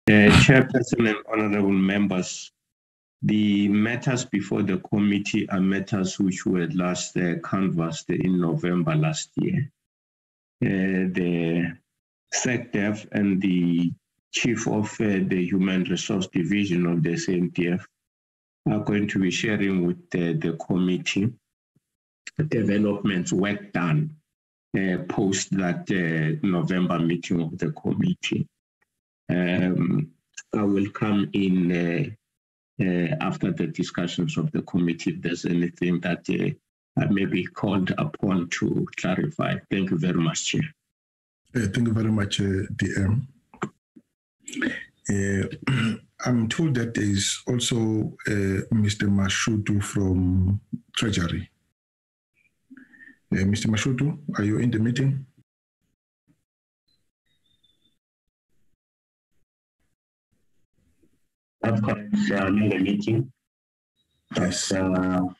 Chairperson and honorable members, the matters before the committee are matters which were last canvassed in November last year. The SecDef and the Chief of the Human Resource Division of the SNTF are going to be sharing with the committee developments work done post that November meeting of the committee. I will come in after the discussions of the committee if there's anything that I may be called upon to clarify. Thank you very much, Chair. Thank you very much, DM. I'm told that there is also Mr. Mashudu from Treasury. Mr. Mashudu, are you in the meeting? That's correct. I'm in the meeting. Yes.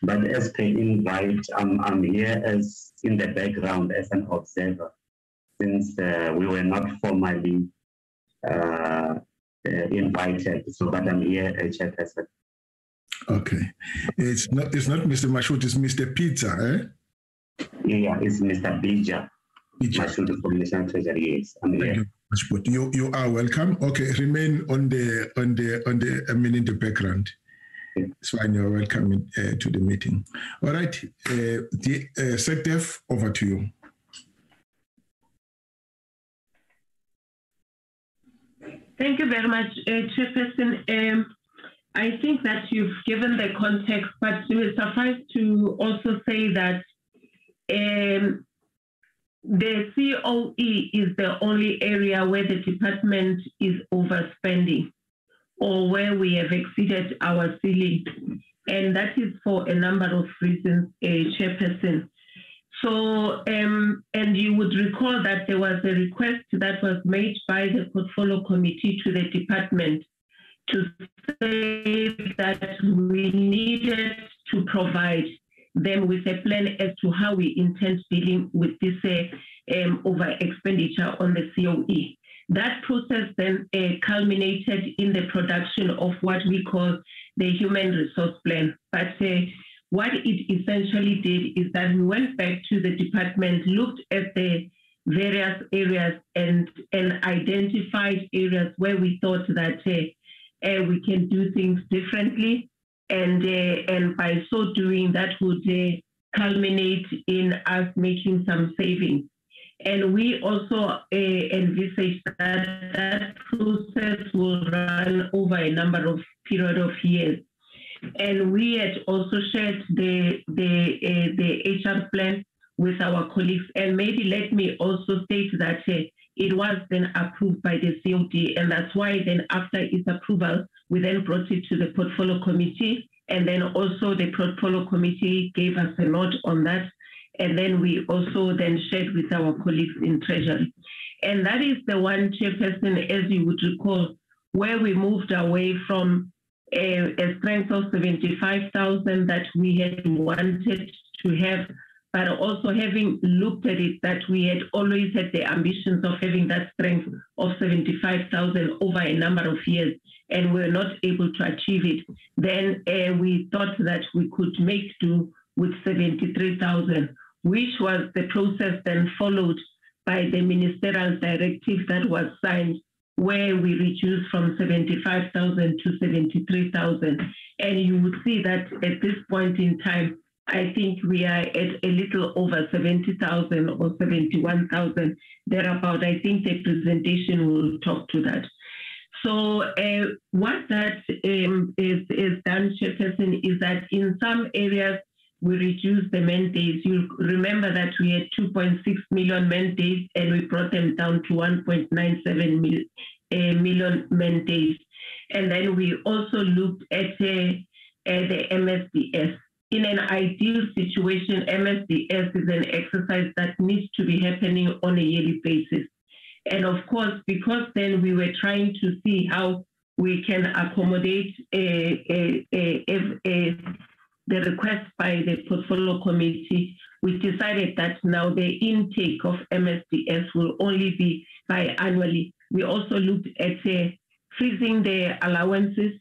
But as per invite, I'm here as in the background as an observer, since we were not formally invited. So, but I'm here as chairperson. Okay. It's not Mr. Mashut, it's Mr. Pizza, eh? Yeah, it's Mr. Bija. Mashut from National Treasury. Yes, I'm here. But you are welcome. Okay, remain on the in the background. It's fine. You're welcome to the meeting. All right, the SecDef, over to you. Thank you very much, Chairperson. I think that you've given the context, but it will suffice to also say that the COE is the only area where the department is overspending or where we have exceeded our ceiling. And that is for a number of reasons, Chairperson. So, and you would recall that there was a request that was made by the Portfolio Committee to the department to say that we needed to provide them with a plan as to how we intend dealing with this over expenditure on the COE. That process then culminated in the production of what we call the human resource plan. But what it essentially did is that we went back to the department, looked at the various areas and identified areas where we thought that we can do things differently. And by so doing, that would culminate in us making some savings. And we also envisage that process will run over a number of period of years. And we had also shared the HR plan with our colleagues. And maybe let me also state that it was then approved by the COD, and that's why then after its approval, we then brought it to the portfolio committee, and then also the portfolio committee gave us a nod on that, and then we also then shared with our colleagues in Treasury. And that is the one, Chairperson, as you would recall, where we moved away from a strength of 75,000 that we had wanted to have, but also having looked at it, that we had always had the ambitions of having that strength of 75,000 over a number of years, and we're not able to achieve it. Then we thought that we could make do with 73,000, which was the process then followed by the ministerial directive that was signed, where we reduced from 75,000 to 73,000. And you would see that at this point in time, I think we are at a little over 70,000 or 71,000 thereabout. I think the presentation will talk to that. So what that is done, Chairperson, is that in some areas we reduced the mandates. You remember that we had 2.6 million mandates and we brought them down to 1.97 million mandates. And then we also looked at the MSDS. In an ideal situation, MSDS is an exercise that needs to be happening on a yearly basis. And of course, because then we were trying to see how we can accommodate the request by the portfolio committee, we decided that now the intake of MSDS will only be biannually. We also looked at freezing the allowances.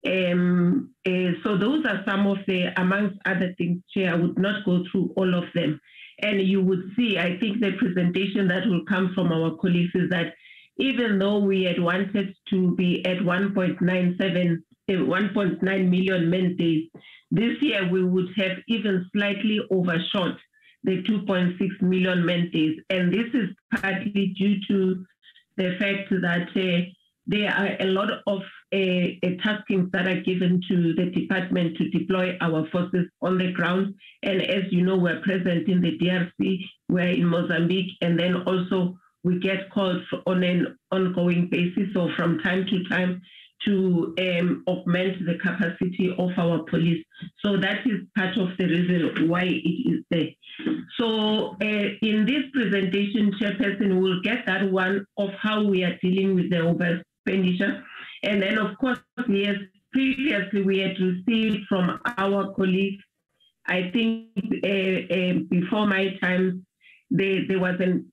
So those are some of the, amongst other things, Chair, I would not go through all of them. And you would see, I think the presentation that will come from our colleagues is that even though we had wanted to be at 1.9 million mandates, this year we would have even slightly overshot the 2.6 million mandates. And this is partly due to the fact that there are a lot of taskings that are given to the department to deploy our forces on the ground. And as you know, we're present in the DRC, we're in Mozambique, and then also we get called on an ongoing basis or from time to time to augment the capacity of our police. So that is part of the reason why it is there. So in this presentation, Chairperson, we'll get that one of how we are dealing with the overexpenditure. And then, of course, yes, previously we had received from our colleagues, I think before my time, there was an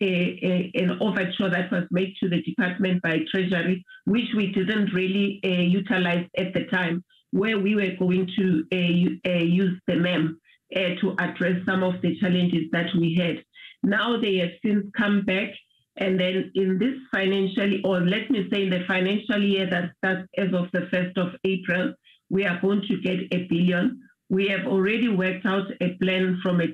overture that was made to the department by Treasury, which we didn't really utilize at the time, where we were going to use the MEM to address some of the challenges that we had. Now they have since come back, and then in this financial, or let me say in the financial year that starts as of the 1st of April, we are going to get $1 billion. We have already worked out a plan from a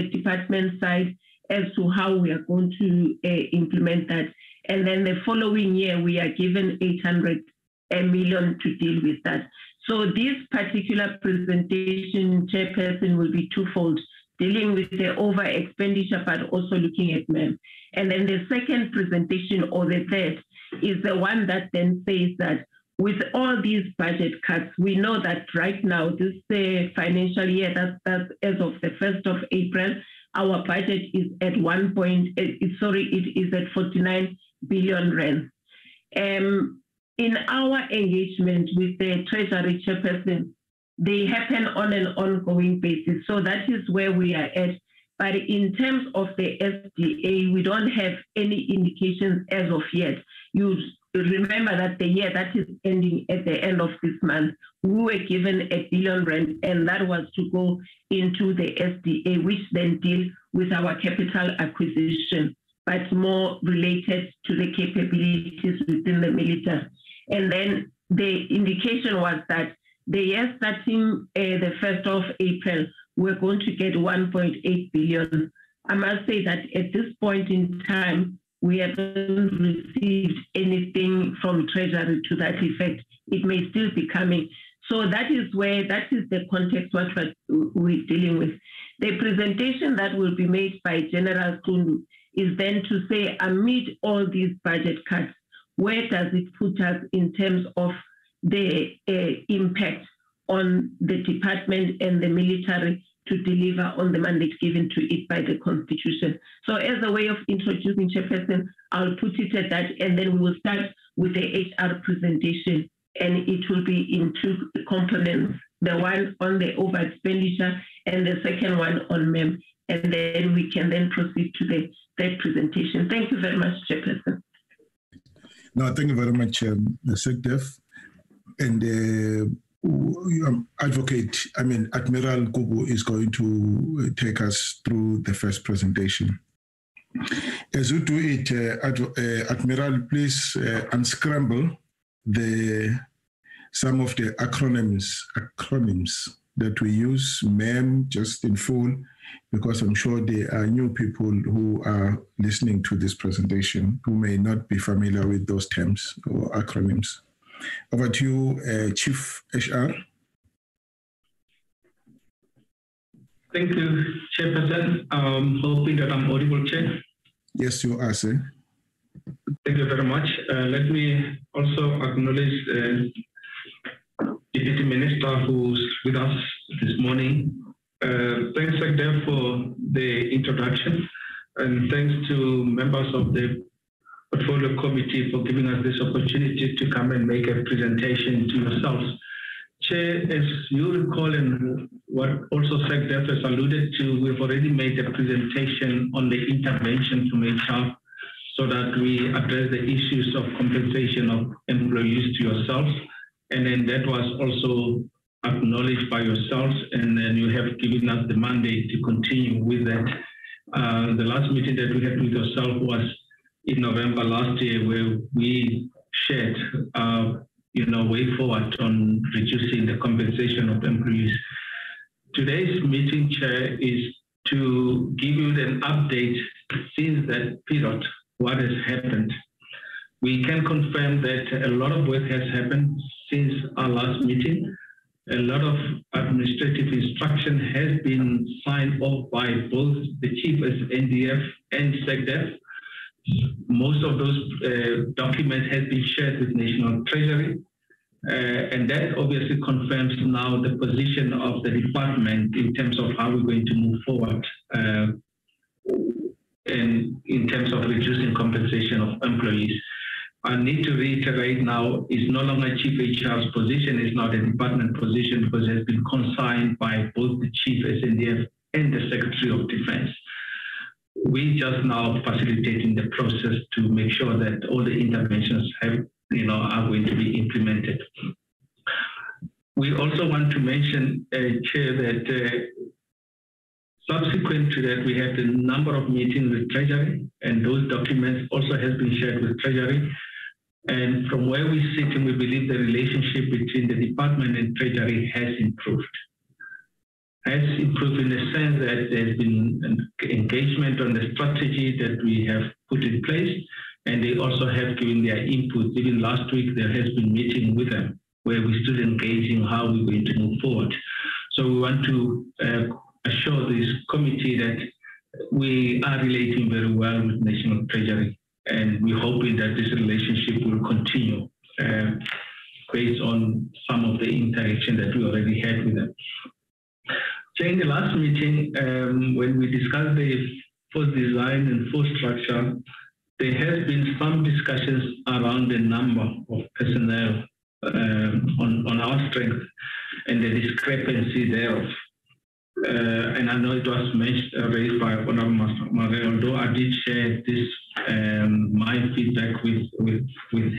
department side as to how we are going to implement that. And then the following year, we are given 800 million to deal with that. So this particular presentation, Chairperson, will be twofold, dealing with the over expenditure, but also looking at MEM. And then the second presentation, or the third, is the one that then says that with all these budget cuts, we know that right now, this financial year, that's as of the 1st of April, our budget is at it is at 49 billion rand. In our engagement with the Treasury Chairperson, they happen on an ongoing basis. So that is where we are at. But in terms of the SDA, we don't have any indications as of yet. You remember that the year that is ending at the end of this month, we were given $1 billion, and that was to go into the SDA, which then deals with our capital acquisition, but more related to the capabilities within the military. And then the indication was that the year starting the 1st of April, we're going to get 1.8 billion. I must say that at this point in time, we haven't received anything from Treasury to that effect. It may still be coming. So that is the context what we're dealing with. The presentation that will be made by General Kundu is then to say, amid all these budget cuts, where does it put us in terms of the impact on the department and the military to deliver on the mandate given to it by the Constitution. So as a way of introducing, Chairperson, I'll put it at that, and then we will start with the HR presentation, and it will be in two components, the one on the over expenditure and the second one on MEM, and then we can then proceed to the third presentation. Thank you very much, Chairperson. No, thank you very much, SecDef. And Admiral Kubu is going to take us through the first presentation. As you do it, Admiral, please unscramble some of the acronyms that we use, MEM, just in full, because I'm sure there are new people who are listening to this presentation who may not be familiar with those terms or acronyms. Over to you, Chief HR. Thank you, Chairperson. Hoping that I'm audible, Chair. Yes, you are, sir. Thank you very much. Let me also acknowledge the Deputy Minister who's with us this morning. Thanks, SecDef, for the introduction, and thanks to members of the Portfolio Committee for giving us this opportunity to come and make a presentation to yourselves. Chair, as you recall, and what also SecDef has alluded to, we've already made a presentation on the intervention from HR so that we address the issues of compensation of employees to yourselves. And then that was also acknowledged by yourselves, and then you have given us the mandate to continue with that. The last meeting that we had with yourself was in November last year, where we shared way forward on reducing the compensation of employees. Today's meeting, Chair, is to give you an update since that period, what has happened. We can confirm that a lot of work has happened since our last meeting. A lot of administrative instruction has been signed off by both the Chief as NDF and SecDef. Most of those documents have been shared with National Treasury, and that obviously confirms now the position of the department in terms of how we're going to move forward and in terms of reducing compensation of employees. I need to reiterate now, it's no longer Chief HR's position, it's now the department position because it has been consigned by both the Chief SNDF and the Secretary of Defense. We just now facilitating the process to make sure that all the interventions have, are going to be implemented. We also want to mention, Chair, that subsequent to that, we had a number of meetings with Treasury, and those documents also has been shared with Treasury. And from where we sit, and we believe the relationship between the department and Treasury has improved. Has improved in the sense that there's been an engagement on the strategy that we have put in place, and they also have given their input. Even last week, there has been meeting with them where we're still engaging how we're going to move forward. So we want to assure this committee that we are relating very well with National Treasury, and we're hoping that this relationship will continue based on some of the interaction that we already had with them. During the last meeting, when we discussed the force design and force structure, there has been some discussions around the number of personnel on our strength and the discrepancy thereof. And I know it was raised by Honorable Marais, although I did share this, my feedback with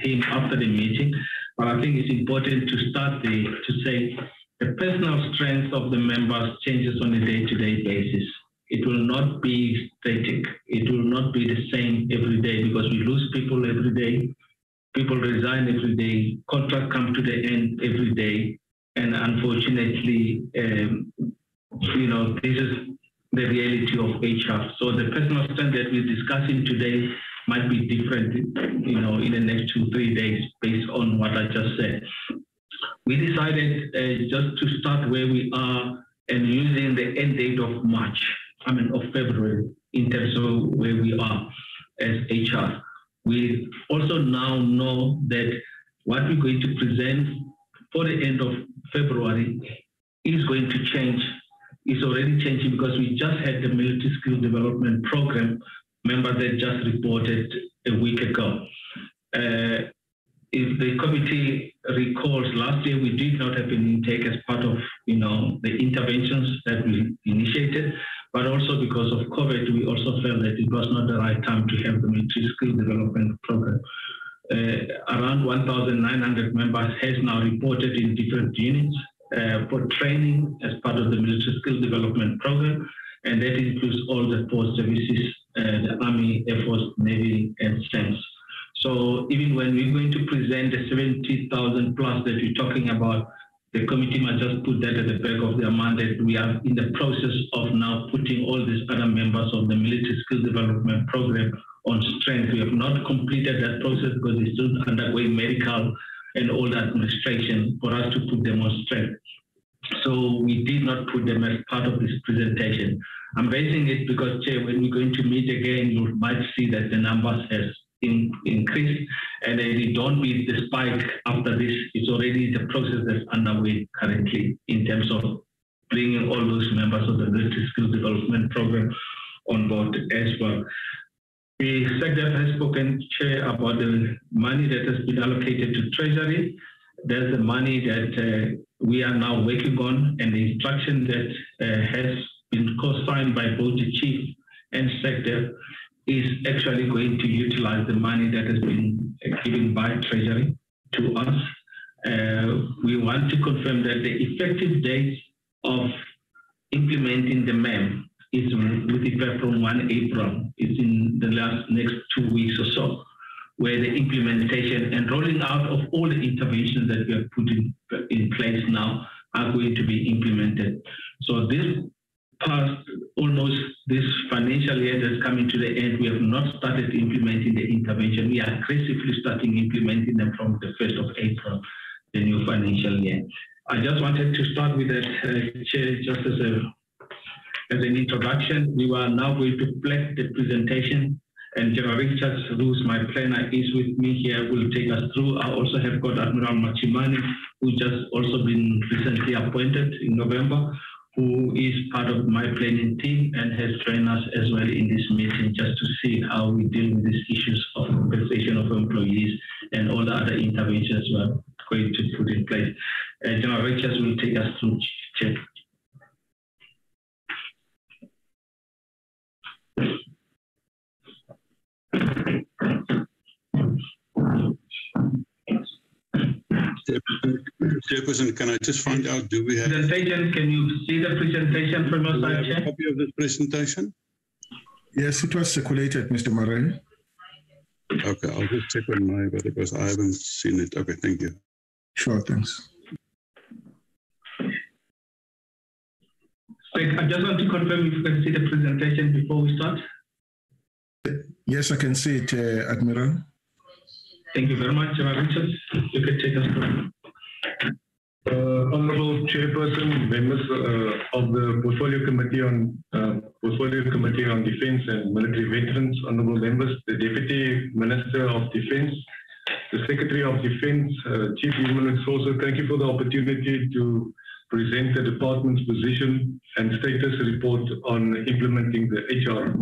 him after the meeting, but I think it's important to start to say the personal strength of the members changes on a day-to-day basis. It will not be static. It will not be the same every day because we lose people every day. People resign every day. Contracts come to the end every day. And unfortunately, this is the reality of HR. So the personal strength that we're discussing today might be different, you know, in the next 2-3 days based on what I just said. We decided just to start where we are and using the end date of of February in terms of where we are as HR. We also now know that what we're going to present for the end of February is going to change. It's already changing because we just had the military skill development program member that just reported a week ago. If the committee recalls, last year we did not have an intake as part of, you know, the interventions that we initiated, but also because of COVID, we also felt that it was not the right time to have the military skill development program. Around 1,900 members has now reported in different units for training as part of the military skill development program, and that includes all the force services, the Army, Air Force, Navy, and SAMS. So even when we're going to present the 70,000 plus that we're talking about, the committee might just put that at the back of their mind that we are in the process of now putting all these other members of the military skill development program on strength. We have not completed that process because it's still undergoing medical and all the administration for us to put them on strength. So we did not put them as part of this presentation. I'm raising it because, Chair, when we're going to meet again, you might see that the numbers has increased, and it don't be the spike after this. It's already the process that's underway currently in terms of bringing all those members of the military skill development program on board as well. The Secretary has spoken, Chair, about the money that has been allocated to Treasury. There's the money that we are now working on, and the instruction that has been co-signed by both the Chief and Secretary is actually going to utilize the money that has been given by Treasury to us. We want to confirm that the effective date of implementing the MEM is with effect from 1 April. It's in the next 2 weeks or so, where the implementation and rolling out of all the interventions that we have put in place now are going to be implemented. So this past almost this financial year that's coming to the end, we have not started implementing the intervention. We are aggressively starting implementing them from the 1st of April, the new financial year. I just wanted to start with that, Chair, just as an introduction. We are now going to play the presentation, and General Richards, who's my planner, is with me here, will take us through. I also have got Admiral Machimani, who just also been recently appointed in November, who is part of my planning team and has joined us as well in this meeting just to see how we deal with these issues of compensation of employees and all the other interventions we are going to put in place. General Richards will take us through, Chair. Chairperson, can I just find out, do we have presentation? Can you see the presentation from your side, Chair? A copy of this presentation? Yes, it was circulated, Mr. Murray. Okay, I'll just check on my, because I haven't seen it. Okay, thank you. Sure, thanks. I just want to confirm if you can see the presentation before we start. Yes, I can see it, Admiral. Thank you very much, General Richards. You can take us through. Honorable Chairperson, members of the Portfolio Committee on Defence and Military Veterans, honorable members, the Deputy Minister of Defence, the Secretary of Defence, Chief Human Resources, thank you for the opportunity to present the department's position and status report on implementing the HR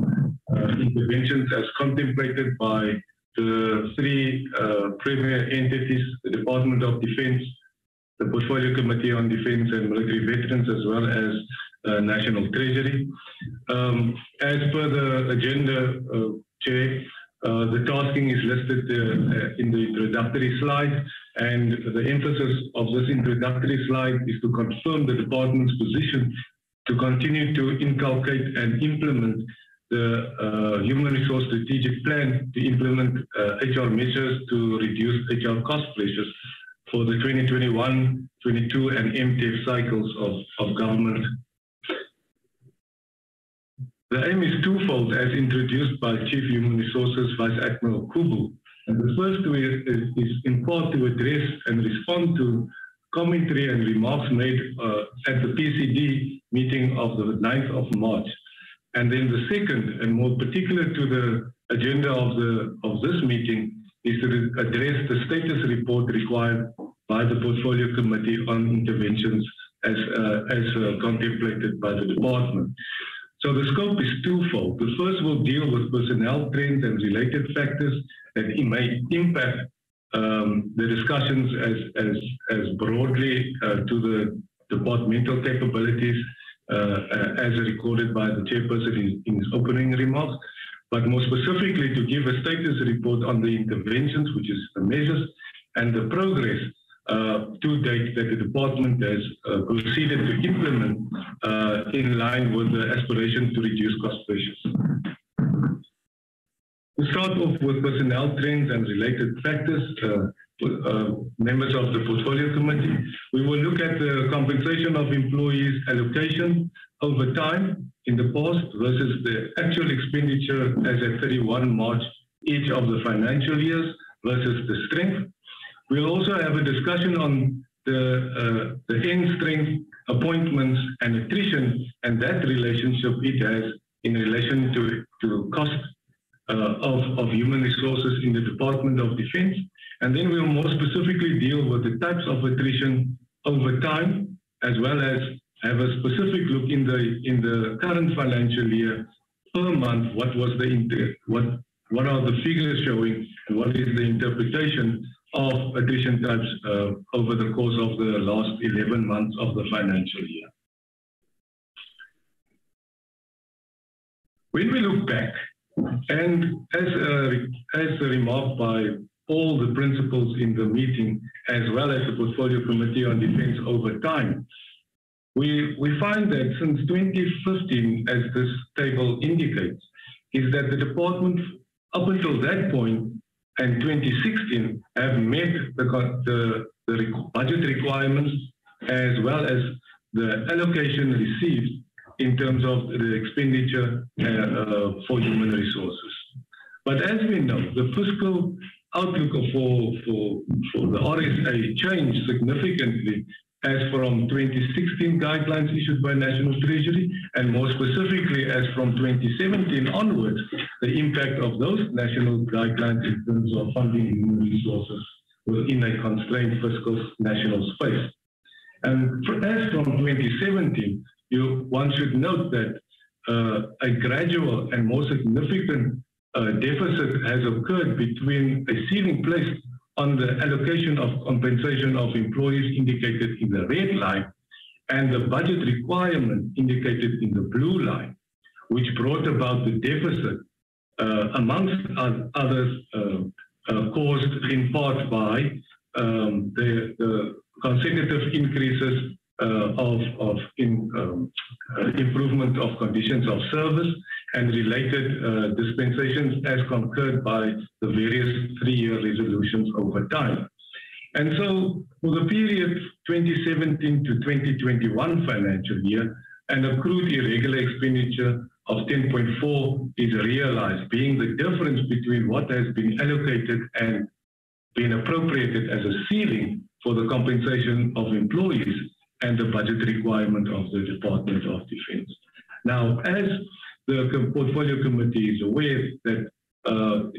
interventions as contemplated by the three premier entities, the Department of Defence, the Portfolio Committee on Defence and Military Veterans, as well as National Treasury. As per the agenda, Chair, the tasking is listed in the introductory slide, and the emphasis of this introductory slide is to confirm the department's position to continue to inculcate and implement the Human Resource Strategic Plan to implement HR measures to reduce HR cost pressures for the 2021, 22 and MTF cycles of government. The aim is twofold, as introduced by Chief Human Resources Vice Admiral Kubu. And the first way is in part to address and respond to commentary and remarks made at the PCD meeting of the 9th of March. And then the second, and more particular to the agenda of this meeting, is to address the status report required by the Portfolio Committee on Interventions as contemplated by the department. So the scope is twofold. The first will deal with personnel trends and related factors that may impact the discussions as broadly to the departmental capabilities as recorded by the chairperson in his opening remarks, but more specifically to give a status report on the interventions, which is the measures and the progress to date that the department has proceeded to implement in line with the aspiration to reduce cost pressures. To start off with personnel trends and related factors, members of the Portfolio Committee, we will look at the compensation of employees allocation over time in the past versus the actual expenditure as at 31 March each of the financial years versus the strength. We'll also have a discussion on the end strength, appointments and attrition and that relationship it has in relation to cost of human resources in the Department of Defense. And then we'll more specifically deal with the types of attrition over time, as well as have a specific look in the current financial year per month. What was what are the figures showing, and what is the interpretation of attrition types over the course of the last 11 months of the financial year. When we look back, and as remarked by all the principals in the meeting, as well as the Portfolio Committee on Defense over time, we find that since 2015, as this table indicates, is that the department up until that point and 2016 have met the budget requirements as well as the allocation received in terms of the expenditure for human resources. But as we know, the fiscal outlook for the RSA changed significantly as from 2016 guidelines issued by National Treasury, and more specifically as from 2017 onwards, the impact of those national guidelines in terms of funding human resources within a constrained fiscal national space. And as from 2017, one should note that a gradual and more significant deficit has occurred between a ceiling placed on the allocation of compensation of employees indicated in the red line and the budget requirement indicated in the blue line, which brought about the deficit, amongst others, caused in part by the consecutive increases of improvement of conditions of service and related dispensations as concurred by the various 3-year resolutions over time. And so for the period 2017 to 2021 financial year, an accrued irregular expenditure of 10.4 is realized, being the difference between what has been allocated and been appropriated as a ceiling for the compensation of employees and the budget requirement of the Department of Defense. Now, as the Portfolio Committee is aware that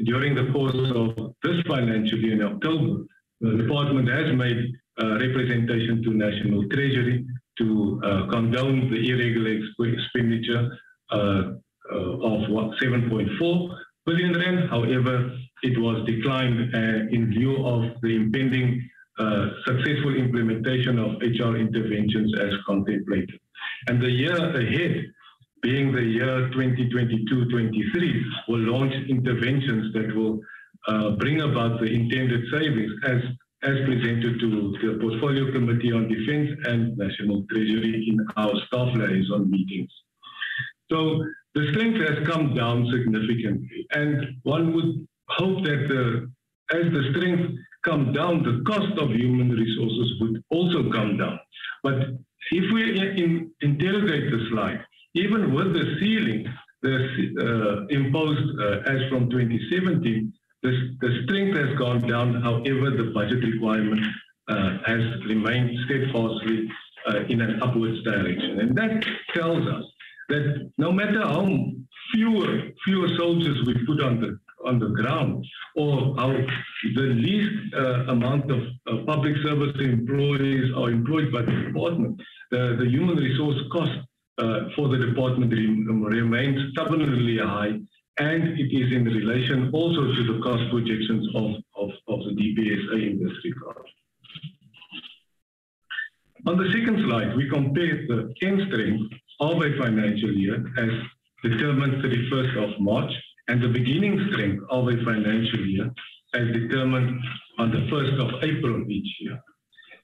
during the course of this financial year in October, the Department has made representation to National Treasury to condone the irregular expenditure of 7.4 billion rand. However, it was declined in view of the impending successful implementation of HR interventions as contemplated. And the year ahead, being the year 2022-23, will launch interventions that will bring about the intended savings as presented to the Portfolio Committee on Defense and National Treasury in our staff liaison meetings. So the strength has come down significantly, and one would hope that as the strength comes down, the cost of human resources would also come down. But if we interrogate the slide, even with the ceiling, imposed as from 2017, the strength has gone down. However, the budget requirement has remained steadfastly in an upwards direction. And that tells us that no matter how fewer soldiers we put on the ground, or how the least amount of public service employees are employed by the department, the human resource cost for the department remains stubbornly high, and it is in relation also to the cost projections of the DPSA in this regard. On the second slide, we compare the end strength of a financial year as determined 31st of March and the beginning strength of a financial year as determined on the 1st of April each year.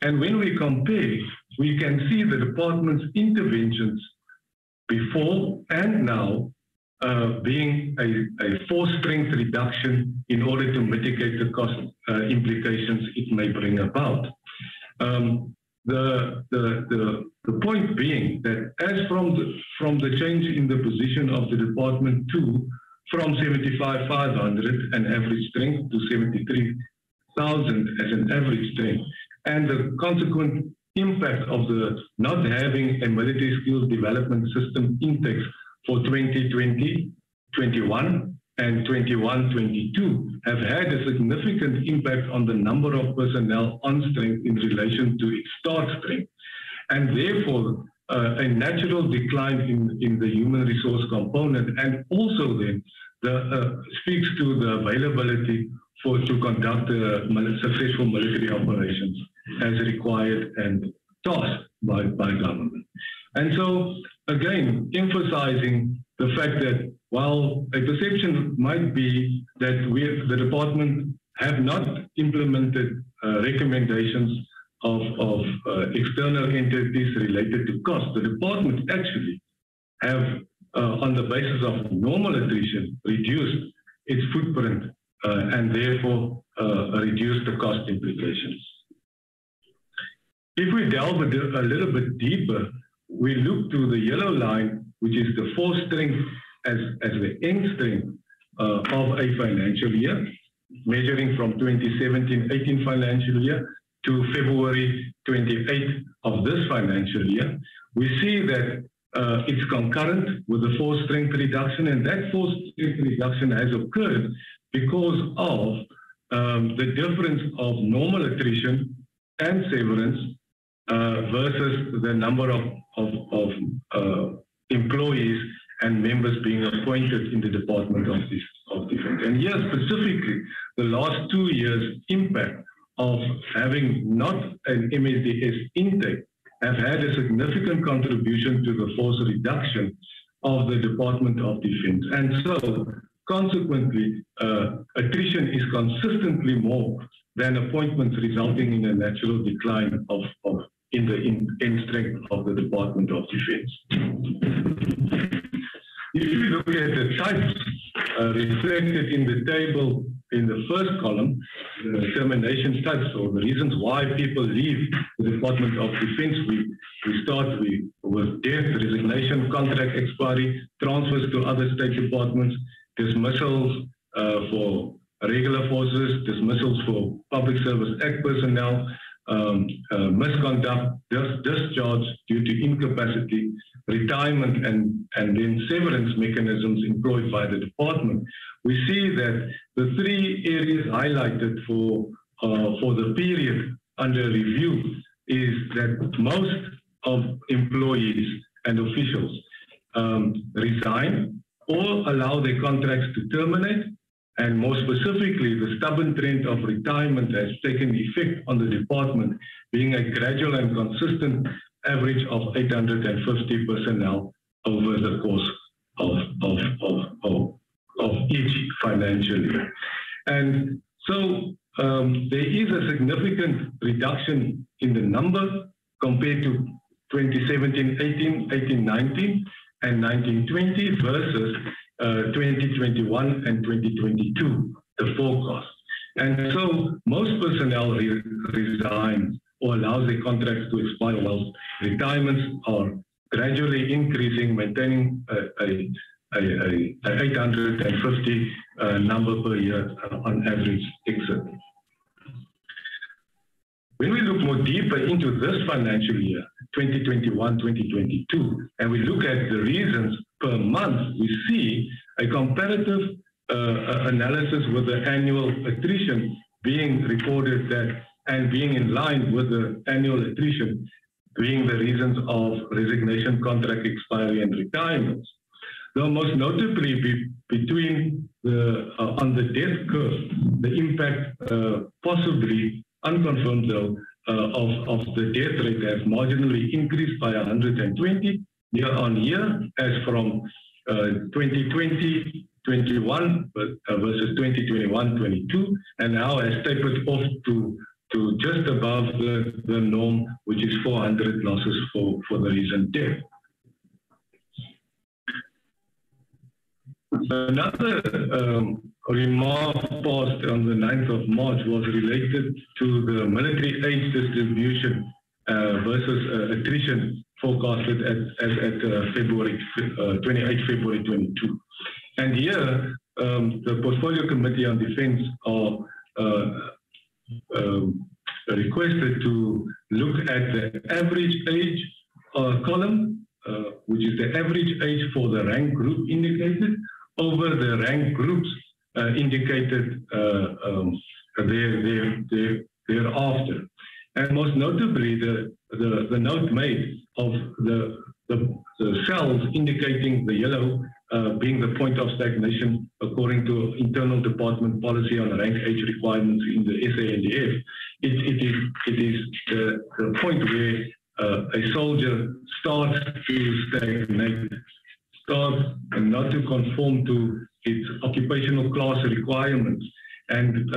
And when we compare, we can see the department's interventions before and now being a force strength reduction in order to mitigate the cost implications it may bring about. The point being that as from the change in the position of the department from 75,500 an average strength to 73,000 as an average strength, and the consequent impact of the not having a military skills development system index for 2020, 21 and 21-22 have had a significant impact on the number of personnel on strength in relation to its start strength, and therefore a natural decline in the human resource component, and also then speaks to the availability to conduct successful military operations as required and tasked by government. And so, again, emphasizing the fact that while a perception might be that the department have not implemented recommendations of external entities related to cost, the department actually have, on the basis of normal attrition, reduced its footprint and therefore reduced the cost implications. If we delve a little bit deeper, we look to the yellow line, which is the force strength as the end strength of a financial year, measuring from 2017-18 financial year to February 28 of this financial year. We see that it's concurrent with the force strength reduction, and that force strength reduction has occurred because of the difference of normal attrition and severance versus the number of employees and members being appointed in the Department of Defense. And here specifically, the last 2 years' impact of having not an MSDS intake have had a significant contribution to the force reduction of the Department of Defense. And so, consequently, attrition is consistently more than appointments, resulting in a natural decline in the end strength of the Department of Defense. If you look at the types reflected in the table in the first column, the termination types, or the reasons why people leave the Department of Defense, we start with death, resignation, contract expiry, transfers to other state departments, dismissals for regular forces, dismissals for Public Service Act personnel, misconduct, discharge due to incapacity, retirement, and then severance mechanisms employed by the department. We see that the three areas highlighted for the period under review is that most of employees and officials resign or allow their contracts to terminate, and more specifically, the stubborn trend of retirement has taken effect on the department, being a gradual and consistent average of 850 personnel over the course of each financial year. And so there is a significant reduction in the number compared to 2017-18, 18-19, and 19-20 versus 2021 and 2022, the forecast. And so most personnel resign or allows their contracts to expire, while retirements are gradually increasing, maintaining 850 number per year on average exit. When we look more deeper into this financial year, 2021-2022, and we look at the reasons per month, we see a comparative analysis with the annual attrition being recorded that and being in line with the annual attrition being the reasons of resignation, contract expiry, and retirements. Though most notably between the on the death curve, the impact possibly unconfirmed though of the death rate has marginally increased by 120 year on year as from 2020-21 versus 2021-22, and now has tapered off to just above the norm, which is 400 losses for the recent death. Another remark passed on the 9th of March was related to the military age distribution versus attrition forecasted at February 28 February 22. And here, the Portfolio Committee on Defense are requested to look at the average age column, which is the average age for the rank group indicated, over the rank groups indicated thereafter. And most notably, the note made of the cells indicating the yellow being the point of stagnation according to internal department policy on rank age requirements in the SANDF. It is the point where a soldier starts to stagnate, starts not to conform to its occupational class requirements, and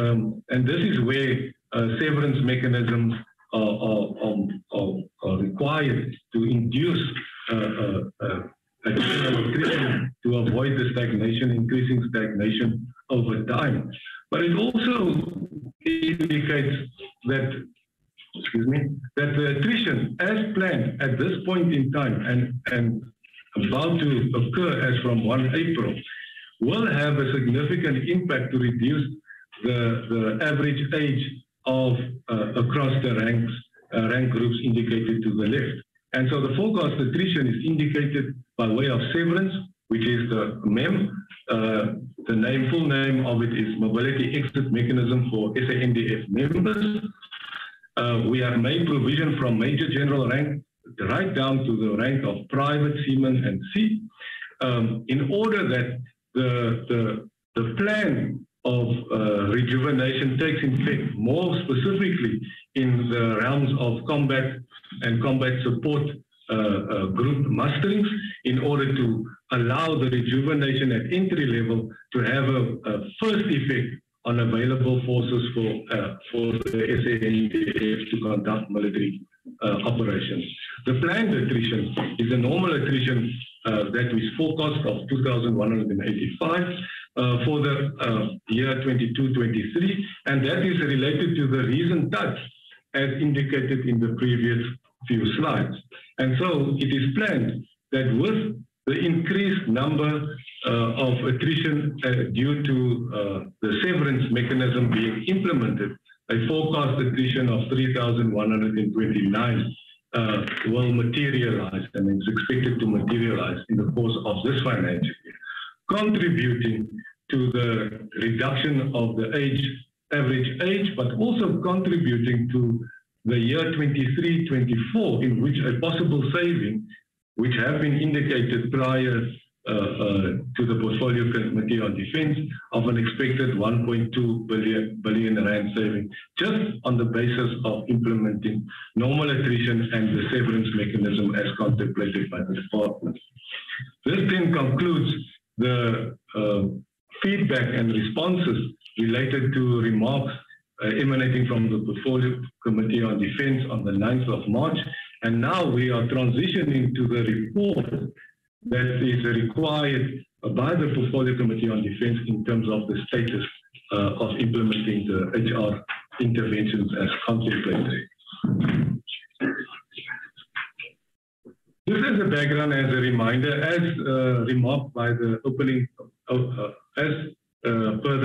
this is where severance mechanisms are required to induce attrition to avoid the stagnation, increasing stagnation over time. But it also indicates that, that the attrition as planned at this point in time and about to occur as from 1 April will have a significant impact to reduce the average age of across the rank groups indicated to the left. And so the forecast attrition is indicated by way of severance, which is the MEM. The full name of it is Mobility Exit Mechanism for SANDF members. We have made provision from Major General rank right down to the rank of Private, Seaman, and C, in order that the plan of rejuvenation takes effect more specifically in the realms of combat and combat support group musterings, in order to allow the rejuvenation at entry level to have a first effect on available forces for the SANDF to conduct military operations. The planned attrition is a normal attrition that is forecast of 2,185 for the year 22-23, and that is related to the recent touch as indicated in the previous few slides. And so it is planned that with the increased number of attrition due to the severance mechanism being implemented, a forecast attrition of 3,129 will materialize, and is expected to materialize in the course of this financial year, contributing to the reduction of the average age, but also contributing to the year 23-24, in which a possible saving, which have been indicated prior to the Portfolio Committee on Defense, of an expected 1.2 billion rand saving, just on the basis of implementing normal attrition and the severance mechanism as contemplated by the department. This then concludes the feedback and responses related to remarks emanating from the Portfolio Committee on Defense on the 9th of March. And now we are transitioning to the report that is required by the Portfolio Committee on Defense in terms of the status of implementing the HR interventions as contemplated. This as a background, as a reminder, as remarked by the opening, per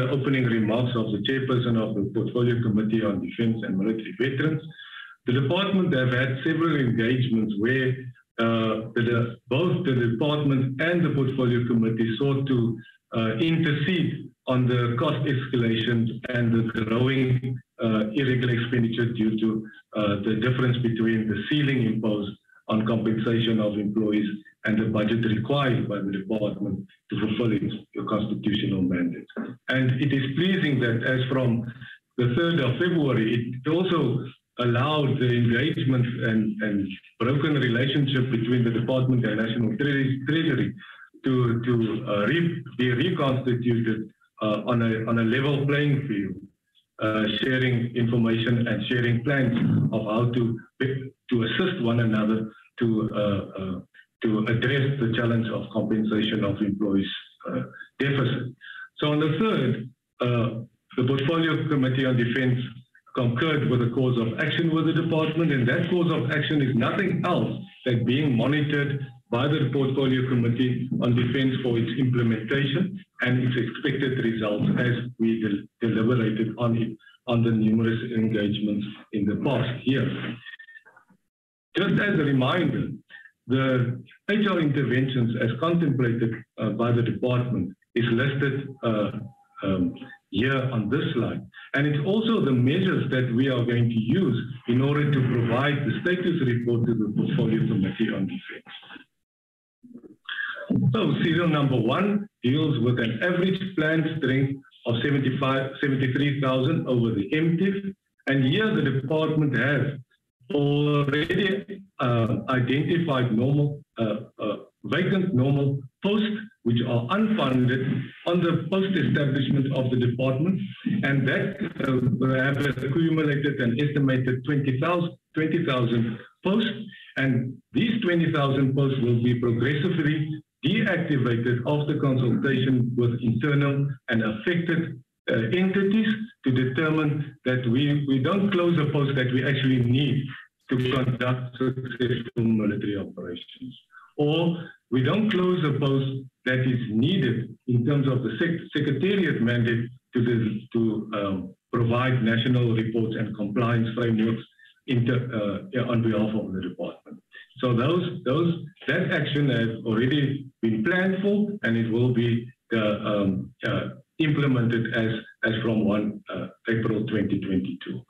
the opening remarks of the chairperson of the Portfolio Committee on Defense and Military Veterans, the department have had several engagements where both the department and the Portfolio Committee sought to intercede on the cost escalations and the growing irregular expenditure due to the difference between the ceiling imposed on compensation of employees and the budget required by the department to fulfill its constitutional mandate. And it is pleasing that as from the 3rd of February, it also allowed the engagement and broken relationship between the department and National Treasury to be reconstituted on a level playing field, sharing information and sharing plans of how to assist one another to address the challenge of compensation of employees' deficit. So on the 3rd, the Portfolio Committee on Defense concurred with the course of action with the department, and that course of action is nothing else than being monitored by the Portfolio Committee on Defense for its implementation and its expected results as we deliberated on it on the numerous engagements in the past year. Just as a reminder, the HR interventions as contemplated by the department is listed here on this slide. And it's also the measures that we are going to use in order to provide the status report to the Portfolio Committee on Defense. So serial number 1 deals with an average planned strength of 73,000 over the MTIF. And here the department has already identified vacant normal posts which are unfunded on the post-establishment of the department, and that have accumulated an estimated 20,000 posts, and these 20,000 posts will be progressively deactivated after consultation with internal and affected entities to determine that we don't close a post that we actually need to conduct successful military operations, or we don't close a post that is needed in terms of the Secretariat mandate to provide national reports and compliance frameworks on behalf of the department. So that action has already been planned for, and it will be implemented as from 1 April 2022.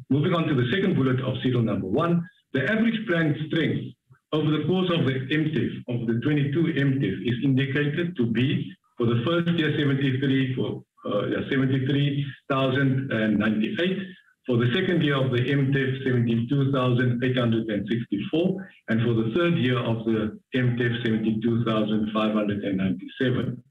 Moving on to the second bullet of serial number 1, the average planned strength over the course of the MTIF, of the 22 MTIF, is indicated to be for the first year 73,098, for the second year of the MTIF 72,864, and for the third year of the MTIF 72,597.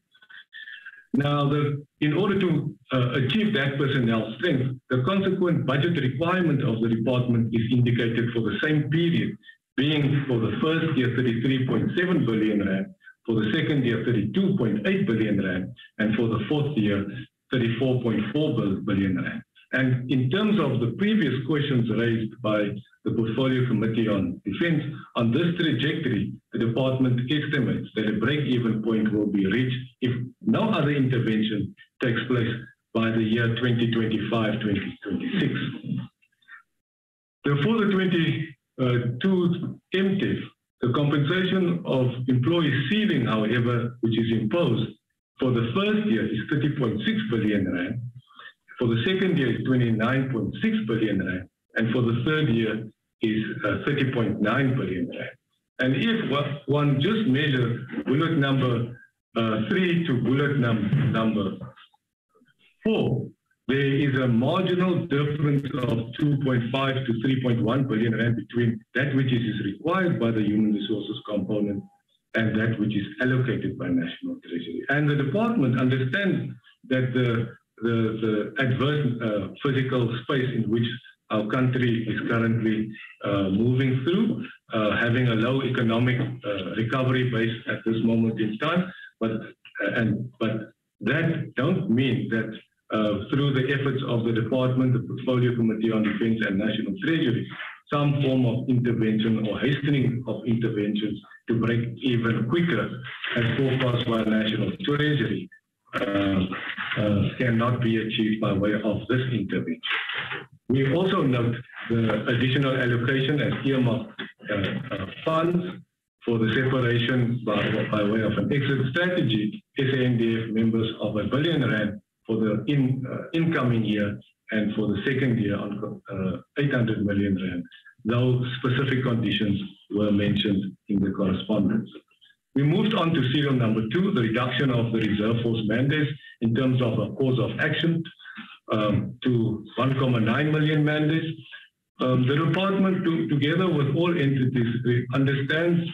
Now, in order to achieve that personnel strength, the consequent budget requirement of the department is indicated for the same period, being for the first year 33.7 billion rand, for the second year 32.8 billion rand, and for the fourth year 34.4 billion rand. And in terms of the previous questions raised by the Portfolio Committee on Defense, on this trajectory, the department estimates that a break-even point will be reached if no other intervention takes place by the year 2025-2026. For the 22 MTIF, the compensation of employee ceiling, however, which is imposed for the first year is 30.6 billion rand. For the second year is 29.6 billion rand, and for the third year is 30.9 billion rand. And if one just measure bullet number 3 to bullet number 4, there is a marginal difference of 2.5 to 3.1 billion rand between that which is required by the human resources component and that which is allocated by National Treasury. And the department understands that the adverse physical space in which our country is currently moving through, having a low economic recovery base at this moment in time, but that don't mean that through the efforts of the department, the Portfolio Committee on Defense and National Treasury, some form of intervention or hastening of interventions to break even quicker as forecast by National Treasury cannot be achieved by way of this intervention. We also note the additional allocation as earmarked funds for the separation by way of an exit strategy, SANDF members of R1 billion for the incoming year, and for the second year on 800 million rand, though specific conditions were mentioned in the correspondence. We moved on to serial number 2, the reduction of the reserve force mandates in terms of a course of action to 1.9 million mandates. The department, together with all entities, understands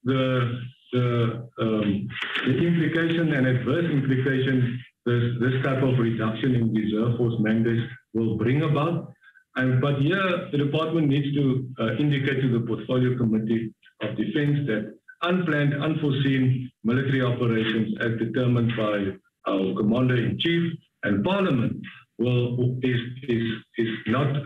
the implication and adverse implication this type of reduction in reserve force mandates will bring about. But here, the department needs to indicate to the Portfolio Committee of Defense that unplanned, unforeseen military operations as determined by our Commander-in-Chief and Parliament is not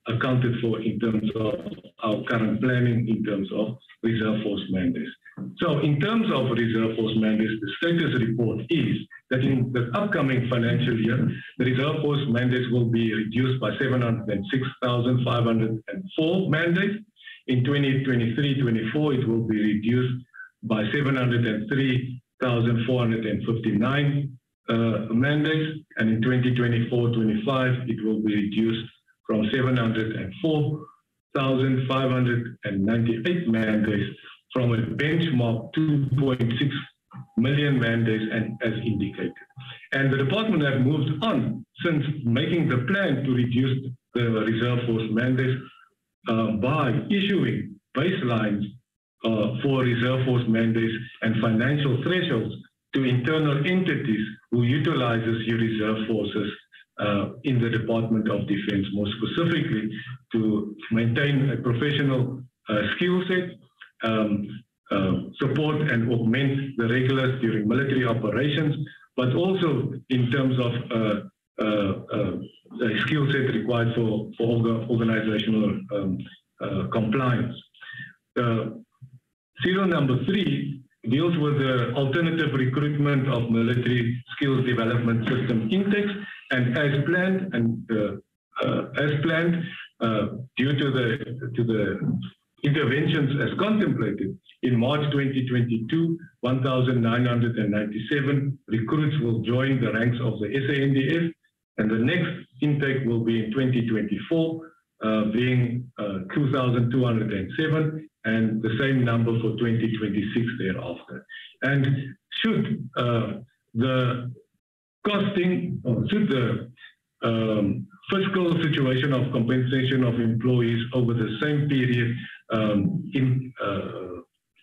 accounted for in terms of our current planning in terms of reserve force mandates. So in terms of reserve force mandates, the status report is that in the upcoming financial year, the reserve force mandates will be reduced by 706,504 mandates. In 2023-24, it will be reduced by 703,459 mandates, and in 2024-25, it will be reduced from 704,598 mandates from a benchmark 2.6 million mandates as indicated. And the department have moved on since making the plan to reduce the reserve force mandates by issuing baselines for reserve force mandates and financial thresholds to internal entities who utilizes your reserve forces in the Department of Defense, more specifically to maintain a professional skill set, support and augment the regulars during military operations, but also in terms of the skill set required for organizational compliance. Serial number 3 deals with the alternative recruitment of military skills development system intakes, and as planned due to the interventions as contemplated in March 2022, 1,997 recruits will join the ranks of the SANDF, and the next intake will be in 2024, being 2,207, and the same number for 2026 thereafter. And should the costing, or should the fiscal situation of compensation of employees over the same period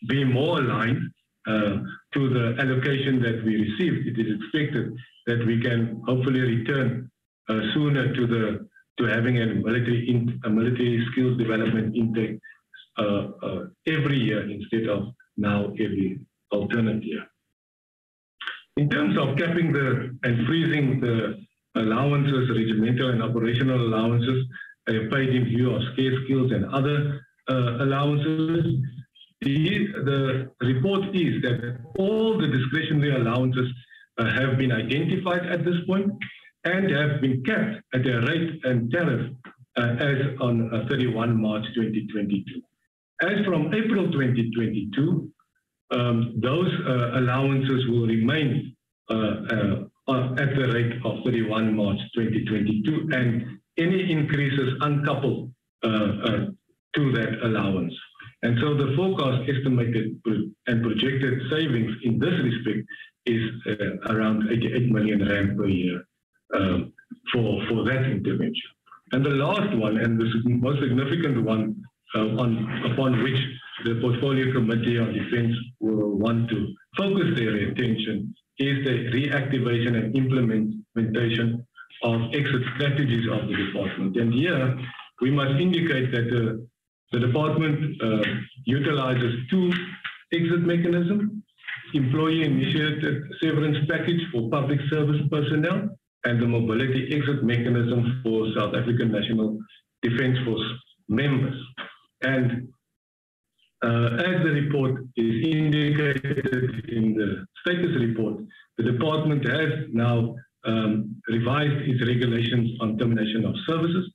be more aligned to the allocation that we received, it is expected that we can hopefully return sooner to having a military skills development intake every year instead of now every alternate year. In terms of capping and freezing the allowances, regimental and operational allowances paid in view of scarce skills and other allowances, the report is that all the discretionary allowances have been identified at this point and have been capped at a rate and tariff as on 31 March 2022. As from April 2022, those allowances will remain at the rate of 31 March 2022, and any increases uncoupled to that allowance. And so the forecast estimated and projected savings in this respect is around 88 million rand per year for that intervention. And the last one, and the most significant one upon which the Portfolio Committee on Defense will want to focus their attention is the reactivation and implementation of exit strategies of the department. And here we must indicate that the department utilizes 2 exit mechanisms: employee-initiated severance package for public service personnel and the mobility exit mechanism for South African National Defence Force members. And as the report is indicated in the status report, the department has now revised its regulations on termination of service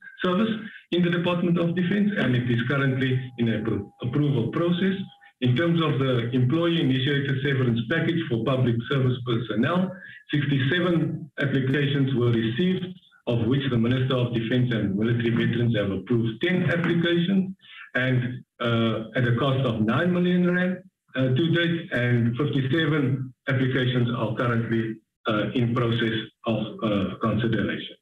in the Department of Defense, and it is currently in an approval process. In terms of the employee-initiated severance package for public service personnel, 67 applications were received, of which the Minister of Defense and Military Veterans have approved 10 applications, and at a cost of 9 million rand to date, and 57 applications are currently in process of consideration.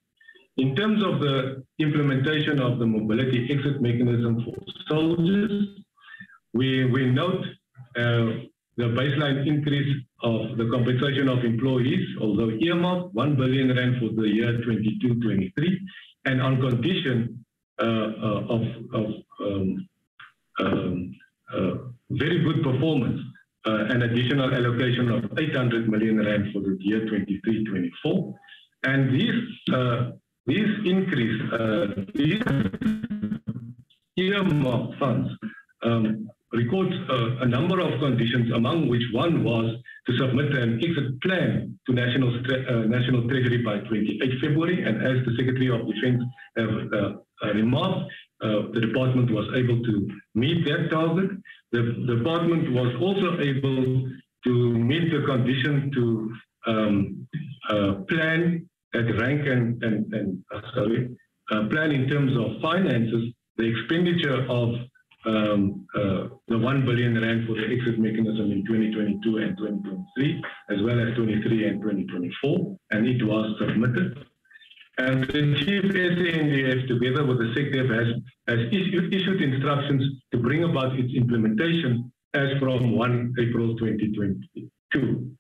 In terms of the implementation of the mobility exit mechanism for soldiers, we note the baseline increase of the compensation of employees, although earmarked 1 billion rand for the year 22-23, and on condition of very good performance, an additional allocation of 800 million rand for the year 23-24. And these increase, these earmarked funds records a number of conditions, among which one was to submit an exit plan to National Treasury by 28 February. And as the Secretary of Defense have remarked, the department was able to meet that target. The department was also able to meet the condition to plan at rank and plan in terms of finances the expenditure of the 1 billion rand for the exit mechanism in 2022 and 2023, as well as 23 and 2024, and it was submitted. And the Chief SANDF, together with the SecDef, has issued instructions to bring about its implementation as from 1 April 2022.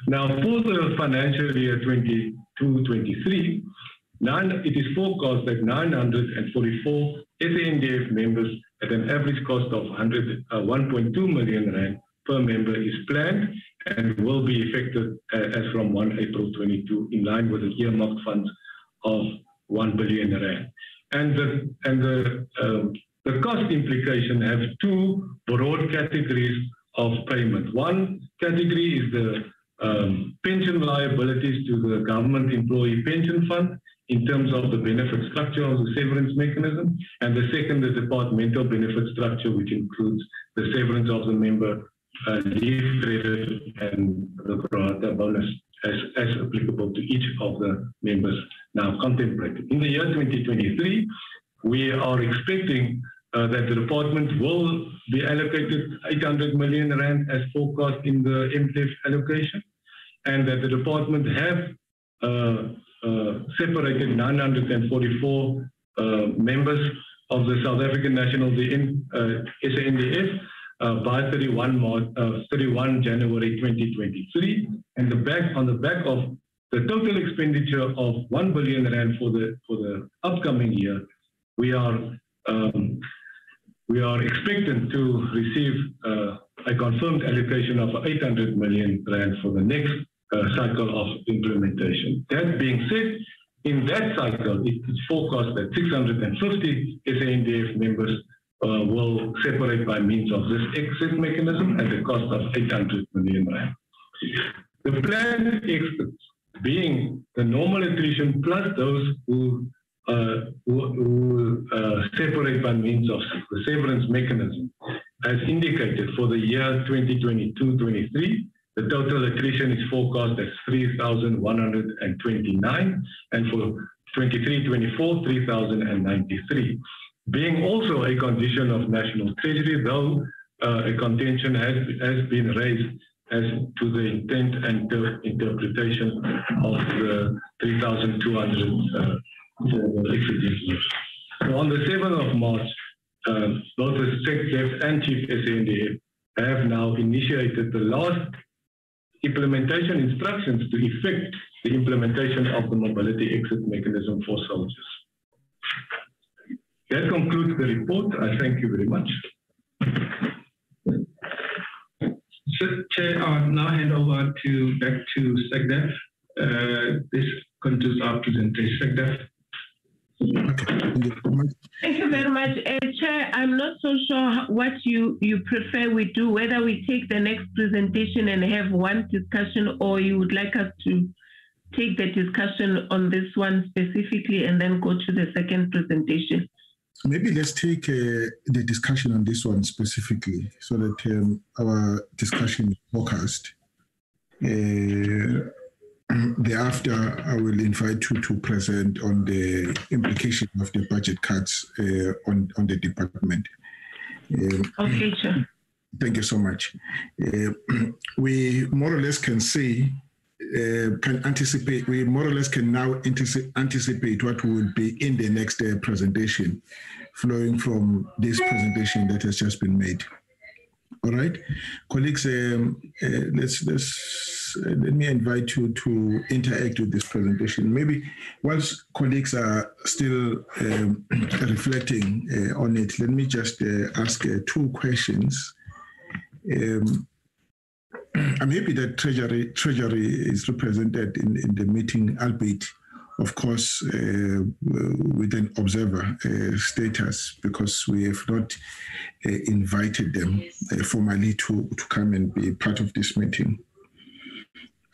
Now, for the financial year 22-23, it is forecast that 944 SANDF members at an average cost of 1.2 million rand per member is planned and will be effective as from 1 April 22, in line with the earmarked funds of 1 billion rand. And the cost implication have two broad categories of payment. One category is the pension liabilities to the government employee pension fund in terms of the benefit structure of the severance mechanism, and the second, the departmental benefit structure, which includes the severance of the member leave credit and the pro rata bonus as applicable to each of the members now contemplated. In the year 2023, we are expecting that the department will be allocated 800 million rand as forecast in the MTEF allocation, and that the department have separated 944 members of the South African National SANDF by 31 January 2023, and on the back of the total expenditure of 1 billion rand for the upcoming year, we are expecting to receive a confirmed allocation of 800 million rand for the next cycle of implementation. That being said, in that cycle, it is forecast that 650 SANDF members will separate by means of this exit mechanism at a cost of 800 million rand. The planned exits being the normal attrition plus those who separate by means of the severance mechanism, as indicated for the year 2022-23, the total attrition is forecast as 3,129, and for 23-24, 3,093. Being also a condition of National Treasury, though a contention has been raised as to the intent and interpretation of the 3,200 exit years. So on the 7th of March, both the SecDef and Chief SANDF have now initiated the last implementation instructions to effect the implementation of the mobility exit mechanism for soldiers. That concludes the report. I thank you very much. Chair, I'll now hand over back to SecDef. This concludes our presentation. SecDef. Okay. Thank you very much. Chair, I'm not so sure what you prefer we do, whether we take the next presentation and have one discussion, or you would like us to take the discussion on this one specifically and then go to the second presentation. Maybe let's take the discussion on this one specifically so that our discussion is focused. Thereafter, I will invite you to present on the implication of the budget cuts on the department. Okay, Chair. Thank you so much. We more or less can see, can anticipate, we more or less can now anticipate what would be in the next presentation, flowing from this presentation that has just been made. All right, colleagues, let me invite you to interact with this presentation. Maybe whilst colleagues are still reflecting on it, let me just ask two questions. I'm happy that Treasury is represented in the meeting, albeit, of course, with an observer status, because we have not invited them formally to come and be part of this meeting.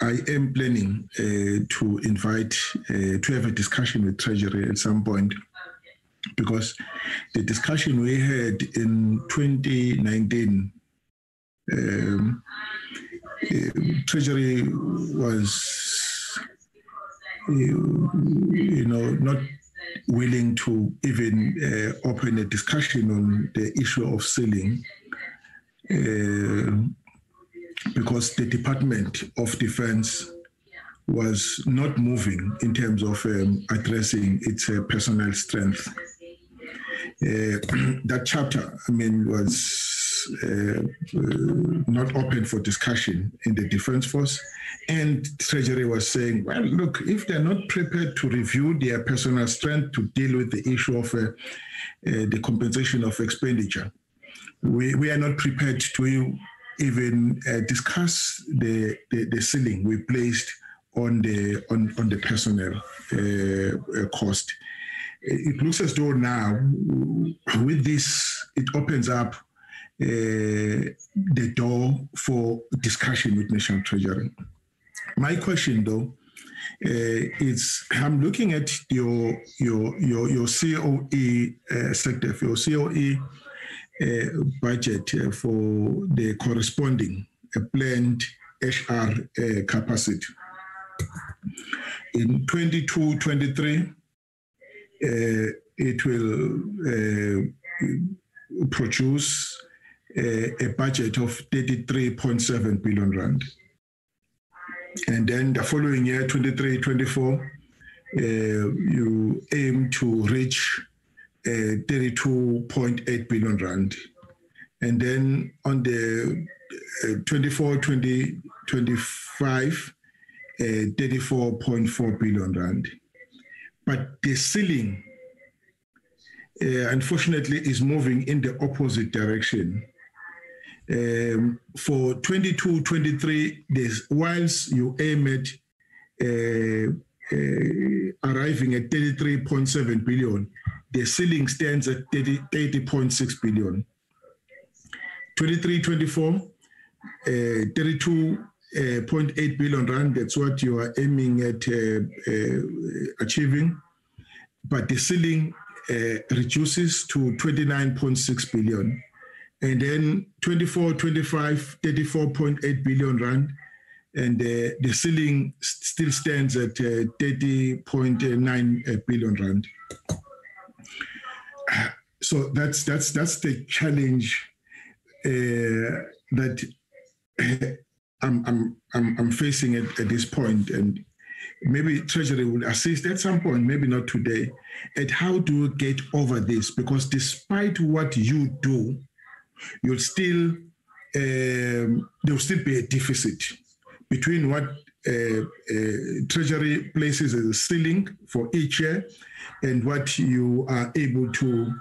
I am planning to invite, to have a discussion with Treasury at some point, because the discussion we had in 2019, Treasury was, not willing to even open a discussion on the issue of ceiling, because the Department of Defense was not moving in terms of addressing its personnel strength. That chapter, was not open for discussion in the Defense Force, and Treasury was saying, well, look, if they're not prepared to review their personnel strength to deal with the issue of the compensation of expenditure, we are not prepared to even discuss the ceiling we placed on the personnel cost. It looks as though now, with this, it opens up the door for discussion with National Treasury. My question, though, is I'm looking at your COE sector, your COE budget for the corresponding planned HR capacity. In 22-23, it will produce a budget of 33.7 billion rand. And then the following year, 23-24, you aim to reach 32.8 billion rand. And then on the 24-25, 34.4 billion rand. But the ceiling, unfortunately, is moving in the opposite direction. For 22-23, whilst you aim at arriving at 33.7 billion, the ceiling stands at 30.6 billion. 23-24, 32.8 billion rand, that's what you are aiming at achieving. But the ceiling reduces to 29.6 billion. And then 24-25, 34.8 billion rand, and the ceiling still stands at 30.9 billion rand. So that's the challenge that I'm facing at this point, and maybe Treasury will assist at some point, maybe not today, at how do we get over this? Because despite what you do, you'll still there'll still be a deficit between what Treasury places as a ceiling for each year and what you are able to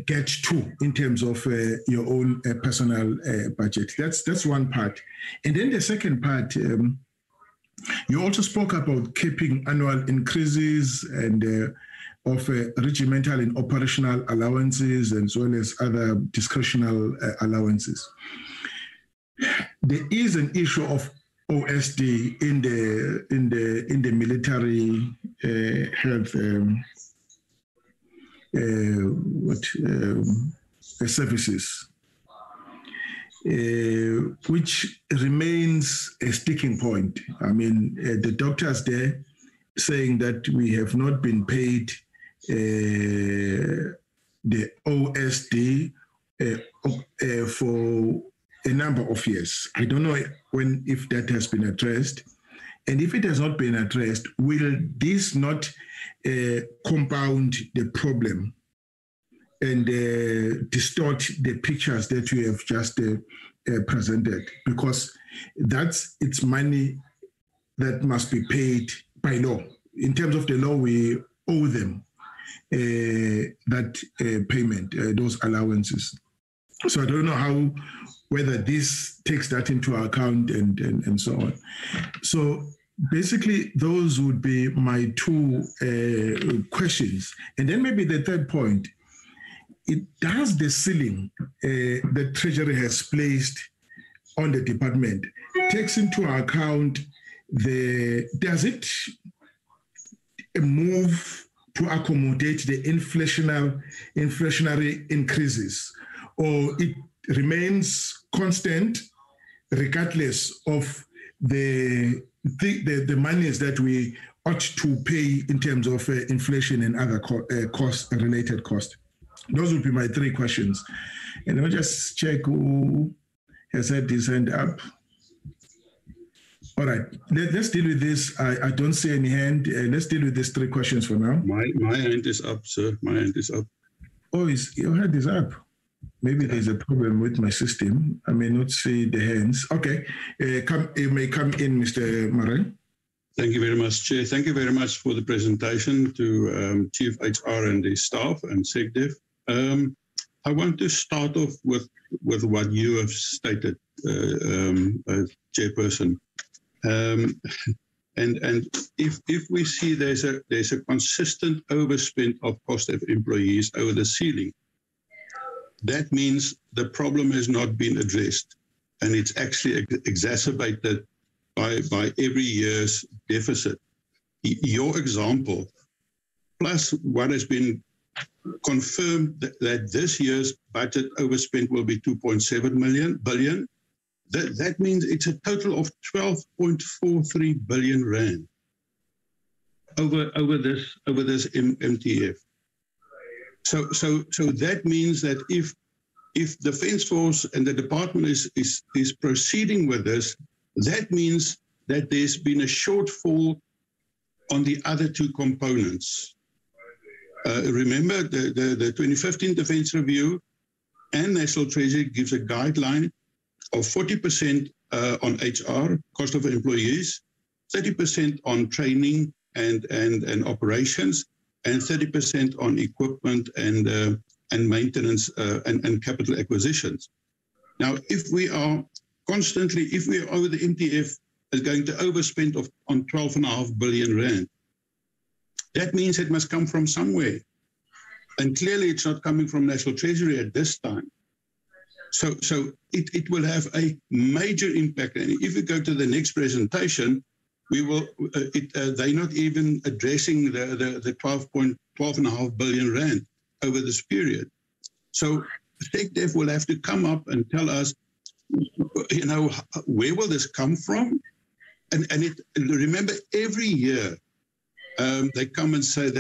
get to in terms of your own personal budget. That's one part. And then the second part, you also spoke about keeping annual increases and of regimental and operational allowances, as well as other discretional allowances. There is an issue of OSD in the military health services, which remains a sticking point. I mean, the doctors there saying that we have not been paid the OSD for a number of years. I don't know if that has been addressed. And if it has not been addressed, will this not compound the problem and distort the pictures that you have just presented? Because it's money that must be paid by law. In terms of the law, we owe them that payment, those allowances. So I don't know whether this takes that into account and so on. So basically, those would be my two questions. And then maybe the third point, does the ceiling the Treasury has placed on the department takes into account does it move to accommodate the inflationary increases, or it remains constant regardless of the monies that we ought to pay in terms of inflation and other related costs? Those would be my three questions. And let me just check who has had his hand up. All right, let's deal with this. I don't see any hand. Let's deal with these three questions for now. My hand is up, sir. My hand is up. Oh, your hand is up. Maybe there's a problem with my system. I may not see the hands. Okay, you may come in, Mr. Murray. Thank you very much, Chair. Thank you very much for the presentation to Chief HR and the staff and SecDef. I want to start off with what you have stated, Chairperson. And if we see there's a consistent overspend of cost of employees over the ceiling, that means the problem has not been addressed, and it's actually exacerbated by every year's deficit. Your example, plus what has been confirmed that this year's budget overspend will be 2.7 billion. That means it's a total of 12.43 billion rand over this MTF. So that means that if Defence Force and the department is proceeding with this, that means that there's been a shortfall on the other two components. Remember the 2015 Defence Review and National Treasury gives a guideline of 40% on HR, cost of employees, 30% on training and operations, and 30% on equipment and maintenance and capital acquisitions. Now, if we are over the MTF is going to overspend on 12.5 billion rand, that means it must come from somewhere. And clearly it's not coming from National Treasury at this time. So it will have a major impact. And if we go to the next presentation, we will. They're not even addressing the 12.5 billion rand over this period. So SecDef will have to come up and tell us, where will this come from? And remember, every year they come and say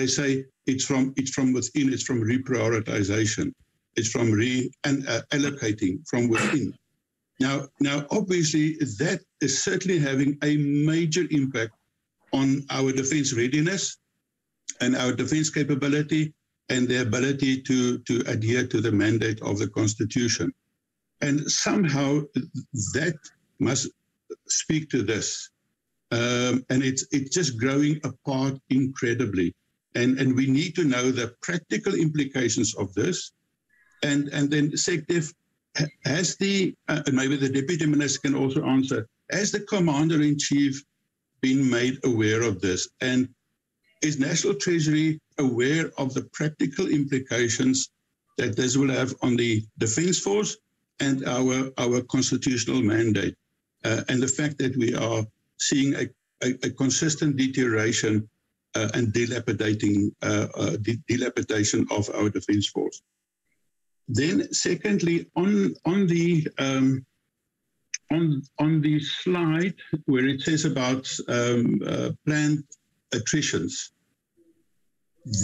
it's from within. It's from reprioritization. It's from allocating from within. Now, obviously, that is certainly having a major impact on our defence readiness and our defence capability and the ability to adhere to the mandate of the Constitution. And somehow that must speak to this. And it's just growing apart incredibly. And we need to know the practical implications of this. And then SecDef has maybe the Deputy Minister can also answer, has the Commander-in-Chief been made aware of this? And is National Treasury aware of the practical implications that this will have on the Defence Force and our constitutional mandate, and the fact that we are seeing a consistent deterioration and dilapidation of our Defence Force. Then, secondly, on the slide where it says about planned attritions,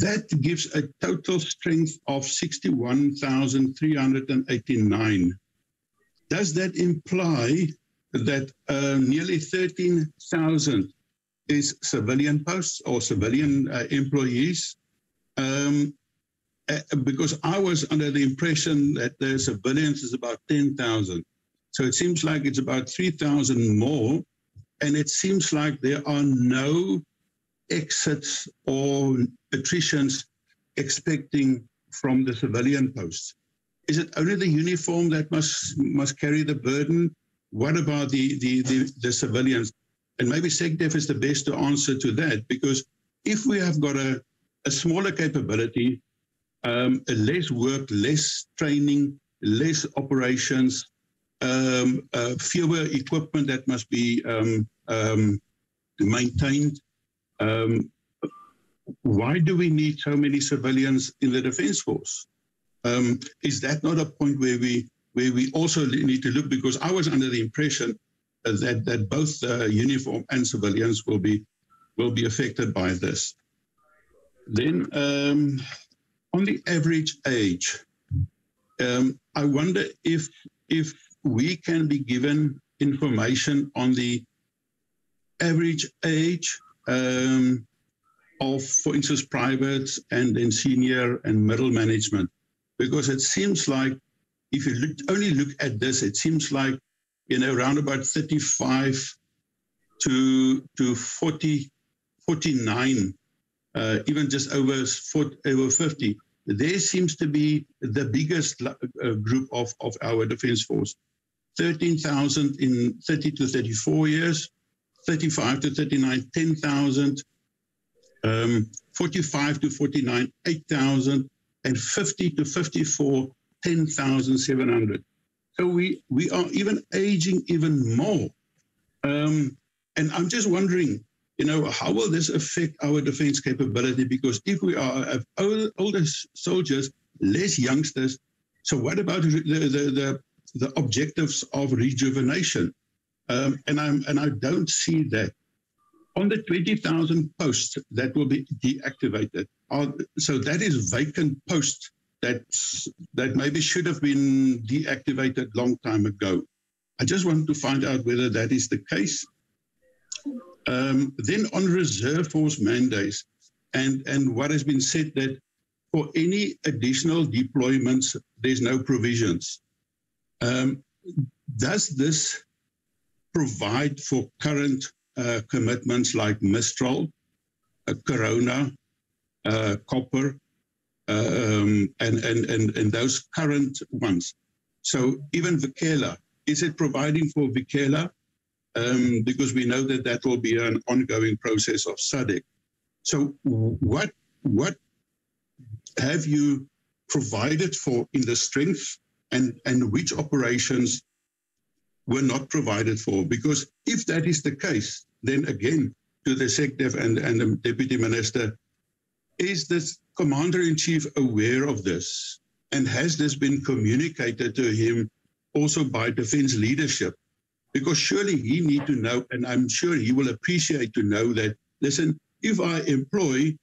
that gives a total strength of 61,389. Does that imply that nearly 13,000 is civilian posts or civilian employees? Because I was under the impression that the civilians is about 10,000. So it seems like it's about 3,000 more, and it seems like there are no exits or attritions expecting from the civilian posts. Is it only the uniform that must carry the burden? What about the civilians? And maybe SecDef is the best to answer to that, because if we have got a smaller capability, less work, less training, less operations, fewer equipment that must be maintained, why do we need so many civilians in the Defence Force? Is that not a point where we also need to look? Because I was under the impression that both uniform and civilians will be affected by this. Then on the average age, I wonder if we can be given information on the average age of, for instance, privates and then senior and middle management, because it seems like if you only look at this, it seems like, around about 35 to 40, 49, even just over 50. There seems to be the biggest group of our Defence Force. 13,000 in 30 to 34 years, 35 to 39, 10,000, 45 to 49, 8,000, and 50 to 54, 10,700. So we are even aging even more. And I'm just wondering, how will this affect our defense capability? Because if we are older soldiers, less youngsters, so what about the objectives of rejuvenation? And I don't see that. On the 20,000 posts that will be deactivated, so that is vacant posts that maybe should have been deactivated long time ago. I just want to find out whether that is the case. Then on reserve force mandates, and what has been said that for any additional deployments, there's no provisions. Does this provide for current commitments like Mistral, Corona, Copper, and those current ones? So even Vikela, is it providing for Vikela? Because we know that will be an ongoing process of SADC. So what have you provided for in the strength, and which operations were not provided for? Because if that is the case, then again, to the SecDef and the Deputy Minister, is this Commander-in-Chief aware of this? And has this been communicated to him also by defense leadership? Because surely he need to know, and I'm sure he will appreciate to know that, listen, if I employ,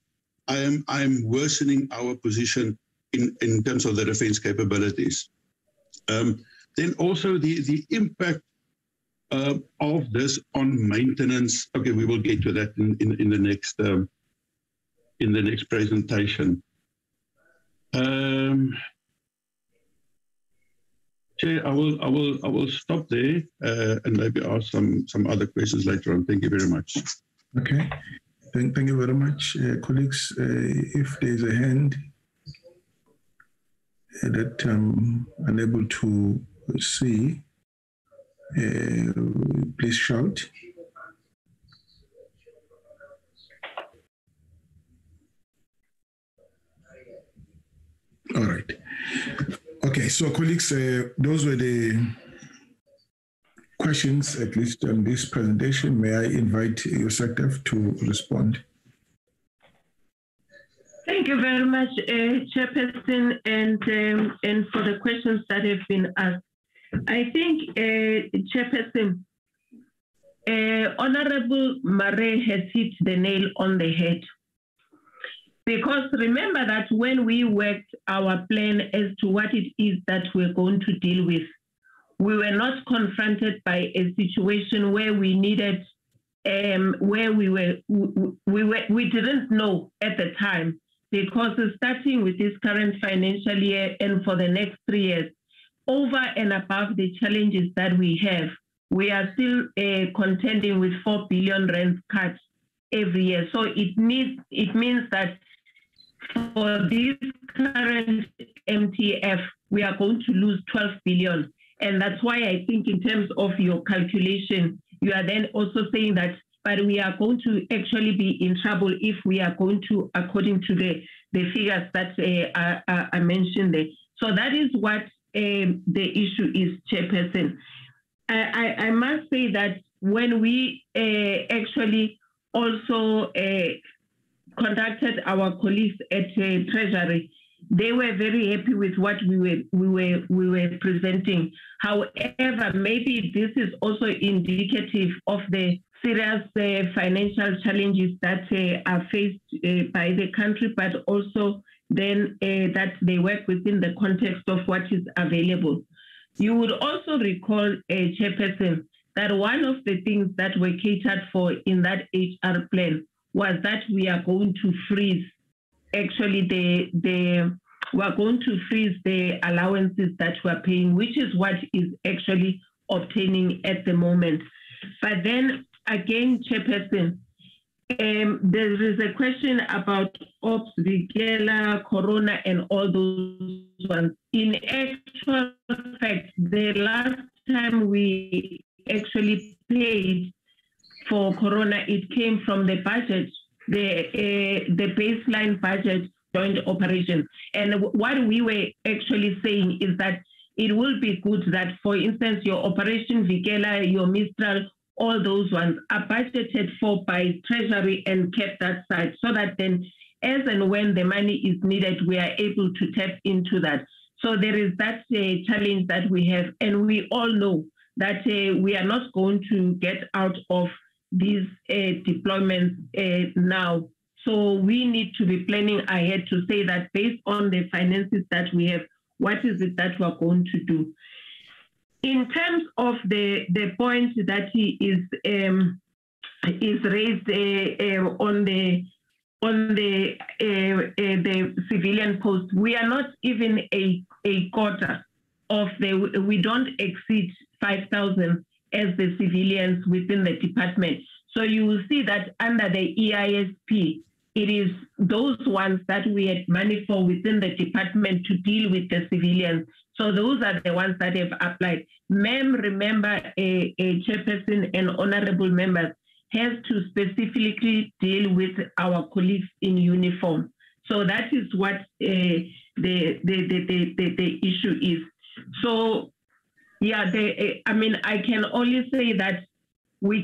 I am worsening our position in terms of the defense capabilities. Then also the impact of this on maintenance. Okay, we will get to that in the next presentation. Chair, I will stop there and maybe ask some other questions later on. Thank you very much. Okay, thank you very much, colleagues. If there is a hand that I'm unable to see, please shout. All right. Okay, so colleagues, those were the questions, at least on this presentation. May I invite your secretary to respond? Thank you very much, Chairperson, and for the questions that have been asked. I think, Chairperson, Honorable Murray has hit the nail on the head. Because remember that when we worked our plan as to what it is that we're going to deal with, we were not confronted by a situation where we needed, where we didn't know at the time, because starting with this current financial year and for the next 3 years, over and above the challenges that we have, we are still contending with 4 billion rand cuts every year. So it means that for this current MTF, we are going to lose 12 billion. And that's why I think in terms of your calculation, you are then also saying that, but we are going to actually be in trouble if we are going to, according to the figures that I mentioned there. So that is what the issue is, Chairperson. I must say that when we actually also contacted our colleagues at Treasury, they were very happy with what we were presenting. However, maybe this is also indicative of the serious financial challenges that are faced by the country, but also then that they work within the context of what is available. You would also recall, Chairperson, that one of the things that were catered for in that HR plan was that we are going to freeze actually we're going to freeze the allowances that we're paying, which is what is actually obtaining at the moment. But then again, Chairperson, there is a question about ops, Vigela, Corona, and all those ones. In actual fact, the last time we actually paid for Corona, it came from the budget, the baseline budget joint operations. And what we were actually saying is that it will be good that, for instance, your Operation Vigela, your Mistral, all those ones are budgeted for by Treasury and kept that side, so that then as and when the money is needed, we are able to tap into that. So there is that challenge that we have, and we all know that we are not going to get out of these deployments now. So we need to be planning ahead to say that based on the finances that we have, what is it that we're going to do? In terms of the point that he is raised on the civilian post, we are not even a quarter of we don't exceed 5,000 as the civilians within the department. So you will see that under the EISP, it is those ones that we had money for within the department to deal with the civilians. So those are the ones that have applied. Ma'am, remember, a chairperson and honorable members has to specifically deal with our colleagues in uniform. So that is what the issue is. So yeah, I mean, I can only say that we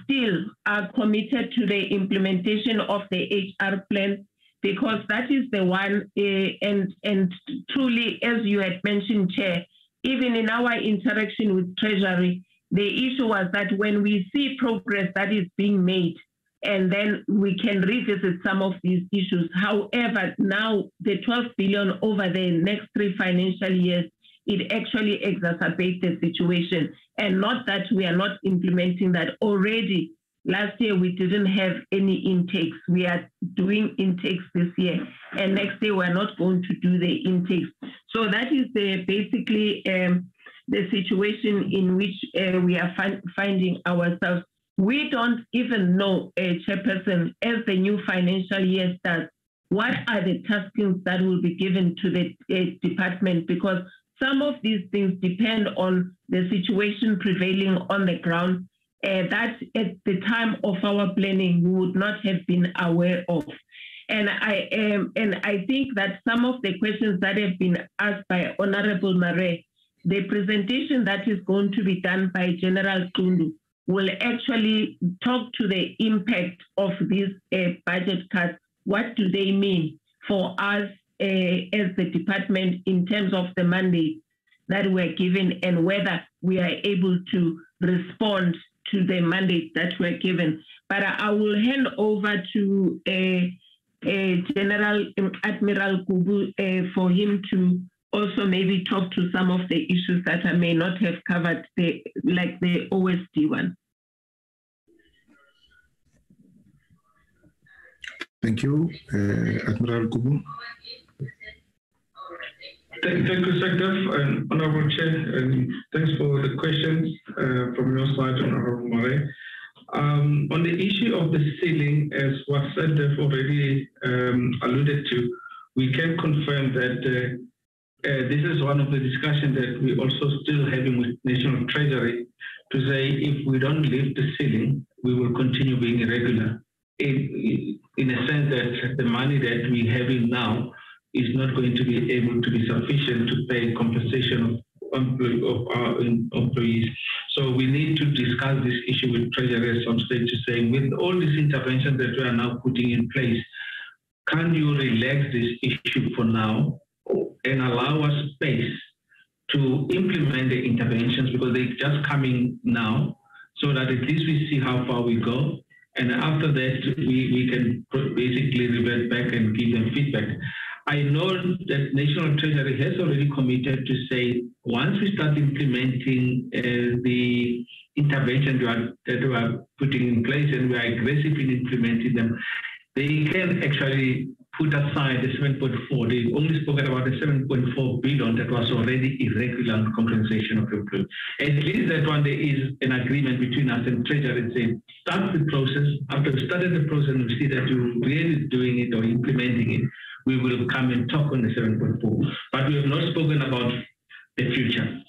still are committed to the implementation of the HR plan, because that is the one, and truly, as you had mentioned, Chair, even in our interaction with Treasury, the issue was that when we see progress that is being made, and then we can revisit some of these issues. However, now the 12 billion over the next 3 financial years, it actually exacerbates the situation, and not that we are not implementing that already. Last year, we didn't have any intakes. We are doing intakes this year, and next year, we're not going to do the intakes. So that is basically the situation in which we are finding ourselves. We don't even know, Chairperson, as the new financial year starts, what are the taskings that will be given to the department, because some of these things depend on the situation prevailing on the ground that at the time of our planning we would not have been aware of. And I think that some of the questions that have been asked by Honorable Mare, the presentation that is going to be done by General Kundu will actually talk to the impact of these budget cuts. What do they mean for us as the department in terms of the mandate that we're given and whether we are able to respond to the mandate that we're given. But I will hand over to General Admiral Kubu for him to also maybe talk to some of the issues that I may not have covered, like the OSD one. Thank you, Admiral Kubu. Thank you, Secretary and Honorable Chair, and thanks for the questions from your side, Honorable Mare. On the issue of the ceiling, as what Secretary already alluded to, we can confirm that this is one of the discussions that we're also still having with National Treasury to say if we don't lift the ceiling, we will continue being irregular. In a sense that the money that we have in now is not going to be able to be sufficient to pay compensation of our employees. So we need to discuss this issue with Treasury at some stage to say, with all these interventions that we are now putting in place, can you relax this issue for now and allow us space to implement the interventions, because they're just coming now, so that at least we see how far we go. And after that, we can basically revert back and give them feedback. I know that National Treasury has already committed to say, once we start implementing the intervention that we are putting in place and we are aggressive in implementing them, they can actually put aside the 7.4. They've only spoken about the 7.4 billion that was already irregular compensation of employees. At least that one, there is an agreement between us and Treasury and say, start the process. After we started the process and we see that you're really doing it or implementing it, we will come and talk on the 7.4. But we have not spoken about the future,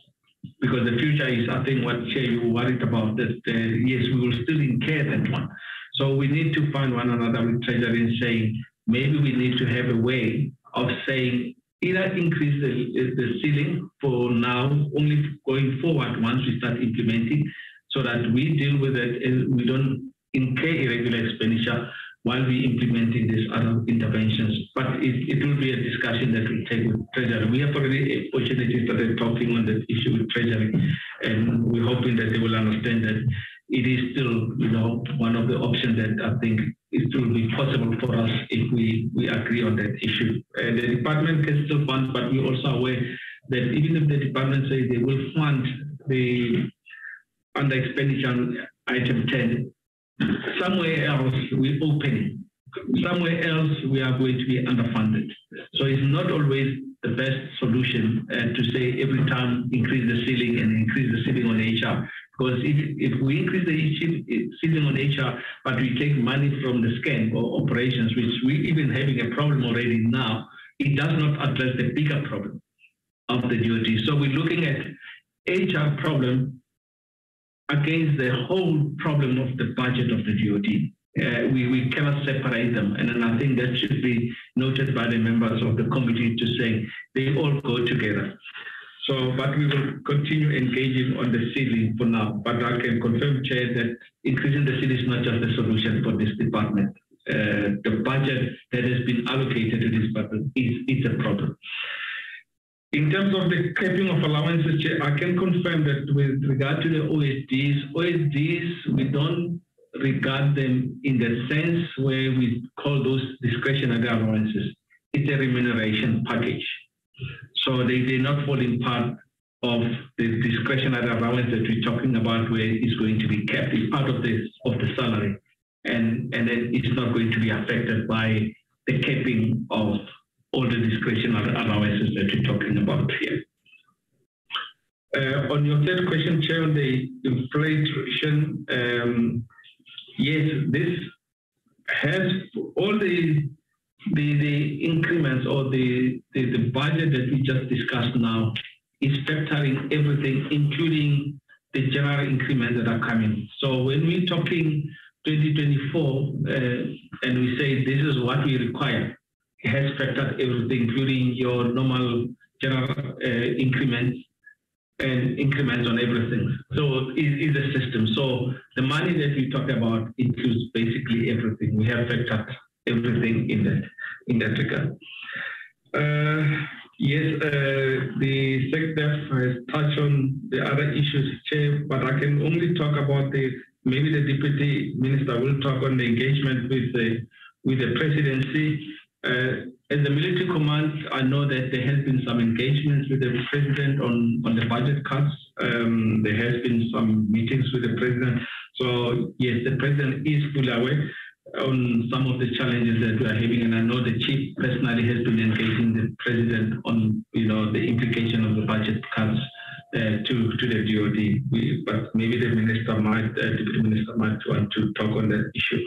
because the future is, I think, what Chair, you were worried about, that yes, we will still incur that one. So we need to find one another with Treasury and saying, maybe we need to have a way of saying, either increase the ceiling for now, only going forward once we start implementing, so that we deal with it and we don't incur irregular expenditure while we implementing these other interventions. But it will be a discussion that we'll take with Treasury. We have already fortunately started talking on that issue with Treasury, and we're hoping that they will understand that it is still, one of the options that I think it will be possible for us if we agree on that issue. The department can still fund, but we're also aware that even if the department says they will fund the under expenditure item 10, somewhere else we're opening. Somewhere else we are going to be underfunded. So it's not always the best solution to say every time increase the ceiling and increase the ceiling on HR. Because if we increase the ceiling on HR, but we take money from the scan or operations, which we're even having a problem already now, it does not address the bigger problem of the DOT. So we're looking at HR problem against the whole problem of the budget of the DOT. We cannot separate them. And then I think that should be noted by the members of the committee to say they all go together. So, but we will continue engaging on the ceiling for now. But I can confirm, Chair, that increasing the ceiling is not just a solution for this department. The budget that has been allocated to this department is a problem. In terms of the capping of allowances, Chair, I can confirm that with regard to the OSDs, we don't regard them in the sense where we call those discretionary allowances. It's a remuneration package. So they not fall in part of the discretionary allowance that we're talking about, where it's going to be kept. It's part of the salary, and then it's not going to be affected by the capping of all the discretionary allowances that we're talking about here. On your third question, Chair, on the inflation, yes, this has all the increments or the budget that we just discussed now is factoring everything, including the general increments that are coming. So when we're talking 2024, and we say this is what we require, it has factored everything, including your normal general increments and increments on everything. So it is a system. So the money that we talk about includes basically everything. We have factored everything in that regard. Yes, the SecDef has touched on the other issues, Chair, but I can only talk about maybe the Deputy Minister will talk on the engagement with the presidency. As the military command, I know that there has been some engagements with the president on the budget cuts. There has been some meetings with the president. So yes, the president is fully aware on some of the challenges that we are having, and I know the chief personally has been engaging the president on the implication of the budget cuts to the DoD. But maybe the deputy minister might want to talk on that issue.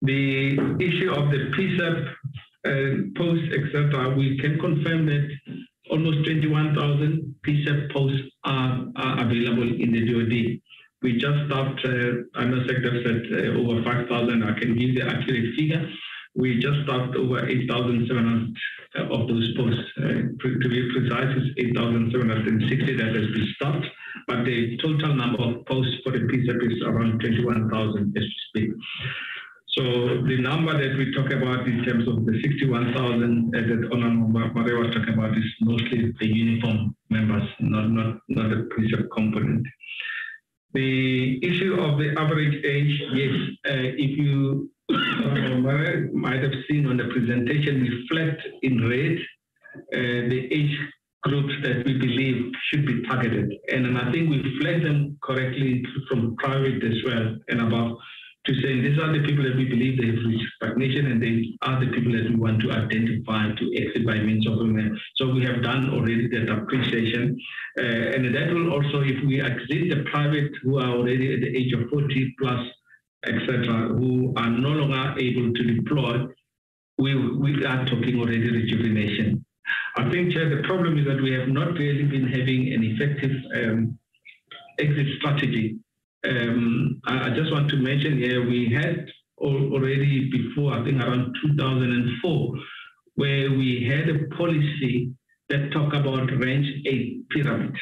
The issue of the PSAP posts, etc., we can confirm that almost 21,000 PSAP posts are available in the DoD. We just stopped, I know Secretary said over 5,000, I can give the accurate figure. We just stopped over 8,700 of those posts. To be precise, it's 8,760 that has been stopped, but the total number of posts for the PSAP is around 21,000 as we speak. So the number that we talk about in terms of the 61,000 that Honorable Maria was talking about is mostly the uniform members, not the PSAP component. The issue of the average age, yes, if you might have seen on the presentation, we flagged in red the age groups that we believe should be targeted. And I think we flagged them correctly from private as well and above, to say these are the people that we believe they have reached stagnation, and they are the people that we want to identify to exit by means of women. So we have done already that appreciation, and that will also, if we exit the private who are already at the age of 40 plus, etc., who are no longer able to deploy, we are talking already rejuvenation. I think, Chair, the problem is that we have not really been having an effective exit strategy. I just want to mention here, we had already before, I think around 2004, where we had a policy that talked about range 8 pyramid.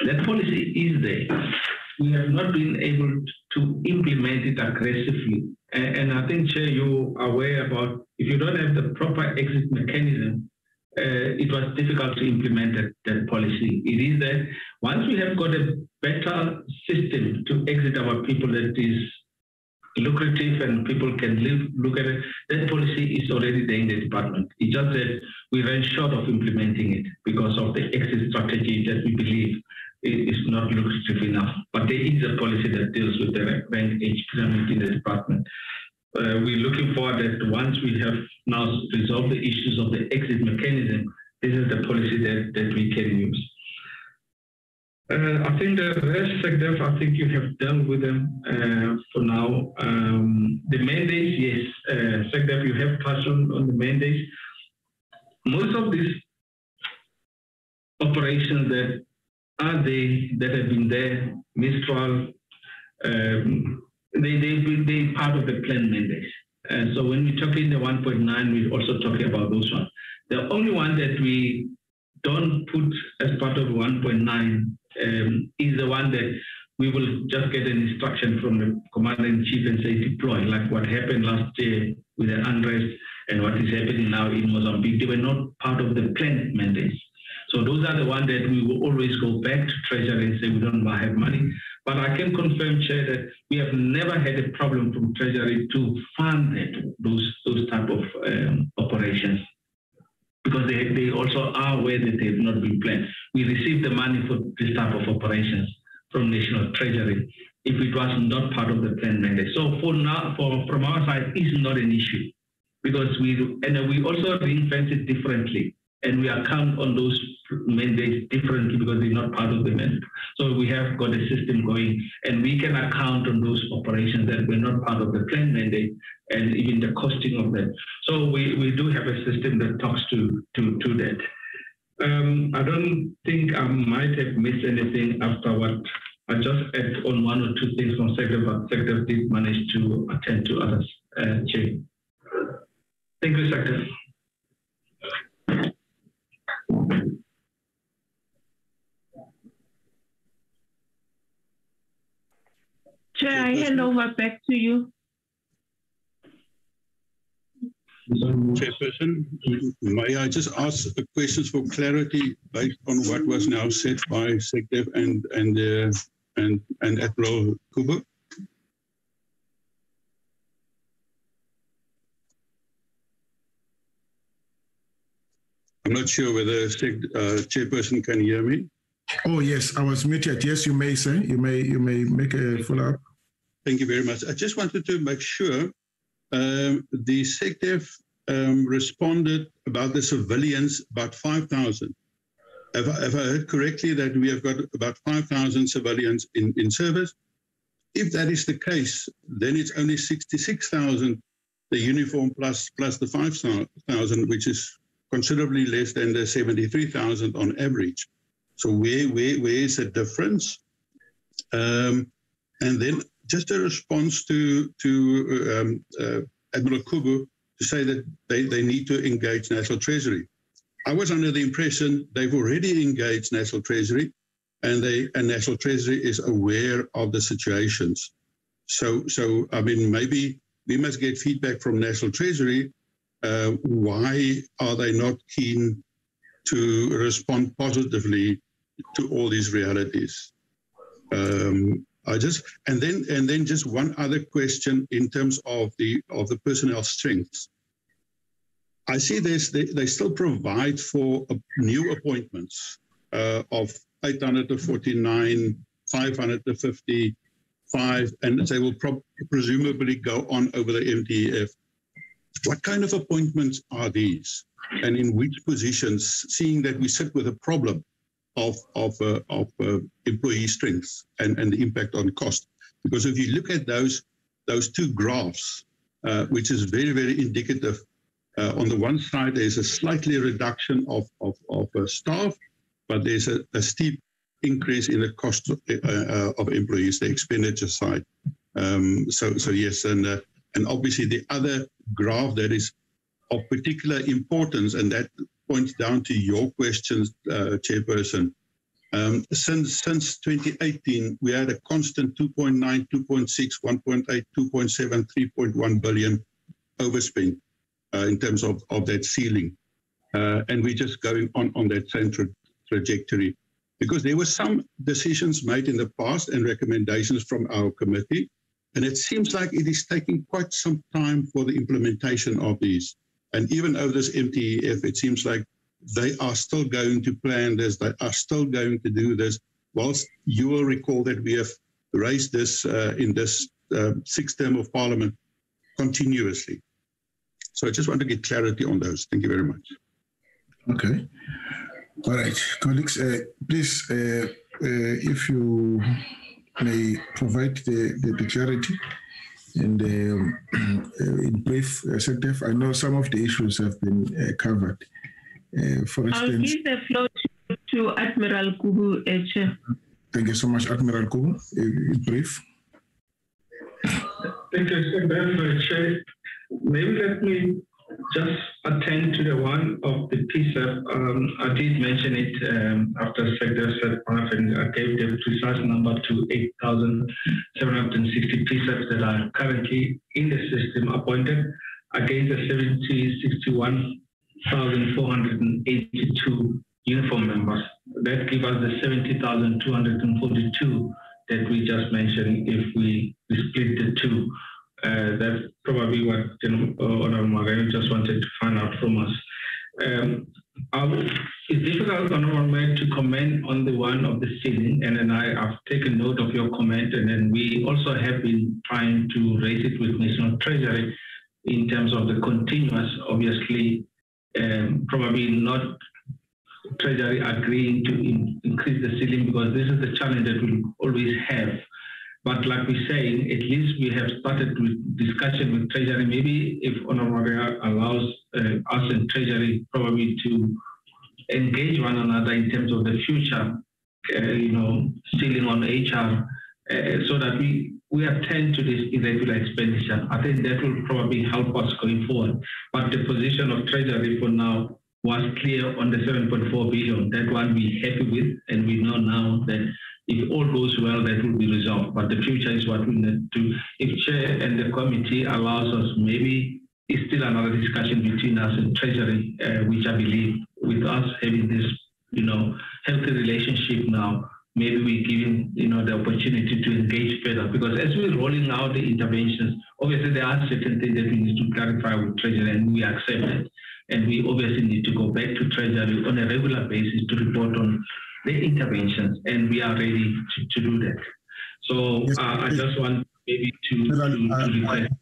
That policy is there. We have not been able to implement it aggressively. And I think, Chair, you're aware about, if you don't have the proper exit mechanism, it was difficult to implement that policy. It is that once we have got a better system to exit our people that is lucrative and people can look at it, that policy is already there in the department. It's just that we ran short of implementing it because of the exit strategy that we believe is not lucrative enough. But there is a policy that deals with the rank age pyramid in the department. We're looking forward that once we have now resolved the issues of the exit mechanism, this is the policy that we can use. I think the rest SecDef, I think you have dealt with them for now. The mandates, yes, SecDef, you have touched on the mandates. Most of these operations that are that have been there, Mistral, they part of the plan mandates. So when we talk in the 1.9, we're also talking about those ones. The only one that we don't put as part of 1.9 is the one that we will just get an instruction from the Commander-in-Chief and say deploy, like what happened last year with the unrest and what is happening now in Mozambique. They were not part of the planned mandates. So those are the ones that we will always go back to Treasury and say we don't have money. But I can confirm, Chair, that we have never had a problem from Treasury to fund those type of operations, because they also are aware that they have not been planned. We receive the money for this type of operations from National Treasury if it was not part of the planned mandate. So for now, from our side, it's not an issue, because we also ring-fence it differently, and we account on those mandates differently because they're not part of the mandate. So we have got a system going, and we can account on those operations that were not part of the planned mandate and even the costing of that. So we do have a system that talks to that. I don't think I might have missed anything after what I just add on one or two things from Secretary, but Secretary did manage to attend to others, Chair. Thank you, Secretary. Chair, I hand over back to you. Chairperson, may I just ask questions for clarity based on what was now said by Secretary and Admiral Kubo? I'm not sure whether Chairperson can hear me. Oh yes, I was muted. Yes, you may say. You may make a follow-up. Thank you very much. I just wanted to make sure the SecDef responded about the civilians, about 5,000. Have I heard correctly that we have got about 5,000 civilians in service? If that is the case, then it's only 66,000, the uniform plus the 5,000, which is considerably less than the 73,000 on average. So where is the difference? And then just a response to Admiral Kubu to say that they need to engage National Treasury. I was under the impression they've already engaged National Treasury, and National Treasury is aware of the situations. So I mean, maybe we must get feedback from National Treasury. Why are they not keen to respond positively to all these realities? And then just one other question in terms of the personnel strengths. I see they still provide for new appointments of 849, 555, and they will presumably go on over the MTF. What kind of appointments are these, and in which positions? Seeing that we sit with a problem of employee strength and the impact on cost, because if you look at those two graphs, which is very, very indicative. On the one side, there's a slightly reduction of staff, but there's a steep increase in the cost of employees, the expenditure side. So yes, and obviously the other graph that is of particular importance, and that points down to your questions, Chairperson. Since 2018, we had a constant 2.9, 2.6, 1.8, 2.7, 3.1 billion overspend in terms of that ceiling. And we're just going on that same trajectory, because there were some decisions made in the past and recommendations from our committee, and it seems like it is taking quite some time for the implementation of these. And even over this MTEF, it seems like they are still going to plan this, they are still going to do this, whilst you will recall that we have raised this in this sixth term of Parliament continuously. So I just want to get clarity on those. Thank you very much. Okay. All right, colleagues, please, if you may provide the clarity and in brief, Secretary, I know some of the issues have been covered. For instance, I'll give the floor to Admiral Kubu, Chair. Thank you so much, Admiral Kubu. In brief. Thank you, Secretary, Chair. Maybe let me just attend to the one of the PSAP. I did mention it after Secretary said, and I gave the precise number to 8,760 PSAPs that are currently in the system appointed against the 61,482 uniform members. That gives us the 70,242 that we just mentioned if we split the two. That's probably what Honorable Mario just wanted to find out from us. It's difficult, Honorable Mayor, to comment on the one of the ceiling, and then I have taken note of your comment, and then we also have been trying to raise it with National Treasury in terms of the continuous, obviously, probably not Treasury agreeing to increase the ceiling, because this is the challenge that we'll always have. But like we're saying, at least we have started with discussion with Treasury. Maybe if Honorable Maria allows us and Treasury probably to engage one another in terms of the future ceiling on HR, so that we attend to this irregular expenditure. I think that will probably help us going forward. But the position of Treasury for now was clear on the 7.4 billion. That one we're happy with, and we know now that if all goes well, that will be resolved. But the future is what we need to do. If Chair and the committee allows us, maybe it's still another discussion between us and Treasury, which I believe with us having this, healthy relationship now, maybe we're giving, the opportunity to engage further. Because as we're rolling out the interventions, obviously there are certain things that we need to clarify with Treasury, and we accept it. And we obviously need to go back to Treasury on a regular basis to report on the interventions, and we are ready to do that. So yes, I just want maybe to request.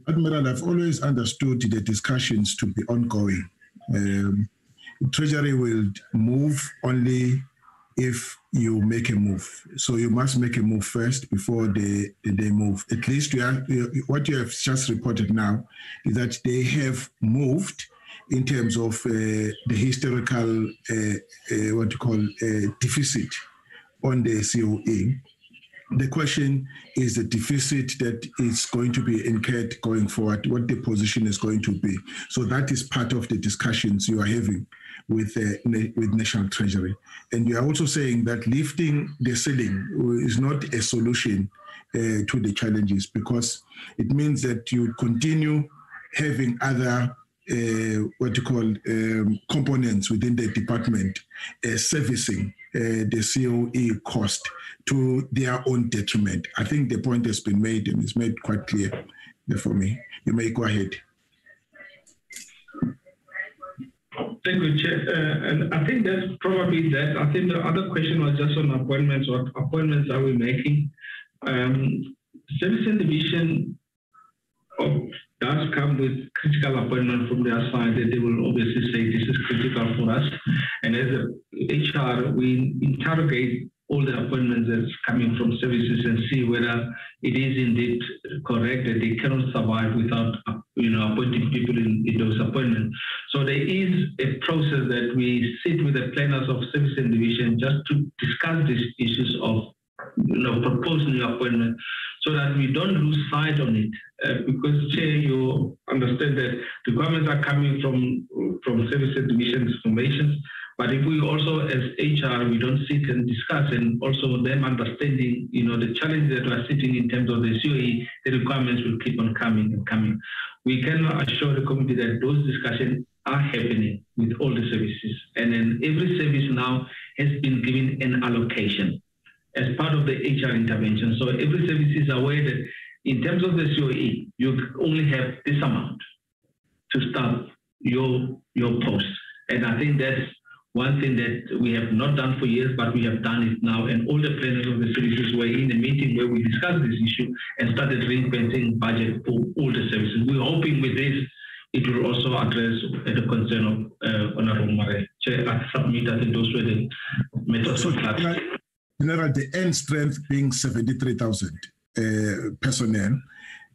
Admiral, I've always understood the discussions to be ongoing. Treasury will move only if you make a move. So you must make a move first before they move. At least what you have just reported now is that they have moved in terms of the historical, deficit on the COE. The question is the deficit that is going to be incurred going forward, what the position is going to be. So that is part of the discussions you are having with National Treasury. And you are also saying that lifting the ceiling is not a solution to the challenges, because it means that you continue having other components within the department servicing the COE cost to their own detriment. I think the point has been made, and it's made quite clear for me. You may go ahead. Thank you, Chair. And I think that's probably that. I think the other question was just on appointments. What appointments are we making? Service and division does come with critical appointment from their side, that they will obviously say this is critical for us. And as a HR, we interrogate all the appointments that's coming from services and see whether it is indeed correct that they cannot survive without appointing people in those appointments. So there is a process that we sit with the planners of service and division just to discuss these issues of proposed new appointment, so that we don't lose sight on it. Because, Chair, you understand that requirements are coming from service and division formations, but if we also, as HR, we don't sit and discuss, and also them understanding, the challenges that are sitting in terms of the COE, the requirements will keep on coming and coming. We can assure the committee that those discussions are happening with all the services, and then every service now has been given an allocation as part of the HR intervention. So every service is aware that in terms of the COE, you only have this amount to start your post. And I think that's one thing that we have not done for years, but we have done it now. And all the planners of the services were in a meeting where we discussed this issue and started ring-fencing budget for all the services. We're hoping with this, it will also address the concern of Honorable Mare. Chair, I submit, I think those were the methods of clarity. General, the end strength being 73,000 personnel,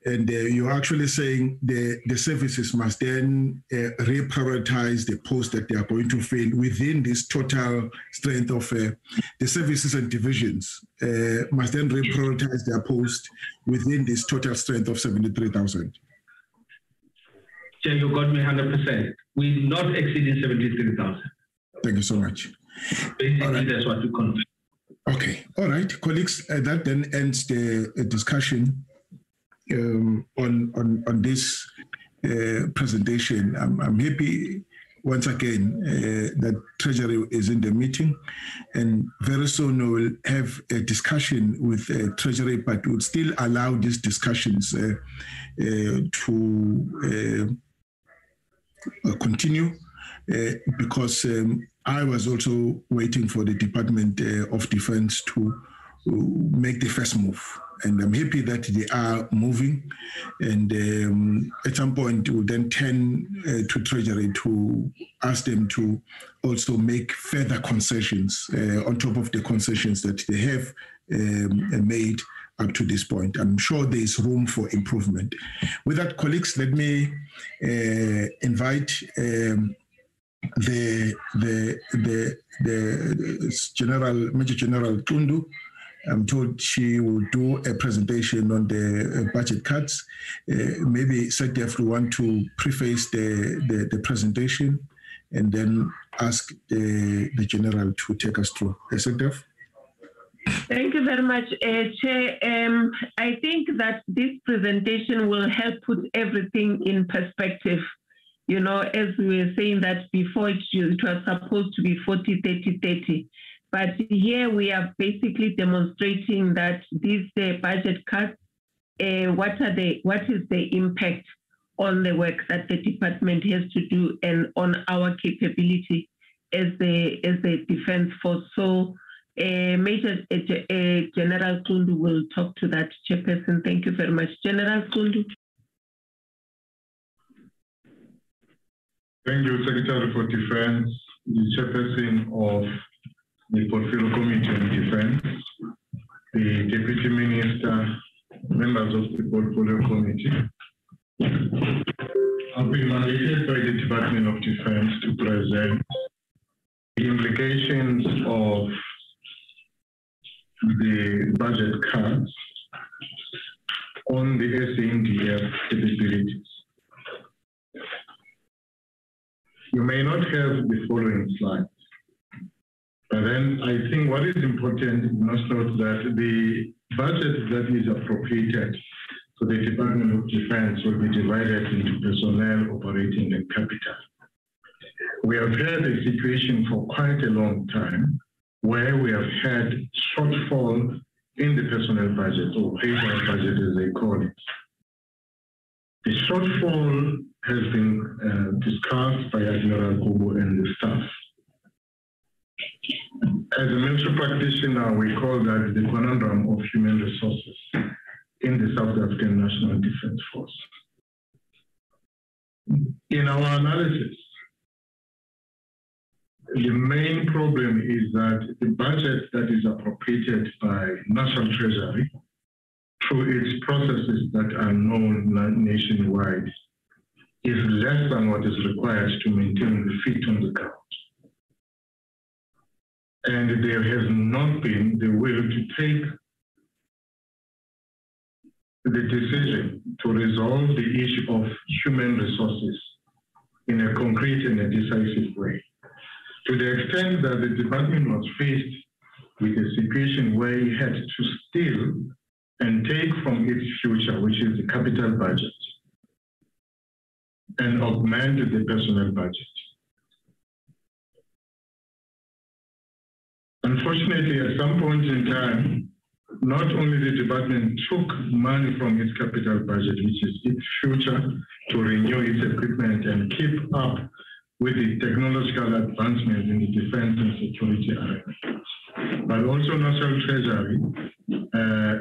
and you're actually saying the services must then reprioritize the posts that they are going to fill within this total strength of the services and divisions, must then reprioritize their posts within this total strength of 73,000. Chair, you got me 100%. We're not exceeding 73,000. Thank you so much. Basically, that's what we confirm. Okay, all right, colleagues, that then ends the discussion on this presentation. I'm happy once again that Treasury is in the meeting, and very soon we'll have a discussion with Treasury, but we'll still allow these discussions to continue because I was also waiting for the Department of Defense to make the first move. And I'm happy that they are moving. And at some point, we'll then turn to Treasury to ask them to also make further concessions on top of the concessions that they have made up to this point. I'm sure there's room for improvement. With that, colleagues, let me invite the Major General Tundu, I'm told she will do a presentation on the budget cuts. Maybe SecDef will want to preface the presentation and then ask the General to take us through. SecDef? Thank you very much, Chair. I think that this presentation will help put everything in perspective. You know, as we were saying that before, it was supposed to be 40-30-30. But here we are basically demonstrating that these budget cuts, what is the impact on the work that the department has to do and on our capability as the defense force. So Major General Tundu will talk to that, Chairperson. Thank you very much. General Tundu. Thank you, Secretary for Defense, the Chairperson of the Portfolio Committee on Defense, the Deputy Minister, members of the Portfolio Committee. I've been mandated by the Department of Defense to present the implications of the budget cuts on the SANDF capabilities. You may not have the following slides, but then I think what is important, you must note that the budget that is appropriated for the Department of Defense will be divided into personnel, operating, and capital. We have had a situation for quite a long time where we have had shortfall in the personnel budget, or payroll budget as they call it. The shortfall has been discussed by Admiral Kubu and the staff. As a military practitioner, we call that the conundrum of human resources in the South African National Defense Force. In our analysis, the main problem is that the budget that is appropriated by National Treasury through its processes that are known nationwide is less than what is required to maintain the feet on the ground. And there has not been the will to take the decision to resolve the issue of human resources in a concrete and a decisive way. To the extent that the department was faced with a situation where it had to steal and take from its future, which is the capital budget, and augment the personnel budget. Unfortunately, at some point in time, not only the department took money from its capital budget, which is its future, to renew its equipment and keep up with the technological advancements in the defense and security area, but also National Treasury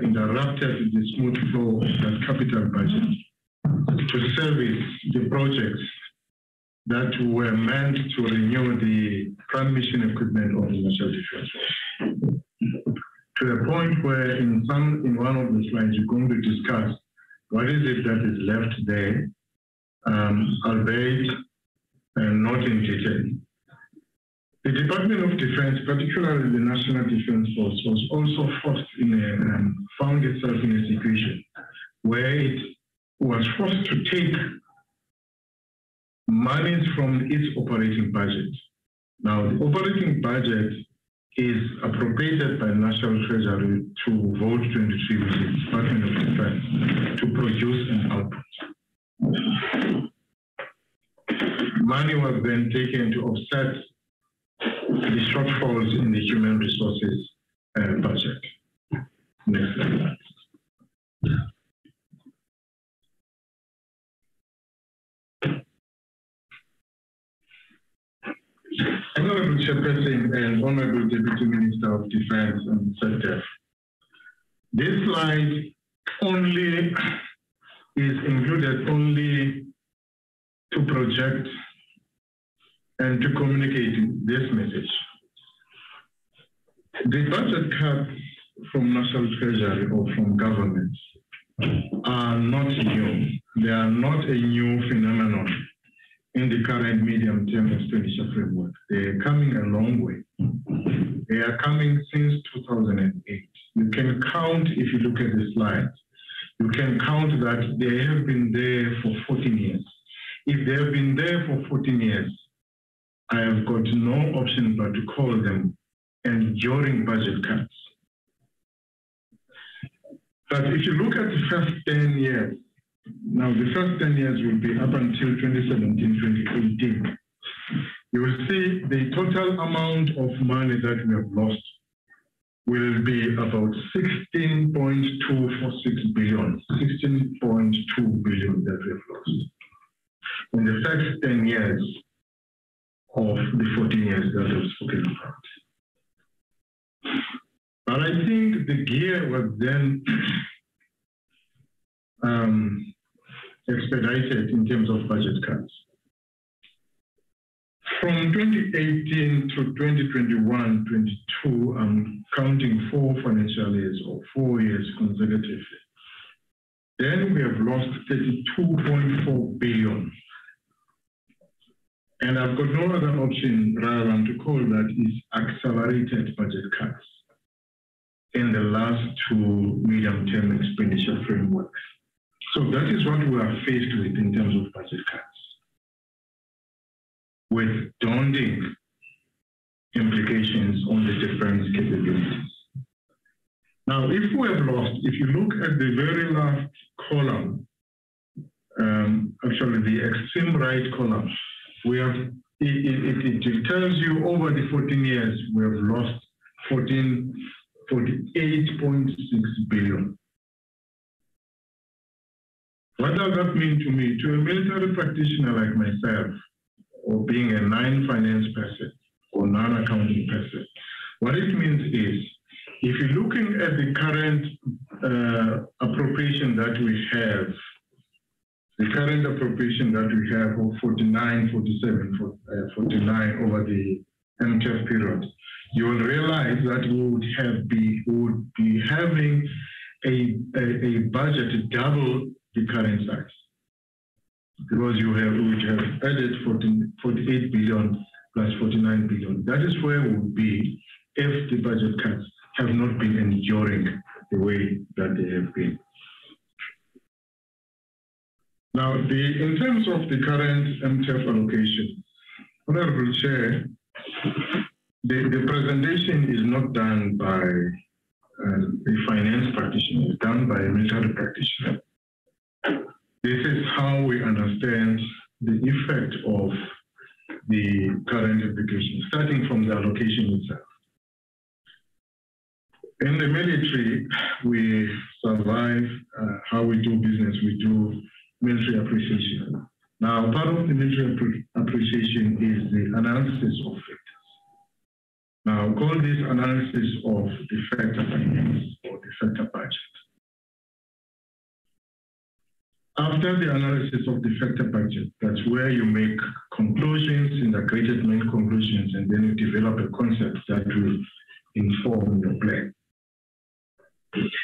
interrupted the smooth flow of that capital budget to service the projects that were meant to renew the prime mission equipment of the National Defense Force. To the point where in one of the slides you're going to discuss what is it that is left there, albeit not in detail. The Department of Defense, particularly the National Defense Force, was also found itself in a situation where it was forced to take monies from its operating budget. Now, the operating budget is appropriated by National Treasury to Vote 23 with the Department of Defense to produce an output. Money was then taken to offset the shortfalls in the human resources budget. Next slide. Honorable Chairperson and Honorable Deputy Minister of Defense and SecDef, this slide only is included only to project and to communicate this message. The budget cuts from National Treasury or from governments are not new. They are not a new phenomenon in the current medium-term expenditure framework. They're coming a long way. They are coming since 2008. You can count, if you look at the slides, you can count that they have been there for 14 years. If they have been there for 14 years, I have got no option but to call them enduring budget cuts. But if you look at the first 10 years, now the first 10 years will be up until 2017, 2018. You will see the total amount of money that we have lost will be about 16.246 billion, 16.2 billion that we have lost in the first 10 years of the 14 years that I've spoken about. But I think the gear was then expedited in terms of budget cuts. From 2018 to 2021-22, I'm counting 4 financial years or 4 years consecutively. Then we have lost 32.4 billion. And I've got no other option rather than to call that is accelerated budget cuts in the last 2 medium-term expenditure frameworks. So that is what we are faced with in terms of budget cuts, with daunting implications on the defense capabilities. Now, if we have lost, if you look at the very last column, actually the extreme right column, we have, it tells you over the 14 years, we have lost 48.6 billion. What does that mean to me? To a military practitioner like myself, or being a non-finance person or non-accounting person, what it means is, if you're looking at the current appropriation that we have, the current appropriation that we have of 49, 47, 49 over the MTF period, you will realize that we would be having a budget double the current size, because we would have added 48 billion plus 49 billion. That is where we would be if the budget cuts have not been enduring the way that they have been. Now, in terms of the current MTF allocation, Honorable Chair, the presentation is not done by a finance practitioner, it's done by a military practitioner. This is how we understand the effect of the current application, starting from the allocation itself. In the military, we survive how we do business, we do military appreciation. Now, part of the military appreciation is the analysis of factors. Now, call this analysis of the factor finance or the factor budget. After the analysis of the factor budget, that's where you make conclusions, integrated main conclusions, and then you develop a concept that will inform your plan.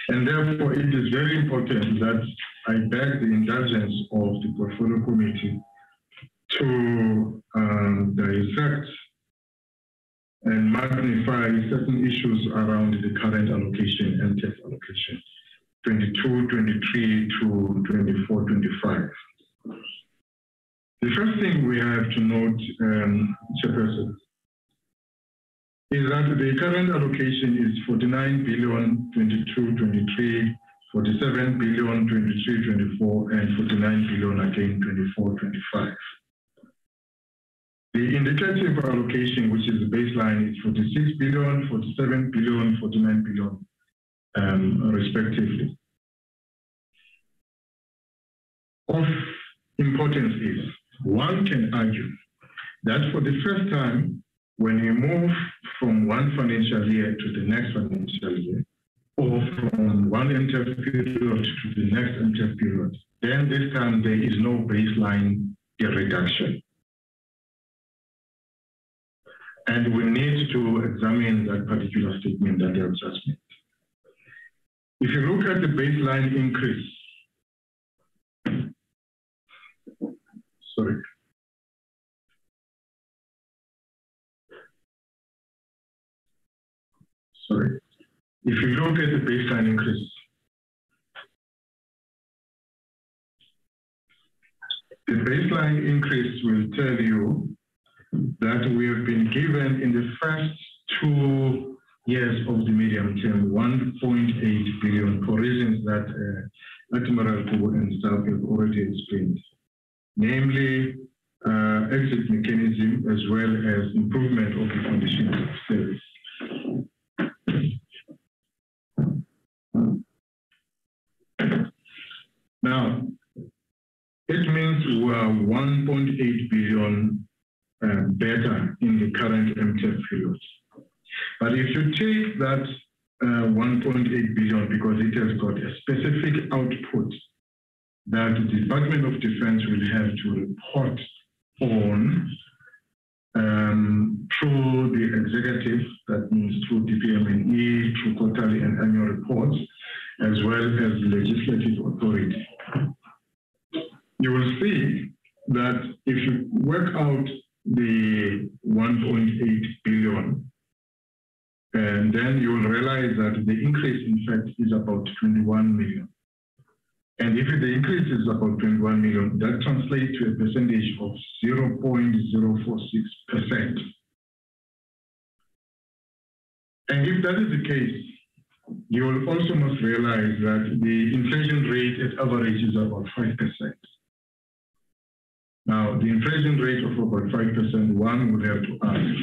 And therefore, it is very important that I beg the indulgence of the portfolio committee to dissect and magnify certain issues around the current allocation and test allocation, 22, 23 to 24, 25. The first thing we have to note, Chairperson, is that the current allocation is 49 billion, 22, 23, 47 billion, 23, 24, and 49 billion again, 24, 25. The indicative allocation, which is the baseline, is 46 billion, 47 billion, 49 billion, respectively. Of importance is, one can argue that for the first time, when you move from one financial year to the next financial year, or from one MTF period to the next MTF period, then this time there is no baseline reduction. And we need to examine that particular statement that they have just made. If you look at the baseline increase, sorry, sorry. If you look at the baseline increase, the baseline increase will tell you that we have been given in the first 2 years of the medium term 1.8 billion for reasons that Admiral Kubo and staff have already explained, namely exit mechanism as well as improvement of the conditions of service. Now, it means we are 1.8 billion better in the current MTEP period. But if you take that 1.8 billion, because it has got a specific output that the Department of Defense will have to report on through the executive, that means through DPMNE, through quarterly and annual reports, as well as legislative authority. You will see that if you work out the 1.8 billion, and then you will realize that the increase, in fact, is about 21 million. And if the increase is about 21 million, that translates to a percentage of 0.046%. And if that is the case, you will also must realize that the inflation rate at average is about 5%. Now, the inflation rate of about 5%, one would have to ask,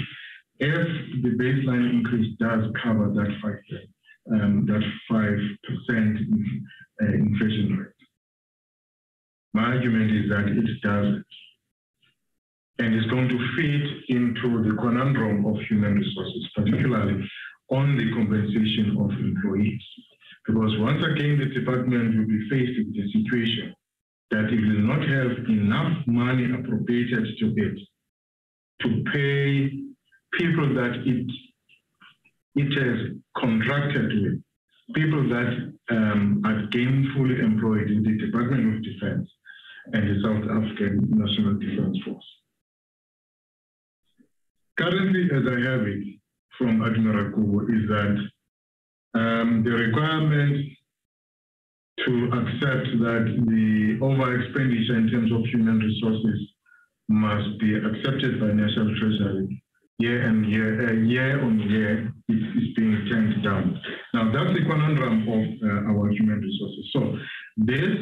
if the baseline increase does cover that 5% inflation rate. My argument is that it doesn't. And it's going to fit into the conundrum of human resources, particularly on the compensation of employees. Because once again, the department will be faced with the situation that it will not have enough money appropriated to it to pay people that it has contracted with, people that are gainfully employed in the Department of Defense and the South African National Defense Force. Currently, as I have it from Admiral Kubo, is that the requirement to accept that the over-expenditure in terms of human resources must be accepted by National Treasury year on year, it's being turned down. Now, that's the conundrum of our human resources. So this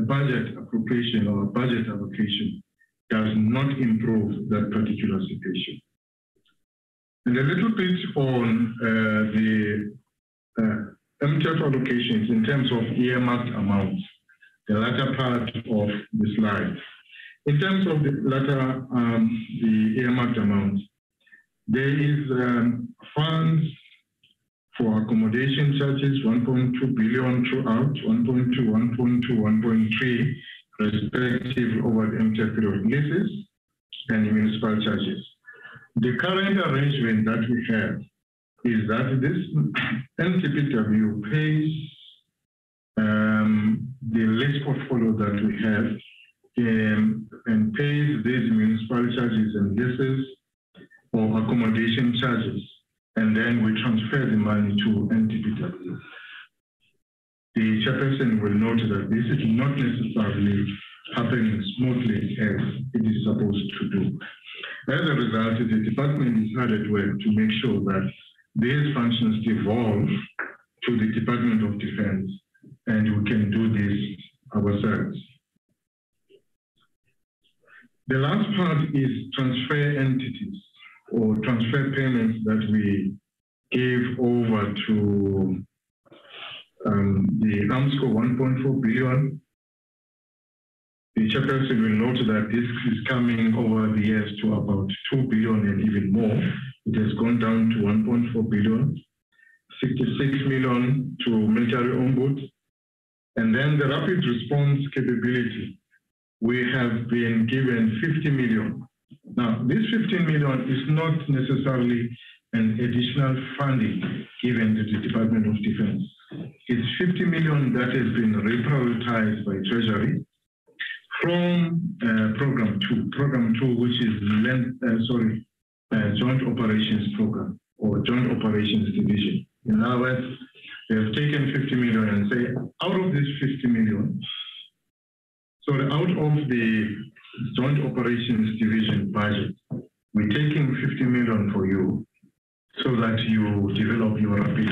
budget appropriation or budget allocation does not improve that particular situation. And a little bit on the MTEP allocations in terms of earmarked amounts, the latter part of the slide. In terms of the latter, the earmarked amounts, there is funds for accommodation charges, 1.2 billion throughout, 1.2, 1.2, 1.3, respectively over the MTEP period leases and municipal charges. The current arrangement that we have is that this NTPW pays the lease portfolio that we have and pays these municipal charges and leases or accommodation charges, and then we transfer the money to NTPW. The chairperson will note that this is not necessarily happening smoothly as it is supposed to do. As a result, the department is hard at work to make sure that these functions devolve to the Department of Defense, and we can do this ourselves. The last part is transfer entities or transfer payments that we gave over to the AMSCO 1.4 billion. The chairperson will note that this is coming over the years to about 2 billion and even more. It has gone down to 1.4 billion, 66 million to military ombud. And then the rapid response capability, we have been given 50 million. Now, this 15 million is not necessarily an additional funding given to the Department of Defense. It's 50 million that has been reprioritized by Treasury from Program 2, which is Joint Operations Program, or Joint Operations Division. In other words, they have taken 50 million and say, out of this 50 million, so out of the Joint Operations Division budget, we're taking 50 million for you so that you develop your rapid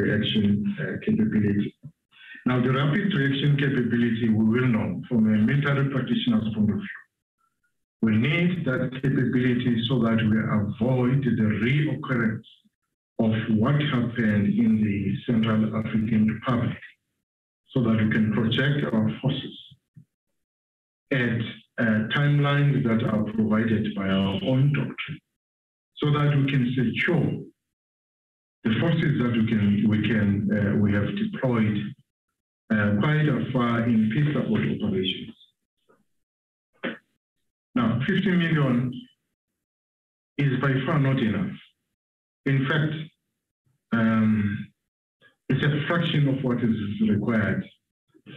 reaction capability. Now, the rapid reaction capability, we will know from a military practitioner's point of view. We need that capability so that we avoid the reoccurrence of what happened in the Central African Republic, so that we can project our forces at timelines that are provided by our own doctrine, so that we can secure the forces that we have deployed quite far in peace support operations. Now, 50 million is by far not enough. In fact, it's a fraction of what is required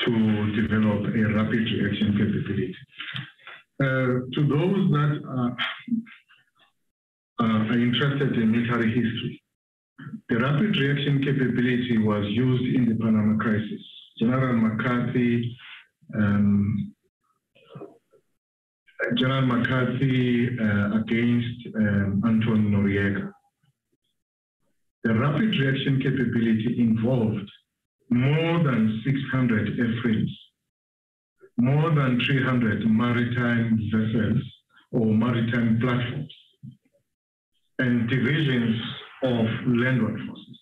to develop a rapid reaction capability. To those that are interested in military history, the rapid reaction capability was used in the Panama crisis. General McCarthy against Anton Noriega. The rapid reaction capability involved more than 600 airframes, more than 300 maritime vessels or maritime platforms, and divisions of landward forces.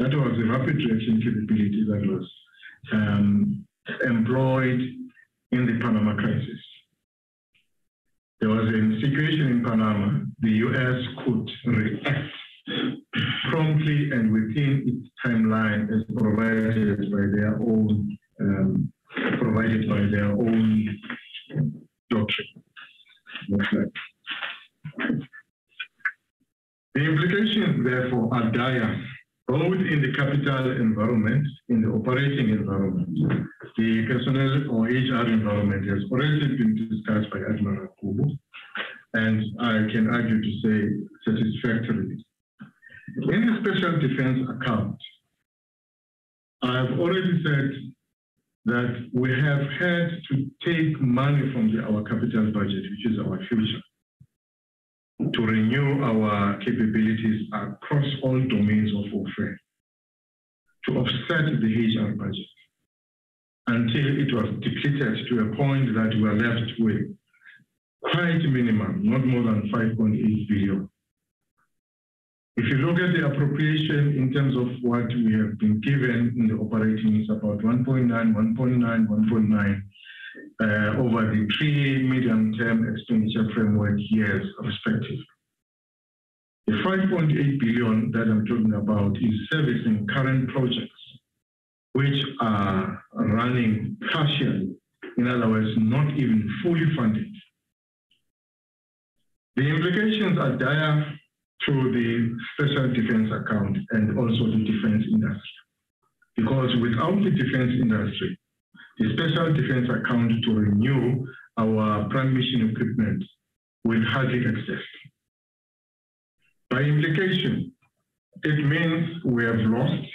That was the rapid reaction capability that was employed in the Panama crisis. There was a situation in Panama, the US could react promptly and within its timeline as provided by their own doctrine. The implications, therefore, are dire, both in the capital environment, in the operating environment. The personnel or HR environment has already been discussed by Admiral Kubu, and I can argue to say satisfactorily. In the special defense account, I've already said that we have had to take money from our capital budget, which is our future, to renew our capabilities across all domains of warfare, to offset the HR budget, until it was depleted to a point that we are left with quite minimum, not more than 5.8 billion. If you look at the appropriation in terms of what we have been given in the operating, it's about 1.9 over the 3 medium-term expenditure framework years respectively. The 5.8 billion that I'm talking about is servicing current projects which are running partially, in other words, not even fully funded. The implications are dire to the special defense account and also the defense industry. Because without the defense industry, the special defense account to renew our prime mission equipment will hardly exist. By implication, it means we have lost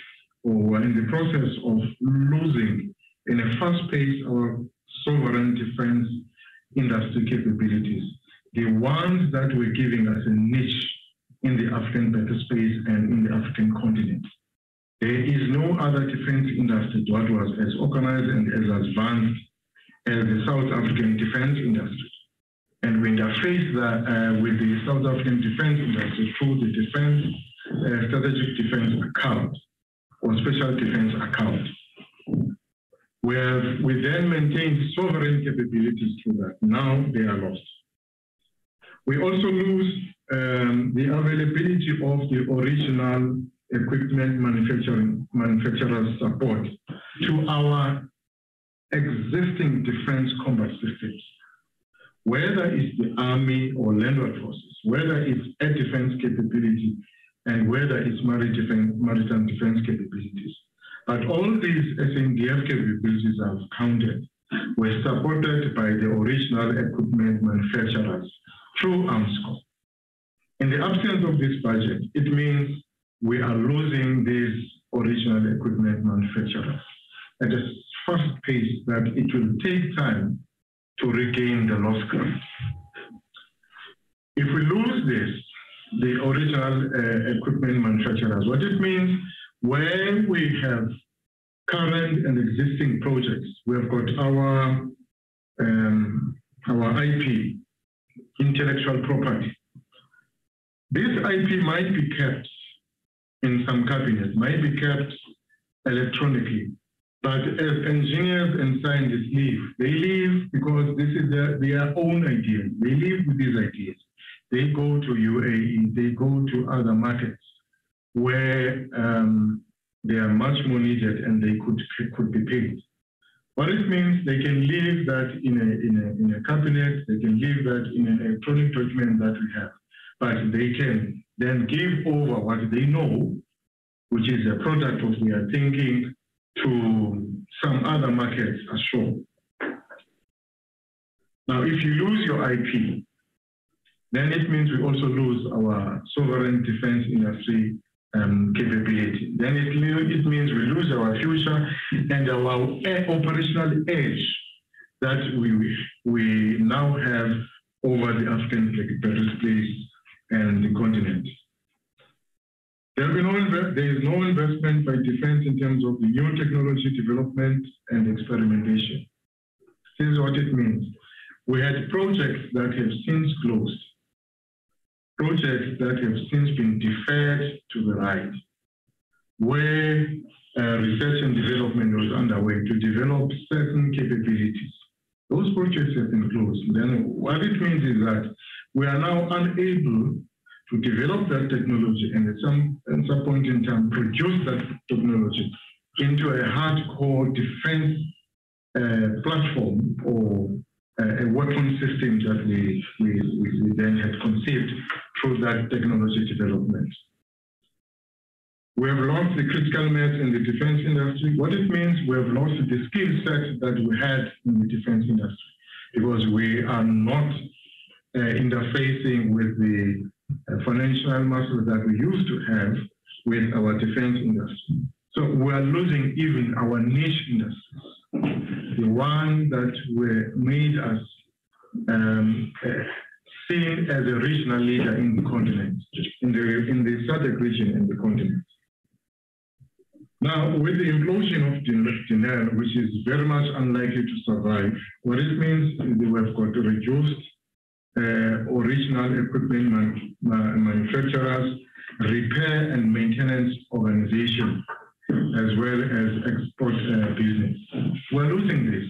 or we're in the process of losing in a fast pace our sovereign defense industry capabilities, the ones that we're giving us a niche in the African battlespace and in the African continent. There is no other defense industry that was as organized and as advanced as the South African defense industry. And we interface that with the South African defense industry through the defense strategic defense account or special defense account, where we then maintain sovereign capabilities through that. Now they are lost. We also lose the availability of the original equipment manufacturers' support to our existing defense combat systems, whether it's the army or landward forces, whether it's air defense capability, and whether it's maritime defense capabilities. But all these SNDF capabilities I've counted were supported by the original equipment manufacturers through AMSCO. In the absence of this budget, it means we are losing these original equipment manufacturers at a fast pace that it will take time to regain the lost ground. If we lose this, the original equipment manufacturers, what it means, when we have current and existing projects, we have got our IP, intellectual property. This IP might be kept in some cabinets, might be kept electronically, but as engineers and scientists leave, they leave because this is their own ideas. They leave with these ideas. They go to UAE, they go to other markets where they are much more needed and they could be paid. What it means, they can leave that in a cabinet, they can leave that in an electronic document that we have, but they can then give over what they know, which is a product of their thinking, to some other markets ashore. Now, if you lose your IP, then it means we also lose our sovereign defense industry capability. Then it means we lose our future and our operational edge that we now have over the African space and the continent. There is no investment by defense in terms of the new technology development and experimentation. This is what it means. We had projects that have since closed, projects that have since been deferred to the right, where research and development was underway to develop certain capabilities. Those projects have been closed. Then what it means is that we are now unable to develop that technology and at some point in time produce that technology into a hardcore defense platform or a weapon system that we then had conceived through that technology development. We have lost the critical mass in the defense industry. What it means, we have lost the skill set that we had in the defense industry because we are not interfacing with the financial muscle that we used to have with our defense industry. So we are losing even our niche industries, the one that made us seen as a regional leader in the continent, in the SADC region and the continent. Now, with the implosion of Dinero, which is very much unlikely to survive, what it means is that we've got reduced original equipment manufacturers, repair and maintenance organization, as well as export business. We're losing this.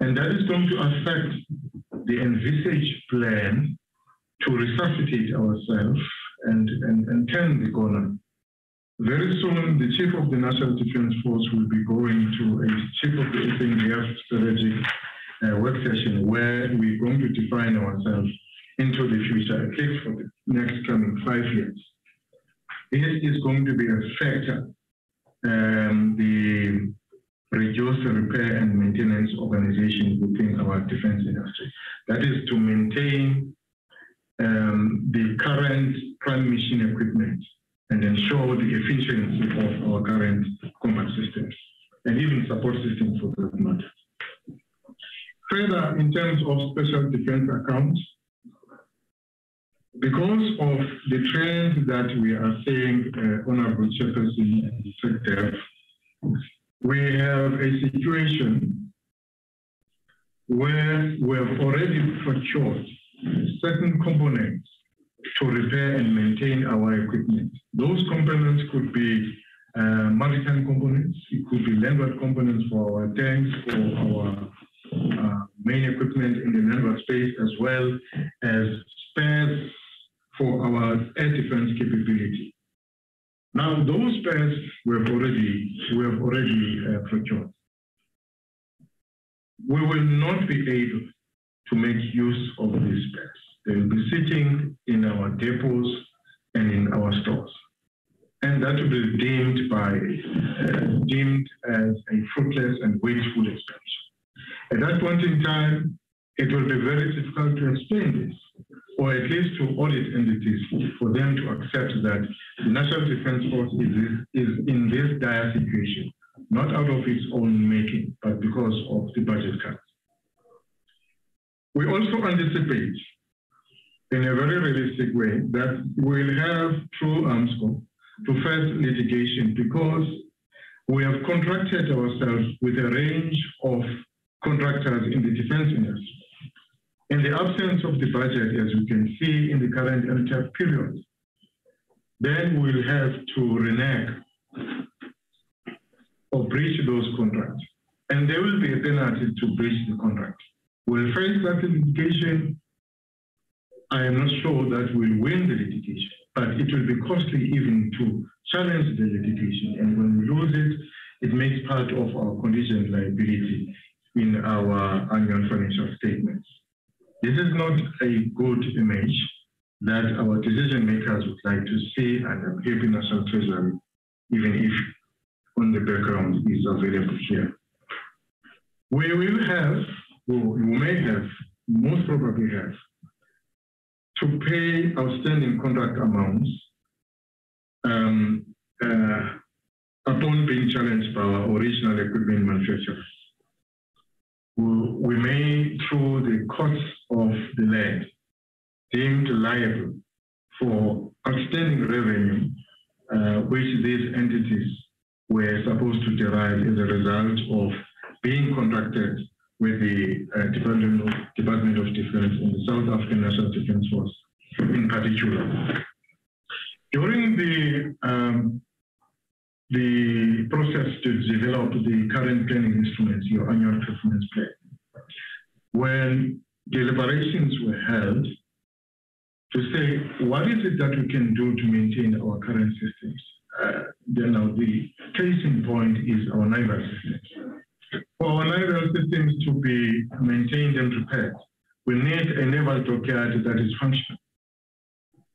And that is going to affect the envisaged plan to resuscitate ourselves and turn the corner. Very soon, the Chief of the National Defense Force will be going to a Chief of the SNDF strategic work session where we're going to define ourselves into the future, at least for the next coming 5 years. This is going to be a factor, the reduced repair and maintenance organization within our defense industry. That is to maintain the current prime mission equipment and ensure the efficiency of our current combat systems and even support systems for that matter. Further, in terms of special defense accounts, because of the trend that we are seeing, Honorable Chairperson and Secretary, we have a situation where we have already procured certain components to repair and maintain our equipment. Those components could be maritime components, it could be landward components for our tanks, for our main equipment in the landward space, as well as spares for our air defense capability. Now, those spares we have already procured. We will not be able to make use of these spares. They will be sitting in our depots and in our stores. And that will be deemed as a fruitless and wasteful expenditure. At that point in time, it will be very difficult to explain this, or at least to audit entities for them to accept that the National Defense Force is in this dire situation, not out of its own making, but because of the budget cuts. We also anticipate, in a very realistic way, that we'll have through AMSCO to face litigation because we have contracted ourselves with a range of contractors in the defense industry. In the absence of the budget, as you can see in the current LTAP period, then we'll have to renege or breach those contracts. And there will be a penalty to breach the contract. We'll face that litigation. I am not sure that we'll win the litigation, but it will be costly even to challenge the litigation. And when we lose it, it makes part of our contingent liability in our annual financial statements. This is not a good image that our decision makers would like to see, and I'm happy National Treasury, even if on the background is available here. We will have, or we may have, most probably have, to pay outstanding contract amounts upon being challenged by our original equipment manufacturers. We may, through the courts of the land, deemed liable for outstanding revenue, which these entities were supposed to derive as a result of being contracted with the Department of Defense and the South African National Defense Force in particular. During the process to develop the current planning instruments, your annual performance plan, when deliberations were held to say, what is it that we can do to maintain our current systems? Then the case in point is our naval systems. For our naval systems to be maintained and repaired, we need a naval dockyard that is functional.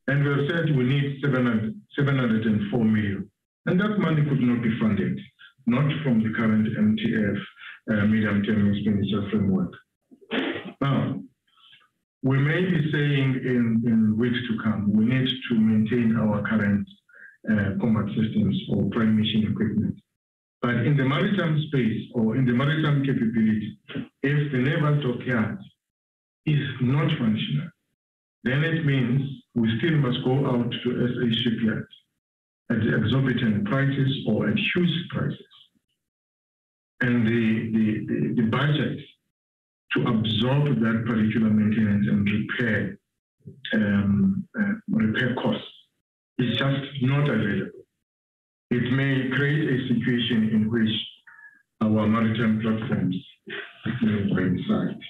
And we have said we need 704 million. And that money could not be funded, not from the current MTF, medium-term expenditure framework. Now, we may be saying in weeks to come, we need to maintain our current combat systems or prime mission equipment. But in the maritime space or in the maritime capability, if the naval dockyard is not functional, then it means we still must go out to SA shipyards at exorbitant prices or at huge prices. And the budget to absorb that particular maintenance and repair costs is just not available. It may create a situation in which our maritime platforms may be sight.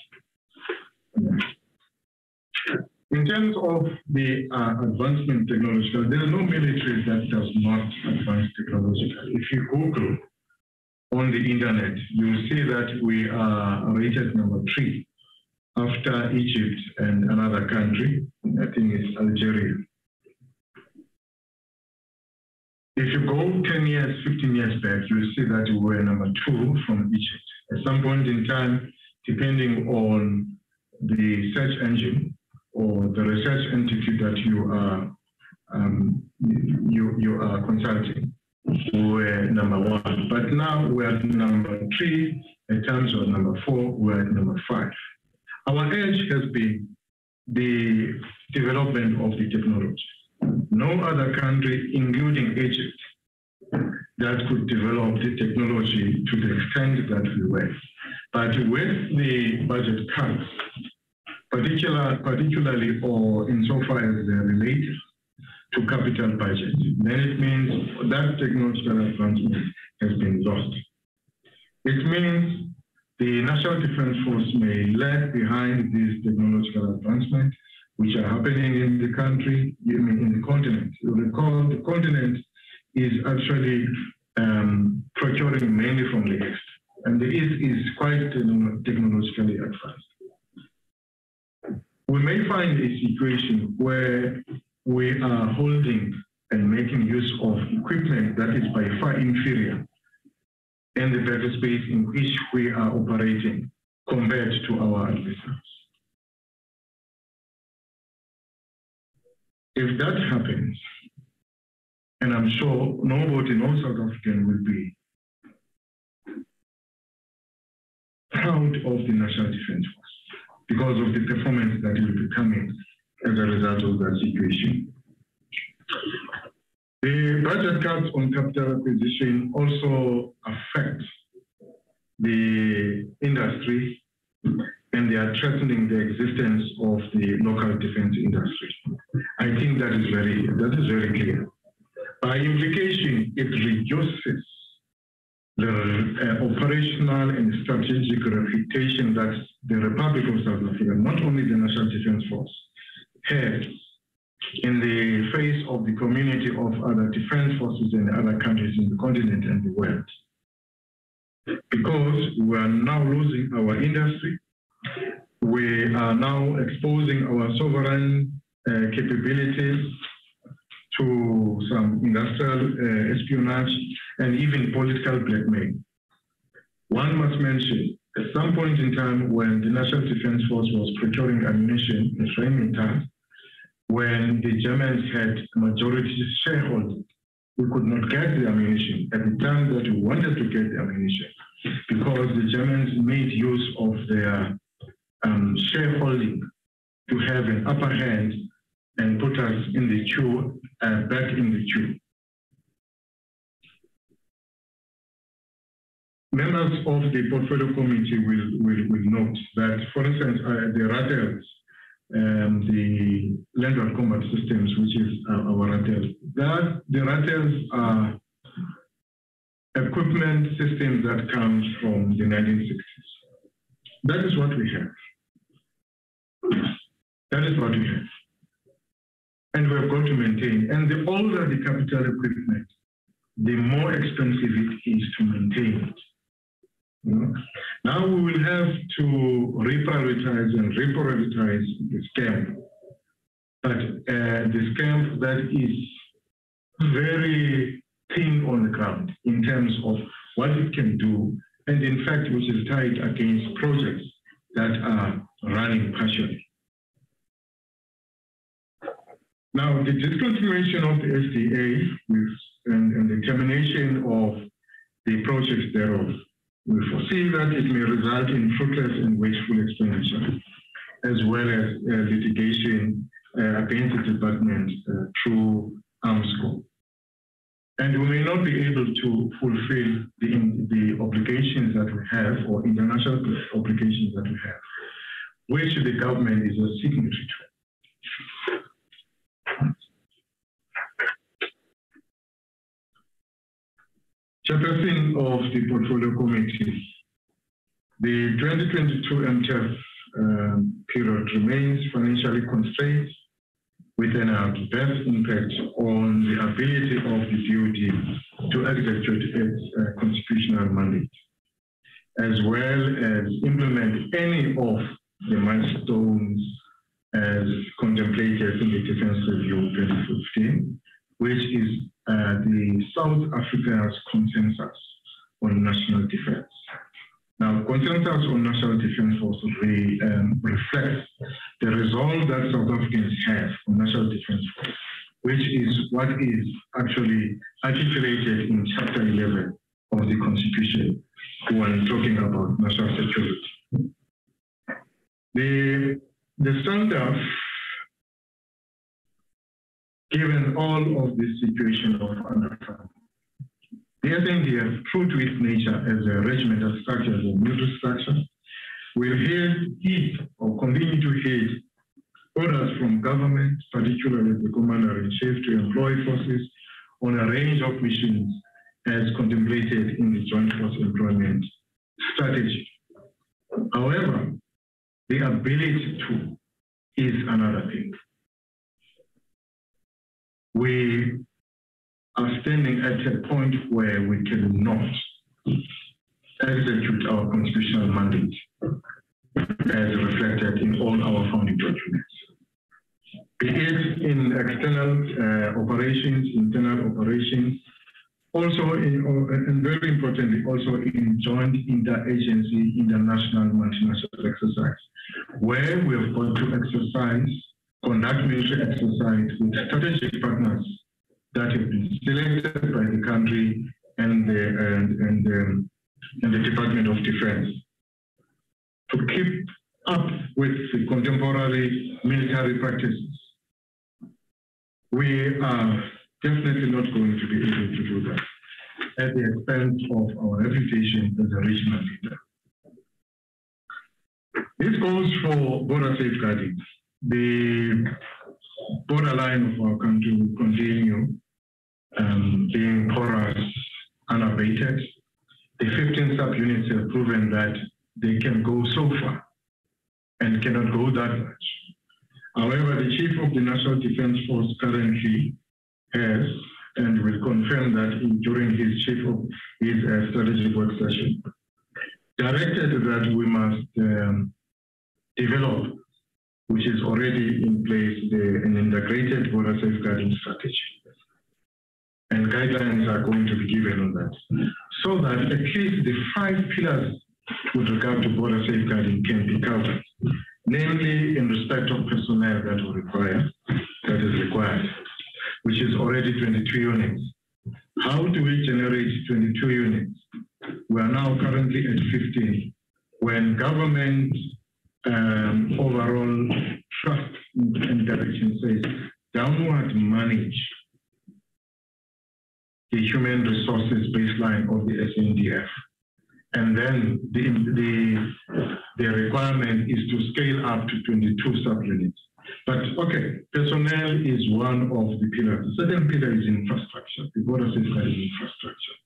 In terms of the advancement technological, there is no military that does not advance technologically. If you Google on the internet, you will see that we are rated number 3 after Egypt and another country, I think it's Algeria. If you go 10 years, 15 years back, you will see that we were number 2 from Egypt. At some point in time, depending on the search engine or the research entity that you are consulting, we were number 1. But now we are number 3. In terms of number 4, we are number 5. Our edge has been the development of the technology. No other country, including Egypt, that could develop the technology to the extent that we were. But with the budget cuts, particularly or insofar as they're related to capital budget, then it means that technological advancement has been lost. It means the National Defense Force may lag behind these technological advancements, which are happening in the country, in the continent. You recall the continent is actually procuring mainly from the East, and the East is quite technologically advanced. We may find a situation where we are holding and making use of equipment that is by far inferior in the battle space in which we are operating compared to our adversaries. If that happens, and I'm sure nobody, no South African will be proud of the National Defense Force because of the performance that will be coming as a result of that situation. The budget cuts on capital acquisition also affect the industry, and they are threatening the existence of the local defense industry. I think that is very clear. By implication, it reduces the operational and strategic reputation that the Republic of South Africa, not only the National Defense Force, has in the face of the community of other defense forces in other countries in the continent and the world. Because we are now losing our industry, we are now exposing our sovereign capabilities to some industrial espionage and even political blackmail. One must mention, at some point in time when the National Defense Force was procuring ammunition in framing time, when the Germans had majority shareholding, we could not get the ammunition at the time that we wanted to get the ammunition because the Germans made use of their shareholding to have an upper hand and put us in the queue, back in the queue. Members of the portfolio committee will note that, for instance, the RATELs, the Land of Combat Systems, which is our RATELs, the RATELs are equipment systems that comes from the 1960s. That is what we have. That is what we have. And we have got to maintain. And the older the capital equipment, the more expensive it is to maintain it. Now we will have to reprioritize and reprioritize the scam. But the scam that is very thin on the ground in terms of what it can do, and in fact, which is tied against projects that are running partially. Now, the discontinuation of the SDA and the termination of the projects thereof, we foresee that it may result in fruitless and wasteful expenditure, as well as litigation against the department through ARMSCO. And we may not be able to fulfill the obligations that we have, or international obligations that we have, which the government is a signatory to. Chairperson of the Portfolio Committee, the 2022 MTF period remains financially constrained with an adverse impact on the ability of the DoD to execute its constitutional mandate, as well as implement any of the milestones as contemplated in the Defense Review 2015, which is the South Africa's consensus on national defense. Now, consensus on national defense also reflects the resolve that South Africans have on national defense, which is what is actually articulated in Chapter 11 of the Constitution when talking about national security. The standard, given all of this situation of underfunding, the SNDF, true to its nature as a regimental structure, as a military structure, will heed or continue to heed orders from government, particularly the Commander-in-Chief, to employ forces on a range of missions as contemplated in the Joint Force Employment Strategy. However, the ability to is another thing. We are standing at a point where we cannot execute our constitutional mandate as reflected in all our founding documents. Be it in external operations, internal operations, also and very importantly, also in joint interagency, international, multinational exercise, where we have got to exercise conduct military exercise with strategic partners that have been selected by the country and the Department of Defense to keep up with the contemporary military practices. We are definitely not going to be able to do that at the expense of our reputation as a regional leader. This goes for border safeguarding. The borderline of our country will continue being porous, unabated. The 15 subunits have proven that they can go so far and cannot go that much. However, the Chief of the National Defense Force currently has, and will confirm that during his strategic work session, directed that we must develop, which is already in place, an integrated border safeguarding strategy. And guidelines are going to be given on that, so that at least the 5 pillars with regard to border safeguarding can be covered, namely in respect of personnel that is required, which is already 22 units. How do we generate 22 units? We are now currently at 15. When government overall trust and direction says downward manage the human resources baseline of the SNDF, and then the requirement is to scale up to 22 subunits. But okay, personnel is one of the pillars. The second pillar is infrastructure, the border safeguarding infrastructure.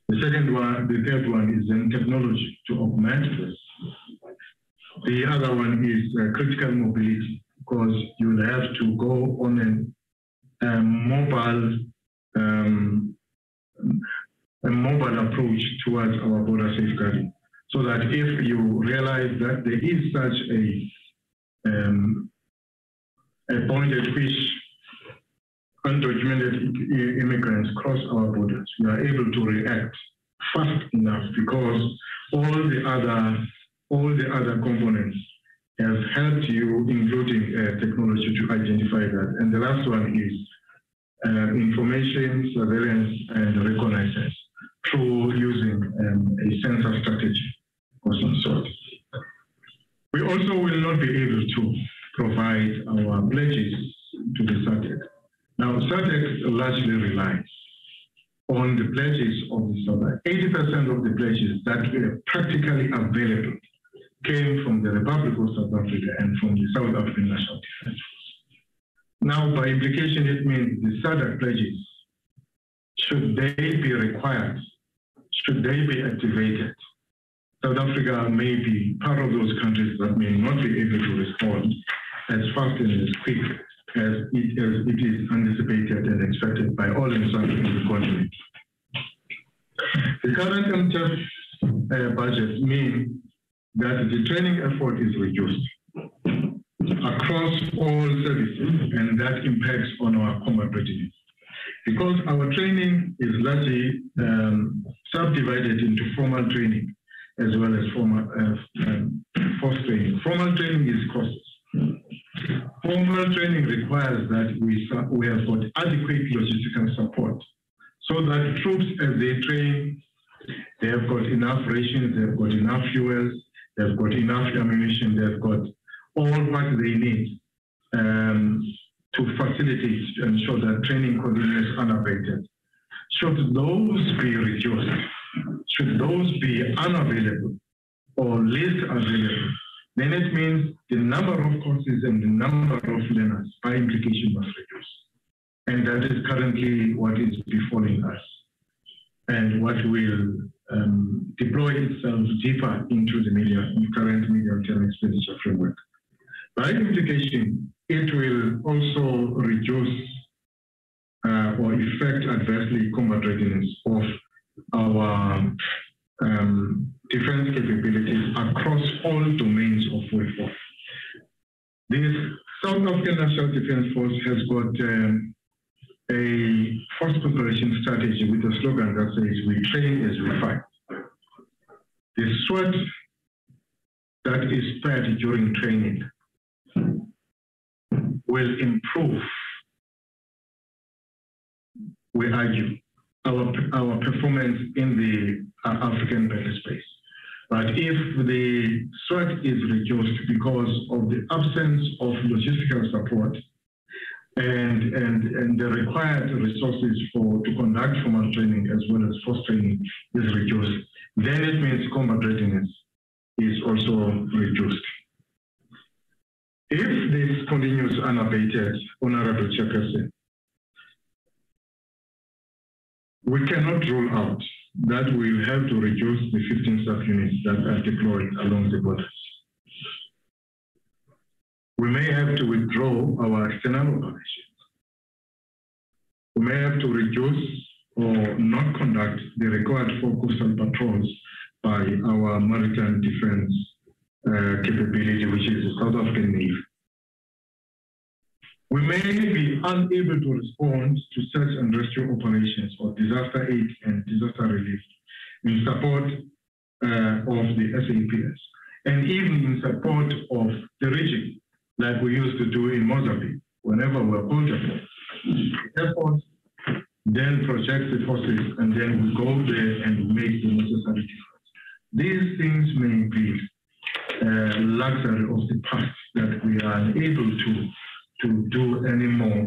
The third one is then technology to augment this. The other one is critical mobility, because you will have to go on a mobile approach towards our border safeguarding, so that if you realize that there is such a point at which undocumented immigrants cross our borders, we are able to react fast enough, because all the other components have helped you, including technology, to identify that. And the last one is information, surveillance, and reconnaissance through using a sensor strategy of some sort. We also will not be able to provide our pledges to the SADC. Now, SADC largely relies on the pledges of the South. 80% of the pledges that were practically available came from the Republic of South Africa and from the South African National Defense Force. Now, by implication, it means the SADC pledges, should they be required, should they be activated, South Africa may be part of those countries that may not be able to respond as fast and as quick as it is anticipated and expected by all in the continent. The current MTF budget means that the training effort is reduced across all services, and that impacts on our combat readiness. Because our training is largely subdivided into formal training as well as force training. Formal training is courses. Formal training requires that we have got adequate logistical support, so that troops, as they train, they have got enough rations, they have got enough fuels, they have got enough ammunition, they have got all what they need to facilitate and ensure that training continues unabated. Should those be reduced, should those be unavailable or least available, then it means the number of courses and the number of learners by implication must reduce. And that is currently what is befalling us, and what will deploy itself deeper into the current medium-term expenditure framework. By implication, it will also reduce or affect adversely combat readiness of our defense capabilities across all domains of warfare. The South African National Defense Force has got a force preparation strategy with a slogan that says, "We train as we fight." The sweat that is spared during training will improve, we argue, our performance in the African battle space. But if the threat is reduced because of the absence of logistical support and the required resources to conduct formal training as well as force training is reduced, then it means combat readiness is also reduced. If this continues unabated, Honorable Chairperson, we cannot rule out that we will have to reduce the 15 subunits that are deployed along the borders. We may have to withdraw our external operations. We may have to reduce or not conduct the required 4 coastal patrols by our maritime defense capability, which is the South African Navy. We may be unable to respond to search and rescue operations or disaster aid and disaster relief in support of the SAPS, and even in support of the region, like we used to do in Mozambique, whenever we're called upon. The airport then projects the forces, and then we go there and make the necessary difference. These things may be luxury of the past that we are unable to do anymore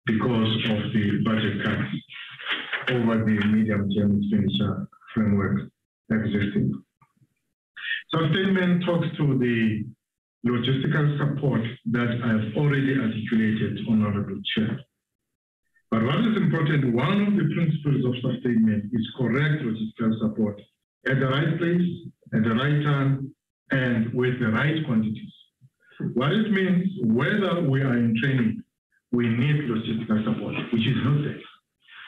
because of the budget cuts over the medium-term expenditure framework existing. Sustainment talks to the logistical support that I've already articulated, Honorable Chair. But what is important, one of the principles of sustainment is correct logistical support at the right place, at the right time, and with the right quantities. What it means, whether we are in training, we need logistical support, which is not there.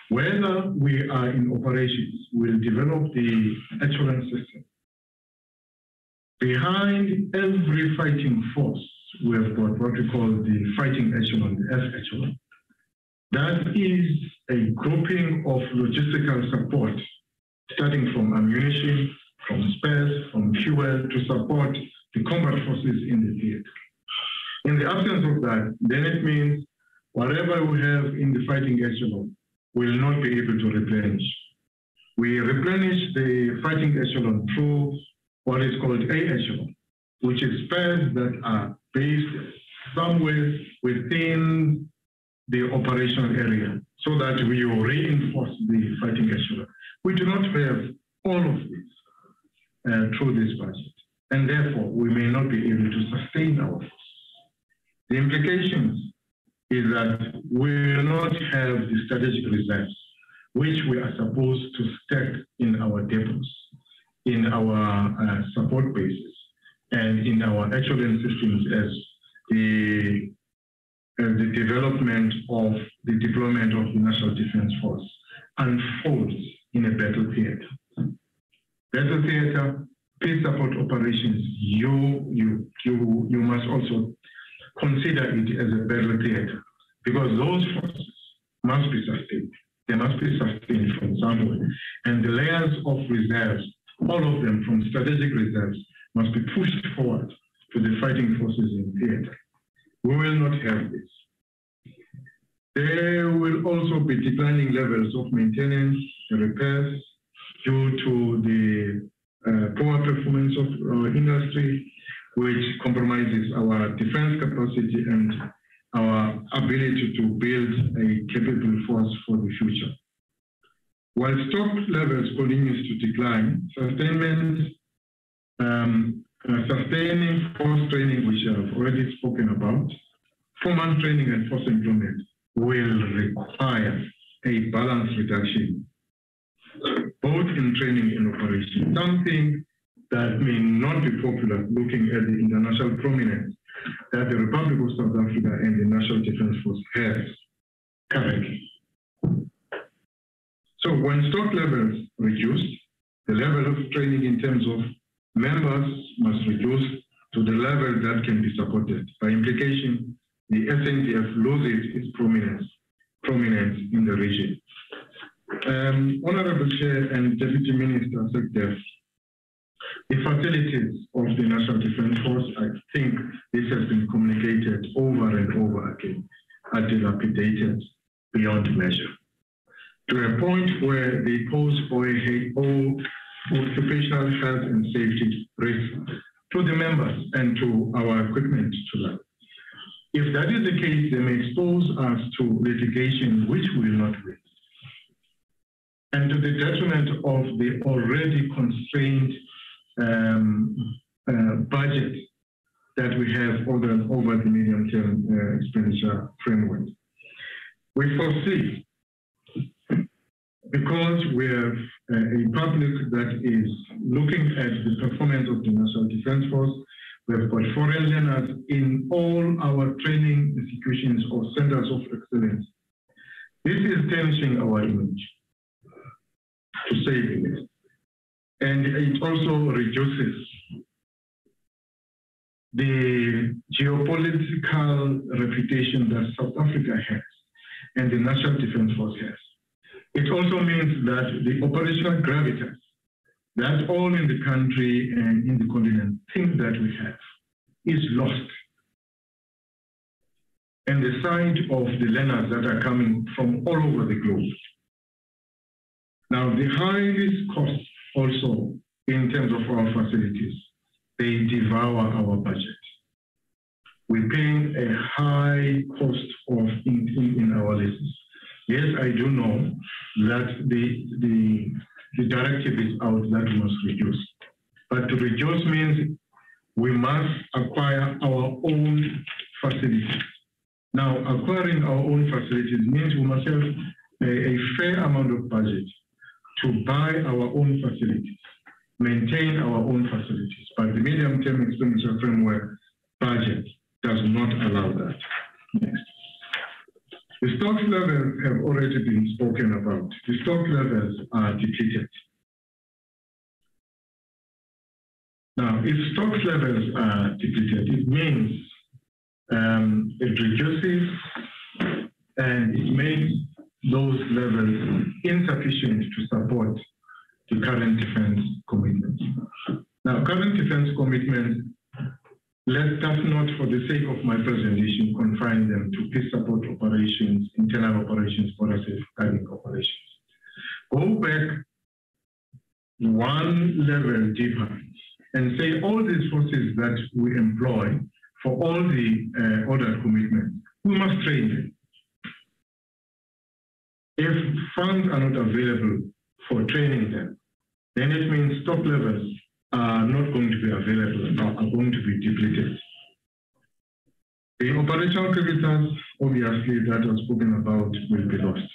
Whether we are in operations, we'll develop the assurance system. Behind every fighting force, we have got what we call the fighting echelon, the F echelon. That is a grouping of logistical support, starting from ammunition, from spares, from fuel, to support the combat forces in the theater. In the absence of that, then it means whatever we have in the fighting echelon will not be able to replenish. We replenish the fighting echelon through what is called A echelon, which is spares that are based somewhere within the operational area so that we will reinforce the fighting echelon. We do not have all of this through this budget, and therefore we may not be able to sustain our force. The implications is that we will not have the strategic reserves, which we are supposed to stack in our depots, in our support bases, and in our echelon systems as the development of the deployment of the National Defense Force unfolds in a battle theater. Battle theater, peace support operations, you must also consider it as a battle theater, because those forces must be sustained. They must be sustained from somewhere. And the layers of reserves, all of them from strategic reserves, must be pushed forward to the fighting forces in theater. We will not have this. There will also be declining levels of maintenance and repairs due to the poor performance of our industry, which compromises our defense capacity and our ability to build a capable force for the future. While stock levels continues to decline, sustaining force training, which I've already spoken about, formal training and force employment will require a balanced reduction, both in training and operation, something that may not be popular looking at the international prominence that the Republic of South Africa and the National Defense Force has currently. So when stock levels reduce, the level of training in terms of members must reduce to the level that can be supported. By implication, the SNDF loses its prominence in the region. Honorable Chair and Deputy Minister Secretary, The facilities of the National Defense Force, I think this has been communicated over and over again, are dilapidated beyond measure, to a point where they pose for occupational health and safety risk to the members and to our equipment to them. If that is the case, they may expose us to litigation which we will not win, and to the detriment of the already constrained budget that we have over the medium-term expenditure framework. We foresee, because we have a public that is looking at the performance of the National Defense Force, we have got foreign learners in all our training institutions or centers of excellence. This is tarnishing our image, to say the least. And it also reduces the geopolitical reputation that South Africa has and the National Defense Force has. It also means that the operational gravitas that all in the country and in the continent think that we have is lost. And the sight of the learners that are coming from all over the globe. Now, the highest cost also in terms of our facilities, they devour our budget. We're paying a high cost of in our leases. Yes, I do know that the directive is out that we must reduce. But to reduce means we must acquire our own facilities. Now, acquiring our own facilities means we must have a fair amount of budget to buy our own facilities, maintain our own facilities. But the medium-term expenditure framework budget does not allow that. Next. The stock levels have already been spoken about. The stock levels are depleted. Now, if stock levels are depleted, it means it reduces and it makes those levels insufficient to support the current defense commitments. Now, current defense commitments, let us not, for the sake of my presentation, confine them to peace support operations, internal operations, border safeguarding operations. Go back one level deeper and say all these forces that we employ for all the order commitments, we must train them. If funds are not available for training them, then it means stock levels are not going to be available, are going to be depleted. The operational capitals, obviously, that was spoken about will be lost.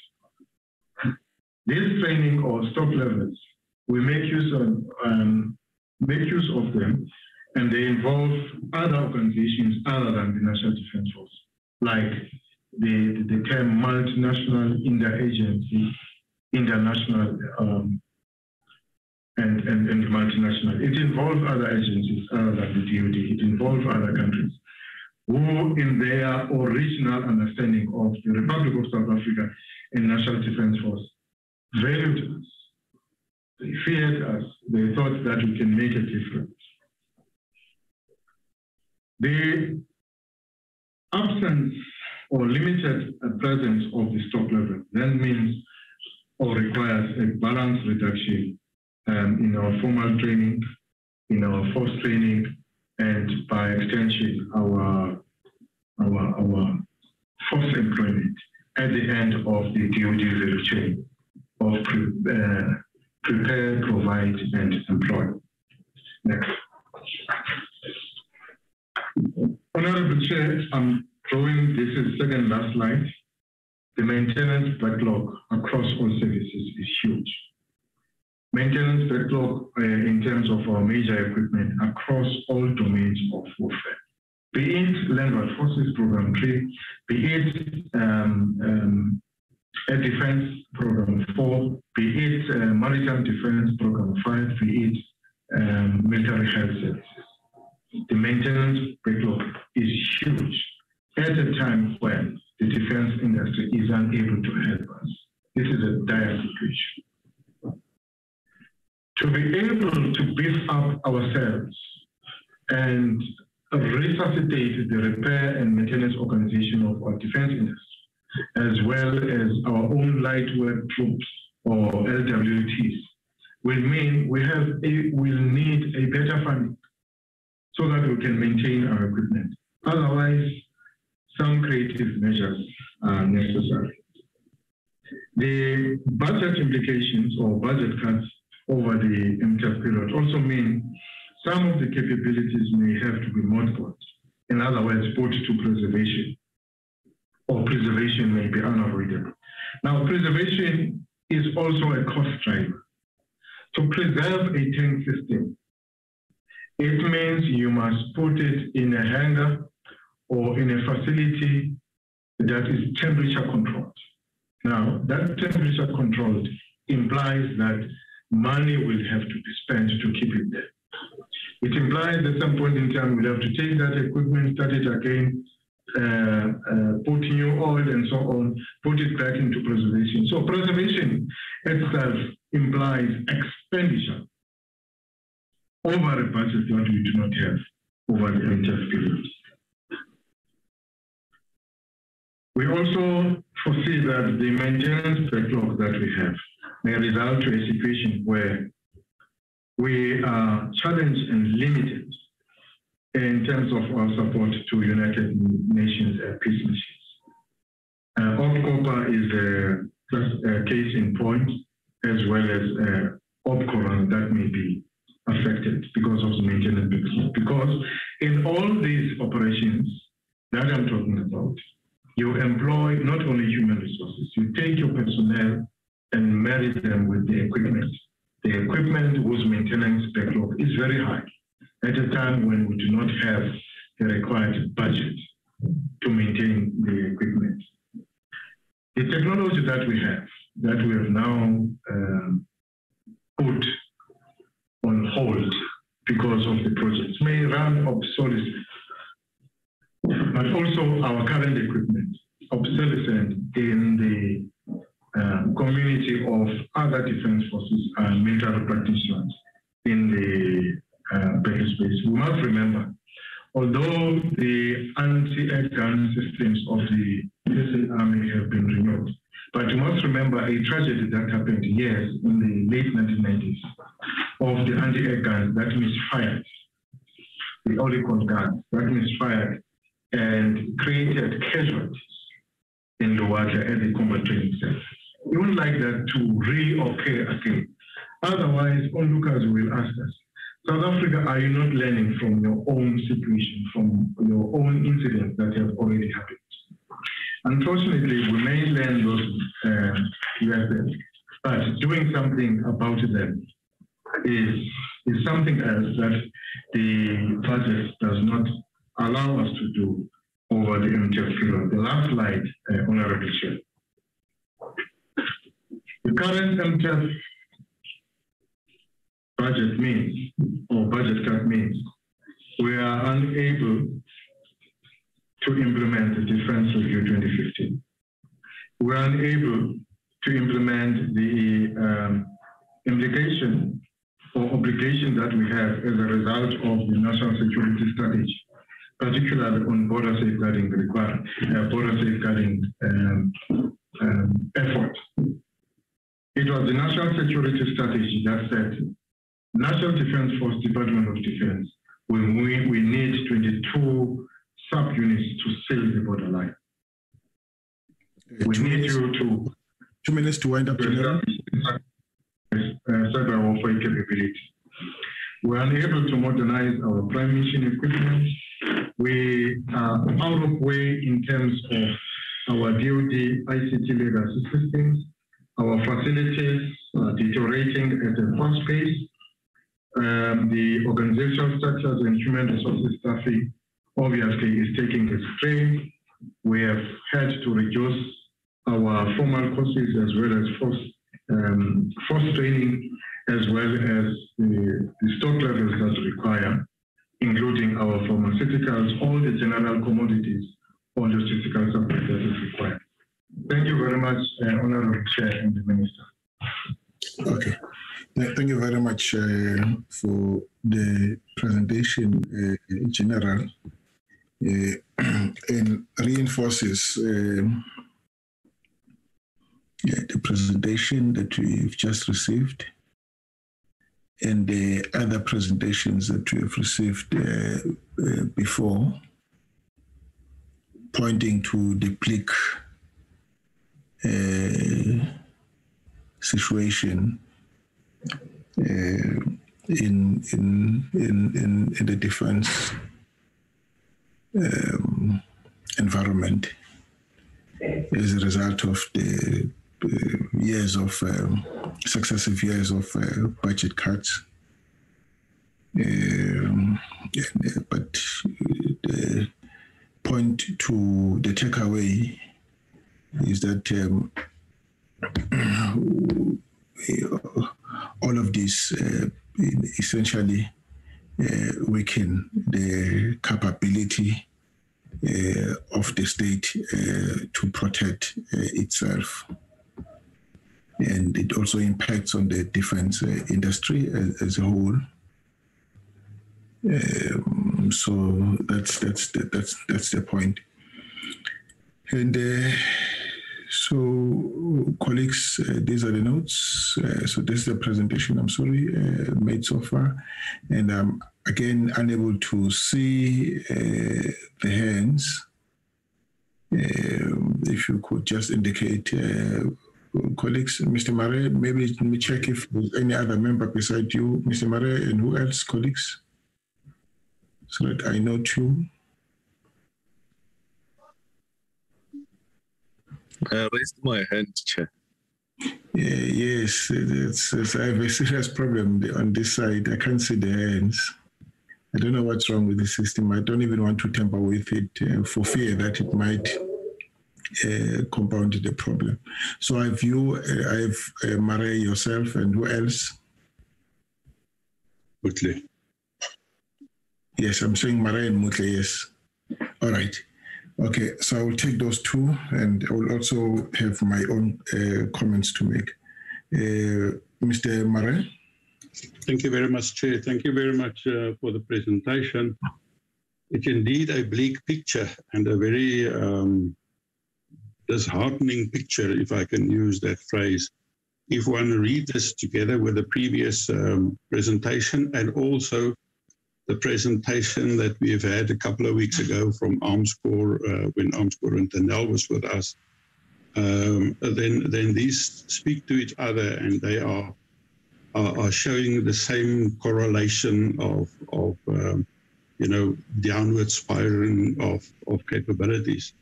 This training or stock levels, we make use of them, and they involve other organizations other than the National Defense Force, like the term multinational, interagency, international, and multinational. It involves other agencies other than the DoD. It involves other countries who, in their original understanding of the Republic of South Africa and National Defense Force, valued us. They feared us. They thought that we can make a difference. The absence or limited presence of the stock level then means or requires a balanced reduction in our formal training, in our force training, and by extension, our force employment at the end of the DoD value chain of prepare, provide, and employ. Next. Honorable Chair, I'm drawing, this is second last slide. The maintenance backlog across all services is huge. Maintenance backlog in terms of our major equipment across all domains of warfare. Be it Land Forces Program 3, be it Air Defense Program 4, be it Maritime Defense Program 5, be it Military Health Services. The maintenance backlog is huge at a time when the defense industry is unable to help us. This is a dire situation. to be able to beef up ourselves and resuscitate the repair and maintenance organization of our defense industry, as well as our own light work troops or LWTs, will mean we'll need a better funding so that we can maintain our equipment. Otherwise, some creative measures are necessary. The budget implications or budget cuts over the MTF period also mean some of the capabilities may have to be mothballed. In other words, put to preservation, or preservation may be unavoidable. Now, preservation is also a cost driver. To preserve a tank system, it means you must put it in a hangar or in a facility that is temperature controlled. Now, that temperature controlled implies that money will have to be spent to keep it there. It implies at some point in time we'll have to take that equipment, start it again, put new oil and so on, put it back into preservation. So preservation itself implies expenditure over a budget that we do not have over the MTF period. We also foresee that the maintenance backlog that we have may result to a situation where we are challenged and limited in terms of our support to United Nations peace missions. OPCOPA is a case in point, as well as OPCORAN that may be affected because of the maintenance backlog. Because in all these operations that I'm talking about, you employ not only human resources, you take your personnel and marry them with the equipment. The equipment whose maintenance backlog is very high at a time when we do not have the required budget to maintain the equipment. The technology that we have now put on hold because of the projects may run obsolescent, but also our current equipment obsolescent in the community of other defense forces and military practitioners in the battlespace. We must remember, although the anti-air gun systems of the USA Army have been renewed, but you must remember a tragedy that happened years in the late 1990s of the anti-air guns that misfired, the Olicon guns that misfired and created casualties in Luwaja at the combat training center. We would like that to reoccur again. Otherwise, onlookers will ask us, South Africa, are you not learning from your own situation, from your own incidents that have already happened? Unfortunately, we may learn those lessons, but doing something about them is something else that the budget does not allow us to do over the MTF period. The last slide, Honorable Chair. The current MTF budget means, or budget cut means, we are unable to implement the Defense Review 2015. We are unable to implement the implication or obligation that we have as a result of the national security strategy, particularly on border safeguarding effort. It was the national security strategy that said, National Defense Force, Department of Defense, we need 22 subunits to seal the borderline. We need you to 2 minutes to wind up, General. Cyber warfare capability. We are unable to modernize our prime mission equipment. We are out of way in terms of our DoD ICT legacy systems. Our facilities are deteriorating at a fast pace. The organizational structures and human resources staffing obviously is taking a strain. We have had to reduce our formal courses as well as force training, as well as the stock levels that require, including our pharmaceuticals, all the general commodities, all logistical support that is required. Thank you very much, Honorable Chair and the Minister. Okay. Thank you very much for the presentation, General. And reinforces the presentation that we've just received and the other presentations that we have received before, pointing to the bleak situation in the defense environment as a result of the years of successive years of budget cuts. But the point to the takeaway is that all of this essentially weaken the capability of the state to protect itself. And it also impacts on the defense industry as a whole. So that's the point. And so, colleagues, these are the notes. So this is the presentation, made so far. And I'm, again, unable to see the hands. If you could just indicate, colleagues, Mr. Mare, maybe let me check if there's any other member beside you, Mr. Mare, and who else, colleagues? So that I know too. I raised my hand, Chair. Yes, I have a serious problem on this side. I can't see the hands. I don't know what's wrong with the system. I don't even want to tamper with it for fear that it might compound the problem. So I have Mare, yourself, and who else? Mutle. Yes, I'm saying Mare and Mutle, yes. All right. Okay, so I will take those two, and I will also have my own comments to make. Mr. Mare? Thank you very much, Chair. Thank you very much for the presentation. It's indeed a bleak picture and a very disheartening picture, if I can use that phrase. If one reads this together with the previous presentation and also the presentation that we've had a couple of weeks ago from Arms Corps, when Arms Corps and Tanel was with us, then these speak to each other, and they are showing the same correlation of downward spiraling of capabilities.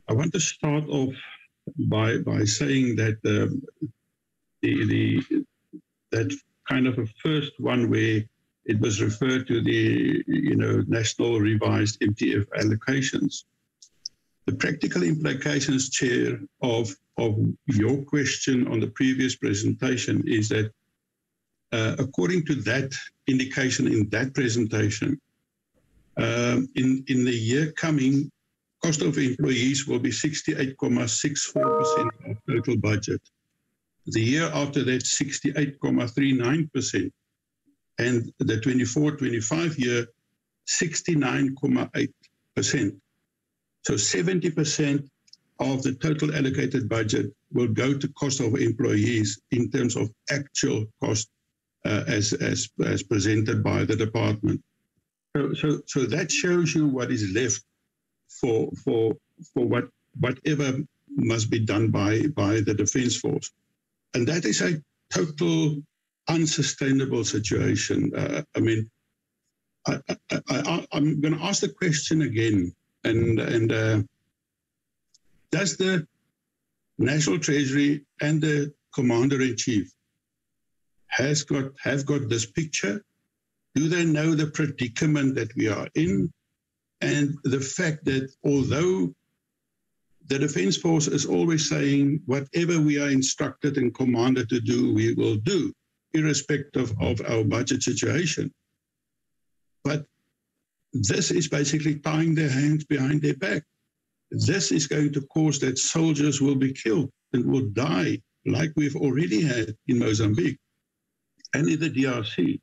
I want to start off by saying that that kind of a first one where it was referred to the national revised MTF allocations. The practical implications, Chair, of your question on the previous presentation is that according to that indication in that presentation, in the year coming, cost of employees will be 68.64% of total budget. The year after that, 68.39%. And the 24-25 year, 69.8%. So 70% of the total allocated budget will go to cost of employees in terms of actual cost as presented by the department. So that shows you what is left for whatever must be done by the Defence Force. And that is a total unsustainable situation. I'm going to ask the question again, and does the National Treasury and the Commander-in-Chief have got this picture? Do they know the predicament that we are in, and the fact that although the Defence Force is always saying whatever we are instructed and commanded to do, we will do, irrespective of our budget situation. But this is basically tying their hands behind their back. This is going to cause that soldiers will be killed and will die, like we've already had in Mozambique. and in the DRC.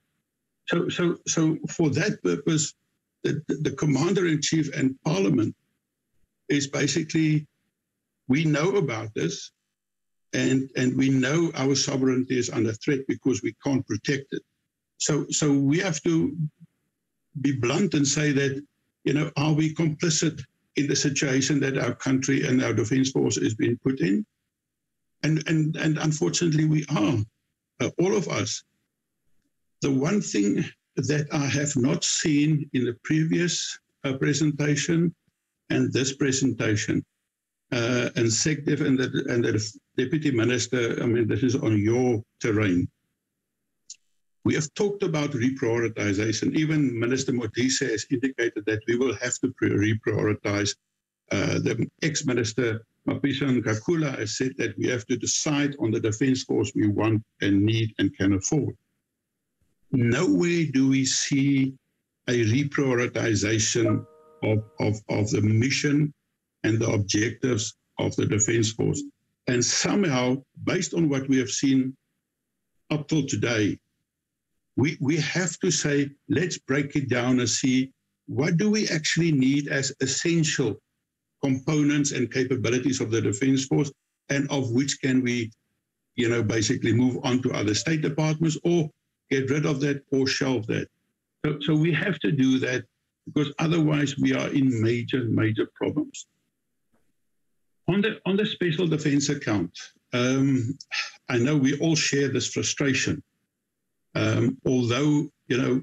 So for that purpose, the Commander-in-Chief and Parliament is basically, we know about this, and we know our sovereignty is under threat because we can't protect it. So we have to be blunt and say that, you know, are we complicit in the situation that our country and our defense force is being put in? And unfortunately we are, all of us. The one thing that I have not seen in the previous presentation and this presentation, and SecDef and the Deputy Minister, I mean, this is on your terrain. We have talked about reprioritization. Even Minister Modise has indicated that we will have to reprioritize. The ex-minister Mapisa Nkakula has said that we have to decide on the defense force we want and need and can afford. Nowhere do we see a reprioritization of the mission and the objectives of the defense force. And somehow, based on what we have seen up till today, we have to say, let's break it down and see what do we actually need as essential components and capabilities of the defense force, and of which can we, you know, basically move on to other state departments or get rid of that or shelve that. So we have to do that, because otherwise we are in major problems. On the special defense account, I know we all share this frustration. Although, you know,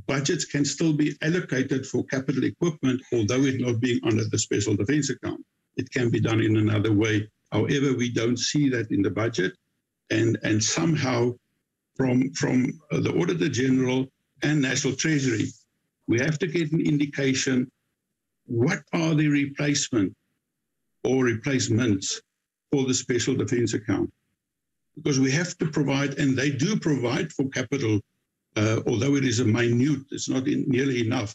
budgets can still be allocated for capital equipment, although it's not being under the special defense account. It can be done in another way. However, we don't see that in the budget. And somehow from the Auditor General and National Treasury, we have to get an indication what are the replacement or replacements for the special defense account. Because we have to provide, and they do provide for capital, although it is a minute, it's not nearly enough.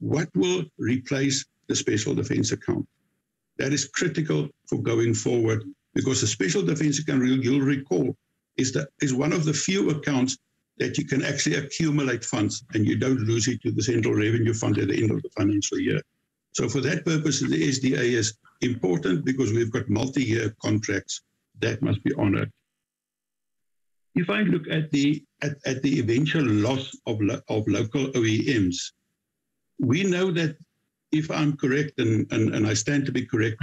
What will replace the special defense account? That is critical for going forward, because the special defense account, you'll recall, is one of the few accounts that you can actually accumulate funds and you don't lose it to the Central Revenue Fund at the end of the financial year. So for that purpose, the SDA is important because we've got multi-year contracts that must be honored. If I look at the eventual loss of local OEMs, we know that, if I'm correct, and I stand to be correct,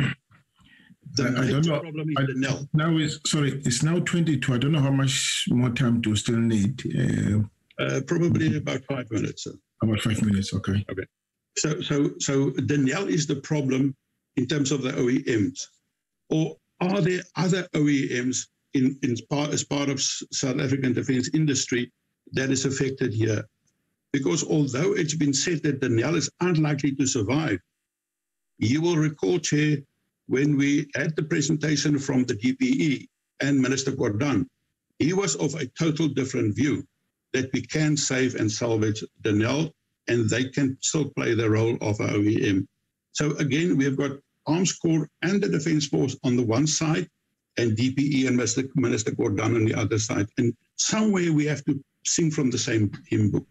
the major problem is the NEL. Now it's now 22. I don't know how much more time do you still need. Probably about 5 minutes. Sir. About 5 minutes, okay. Okay. So the NEL is the problem in terms of the OEMs, or are there other OEMs as part of South African defense industry that is affected here? Because although it's been said that the NEL is unlikely to survive, you will recall, Chair, when we had the presentation from the DPE and Minister Gordon, he was of a total different view, that we can save and salvage the NEL and they can still play the role of an OEM. So again, we've got Arms Corps and the Defence Force on the one side, and DPE and Minister Gordon on the other side. And somewhere we have to sing from the same hymn book.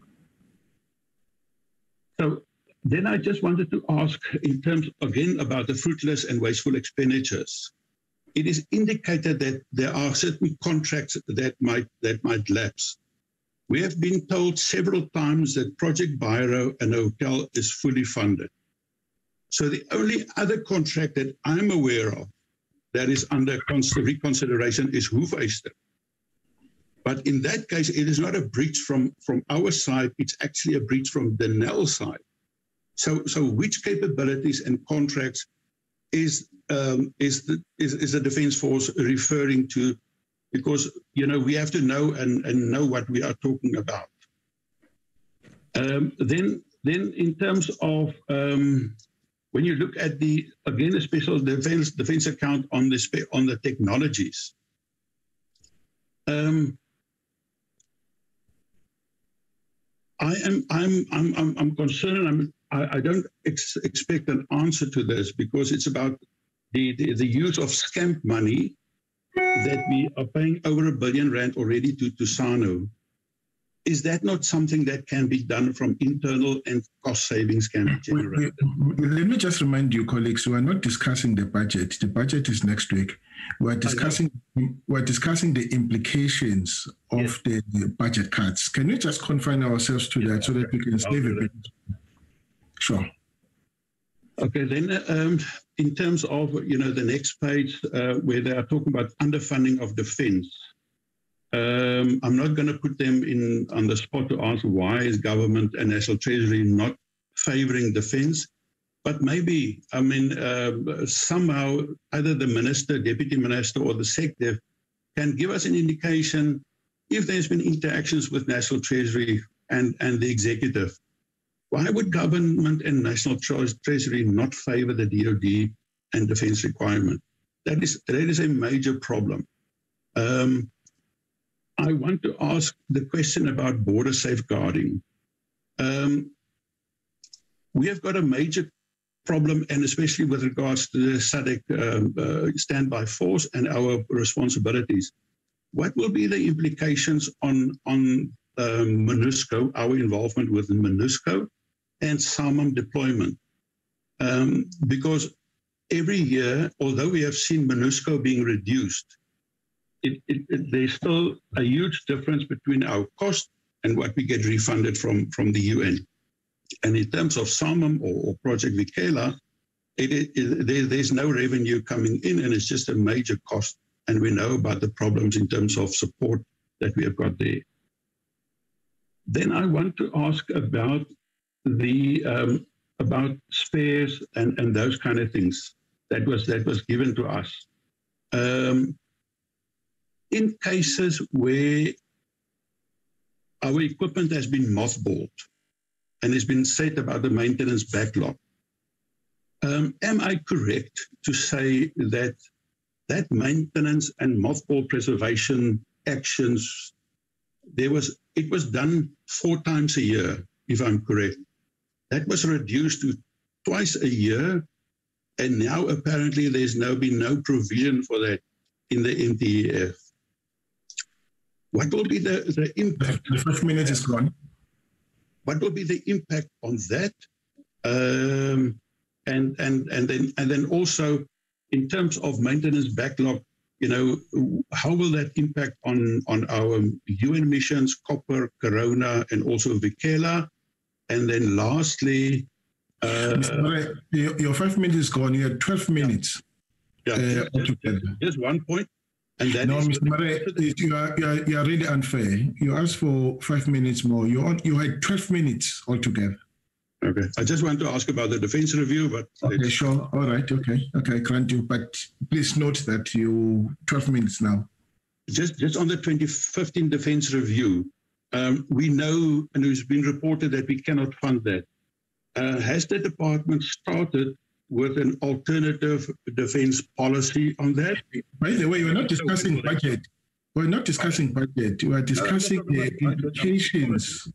So then I just wanted to ask, in terms, again, about the fruitless and wasteful expenditures. It is indicated that there are certain contracts that might lapse. We have been told several times that Project Biro and Hotel is fully funded. So the only other contract that I'm aware of that is under reconsideration is Hoefyster. But in that case, it is not a breach from our side, it's actually a breach from the NEL side. So which capabilities and contracts is the Defence Force referring to? Because, you know, we have to know and know what we are talking about. Then in terms of when you look at the special defense account on the technologies, I'm concerned. I don't expect an answer to this, because it's about the use of scamp money that we are paying over R1 billion already to SANO. is that not something that can be done from internal and cost savings can be generated? Let me just remind you, colleagues, we are not discussing the budget. The budget is next week. We're discussing the implications of the budget cuts. Can we just confine ourselves to that so that we can save a bit? Sure. Okay, then in terms of, the next page where they are talking about underfunding of defense, I'm not going to put them on the spot to answer why is government and National Treasury not favoring defense, but maybe, somehow either the minister, deputy minister, or the SecDef can give us an indication if there's been interactions with National Treasury and the executive. Why would government and National Treasury not favor the DoD and defense requirement? That is a major problem. I want to ask the question about border safeguarding. We have got a major problem, and especially with regards to the SADC standby force and our responsibilities. What will be the implications on MONUSCO, our involvement with MONUSCO, and SAMAM deployment? Because every year, although we have seen MONUSCO being reduced, there's still a huge difference between our cost and what we get refunded from the UN. And in terms of SAMAM or Project Vikela, there's no revenue coming in, and it's just a major cost. And we know about the problems in terms of support that we have got there. Then I want to ask about about spares and those kind of things that was given to us. In cases where our equipment has been mothballed and has been said about the maintenance backlog, am I correct to say that maintenance and mothball preservation actions, it was done 4 times a year, if I'm correct? That was reduced to twice a year, and now apparently there's been no provision for that in the NTEF. What will be the impact? The 5 minutes is gone. What will be the impact on that? And then also in terms of maintenance backlog, how will that impact on our UN missions, Copper, Corona, and also Vikela? And then lastly, Mr. Murray, your 5 minutes is gone. You had 12 minutes. Just 1 point. And that no, Mr. Murray, you are really unfair. You asked for 5 minutes more. You had 12 minutes altogether. Okay. I just want to ask about the defense review, but okay, sure. All right. Okay, grant you. But please note that you 12 minutes now. Just on the 2015 defense review, we know, and it's been reported that we cannot fund that. Has the department started with an alternative defense policy on that? By the way, we're not discussing budget. We're not discussing budget. We are discussing the implications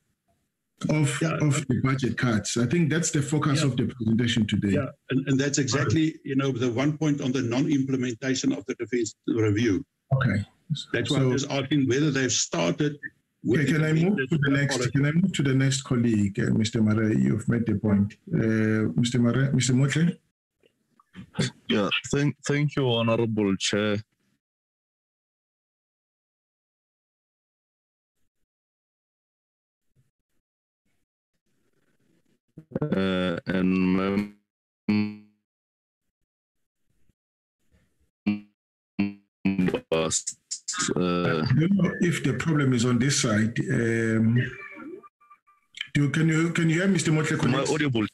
of the budget cuts. I think that's the focus of the presentation today. Yeah, and that's exactly, the 1 point on the non-implementation of the defense review. Okay. That's why I was asking whether they've started. Okay, can I move to the next? Can I move to the next colleague, Mr. Murray? You've made the point, Mr. Murray, Mr. Motley. Yeah, thank you, Honorable Chair. And I don't know if the problem is on this side. Can you hear Mr. Motley? Am I audible?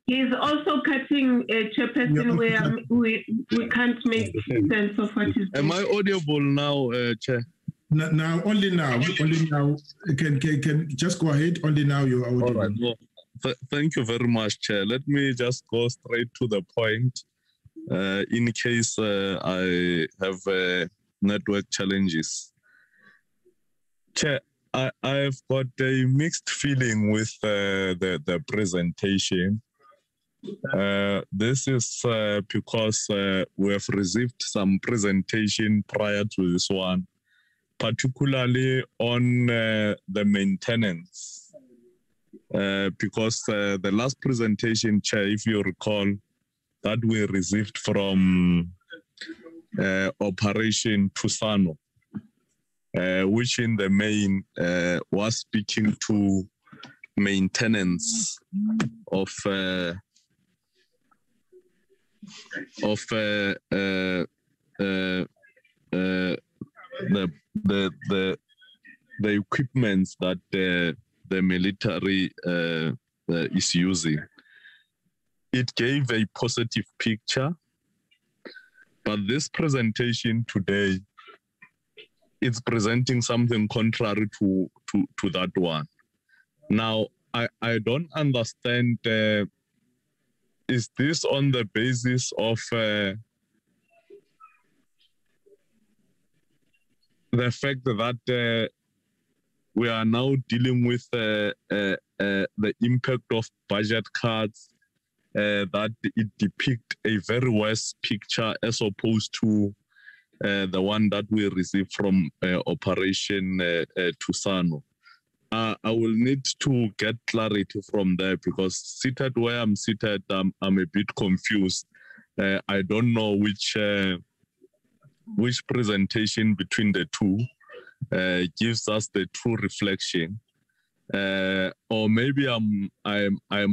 He's also cutting a chairperson where we can't make sense of what he's doing. Am I audible now, Chair? Now, only now. Can just go ahead. Only now you are audible. All right. Well, thank you very much, Chair. Let me just go straight to the point. In case I have network challenges. Chair, I've got a mixed feeling with the presentation. This is because we have received some presentation prior to this one, particularly on the maintenance, because the last presentation, Chair, if you recall, that we received from Operation Tusano, which in the main was speaking to maintenance of the equipments that the military is using. It gave a positive picture, but this presentation today is presenting something contrary to that one. Now, I don't understand, is this on the basis of the fact that we are now dealing with the impact of budget cuts, that it depicts a very worse picture as opposed to the one that we received from Operation Tusano. I will need to get clarity from there, because seated where I'm seated, I'm a bit confused. I don't know which presentation between the two gives us the true reflection, or maybe I'm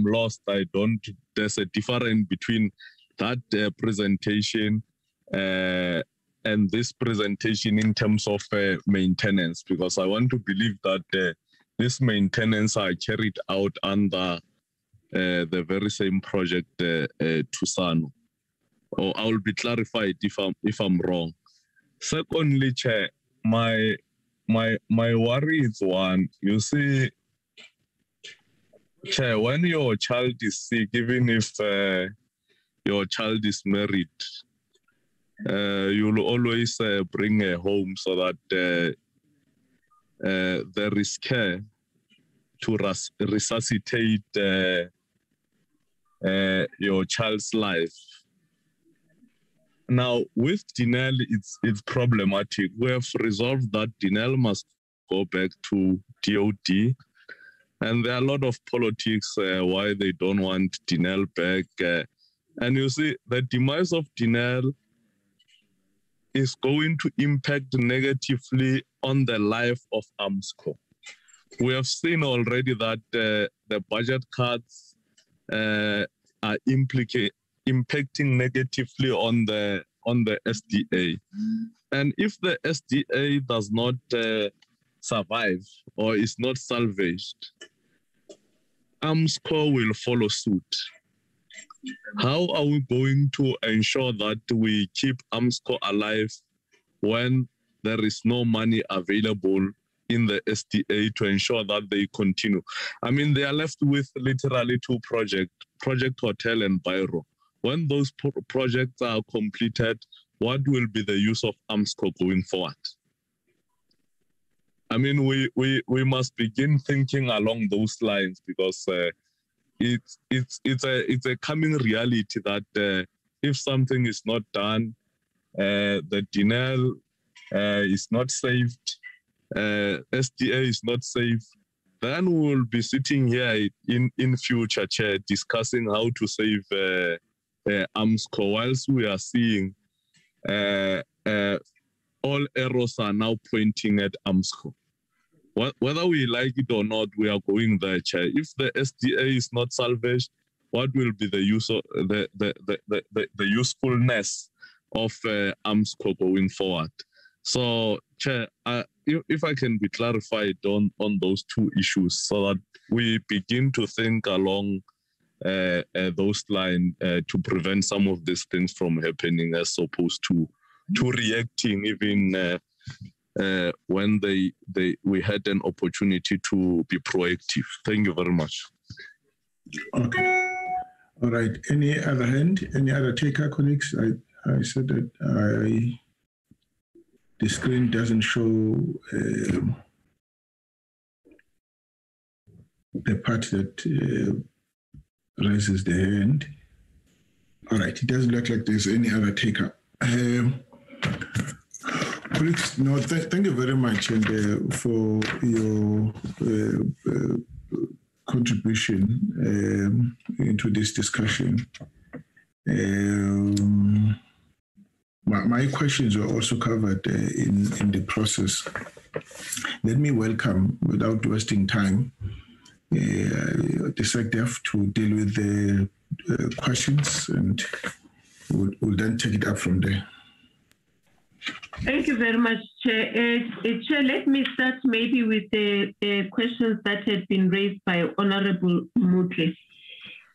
lost. I don't. There's a difference between that presentation and this presentation in terms of maintenance, because I want to believe that this maintenance are carried out under the very same project Tusano. Or I will be clarified if I'm wrong. Secondly, Chair, my worry is one. You see, Chair, when your child is sick, even if your child is married, you'll always bring her home so that there is care to resuscitate your child's life. Now, with denial, it's problematic. We have resolved that denial must go back to DOD. And there are a lot of politics why they don't want denial back. And you see, the demise of denial is going to impact negatively on the life of AMSCO. We have seen already that the budget cuts are impacting negatively on the SDA. And if the SDA does not survive or is not salvaged, AMSCO will follow suit. How are we going to ensure that we keep AMSCO alive when there is no money available in the SDA to ensure that they continue? I mean, they are left with literally two projects, Project Hotel and BRRR. When those projects are completed, what will be the use of AMSCO going forward? I mean, we must begin thinking along those lines, because it's a coming reality that if something is not done, the denial is not saved, SDA is not safe, then we will be sitting here in future, Chair, discussing how to save AMSCO, whilst we are seeing all arrows are now pointing at AMSCO. Whether we like it or not, we are going there, Chair. If the SDA is not salvaged, what will be the use of the usefulness of AMSCO going forward? So, Chair, if I can be clarified on those two issues, so that we begin to think along those lines to prevent some of these things from happening, as opposed to reacting even when we had an opportunity to be proactive. Thank you very much. Okay. All right. Any other hand? Any other taker, colleagues? I said that the screen doesn't show the part that raises the hand. All right. It doesn't look like there's any other taker. colleagues, no, thank you very much and for your contribution into this discussion. My questions were also covered in the process. Let me welcome, without wasting time, the SecDef to deal with the questions, and we'll then take it up from there. Thank you very much, Chair. Chair, let me start maybe with the questions that had been raised by Honorable Mutle.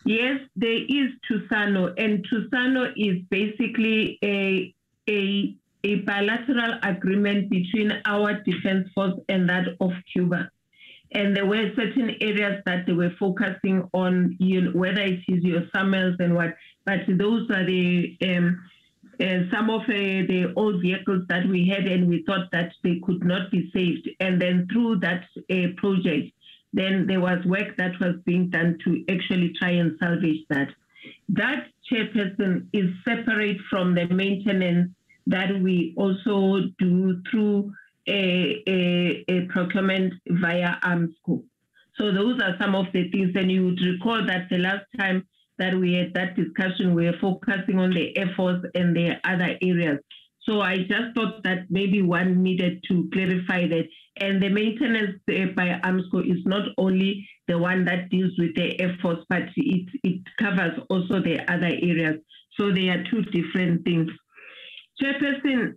Yes, there is TUSANO, and TUSANO is basically a bilateral agreement between our defense force and that of Cuba. And there were certain areas that they were focusing on, whether it is your summers and what, but those are the some of the old vehicles that we had, and we thought that they could not be saved. And then through that project, then there was work that was being done to actually try and salvage that. That, Chairperson, is separate from the maintenance that we also do through a procurement via AMSCO. So those are some of the things, and you would recall that the last time that we had that discussion, we were focusing on the Air Force and the other areas. So I just thought that maybe one needed to clarify that. And the maintenance by AMSCO is not only the one that deals with the Air Force, but it covers also the other areas. So they are two different things. Chairperson,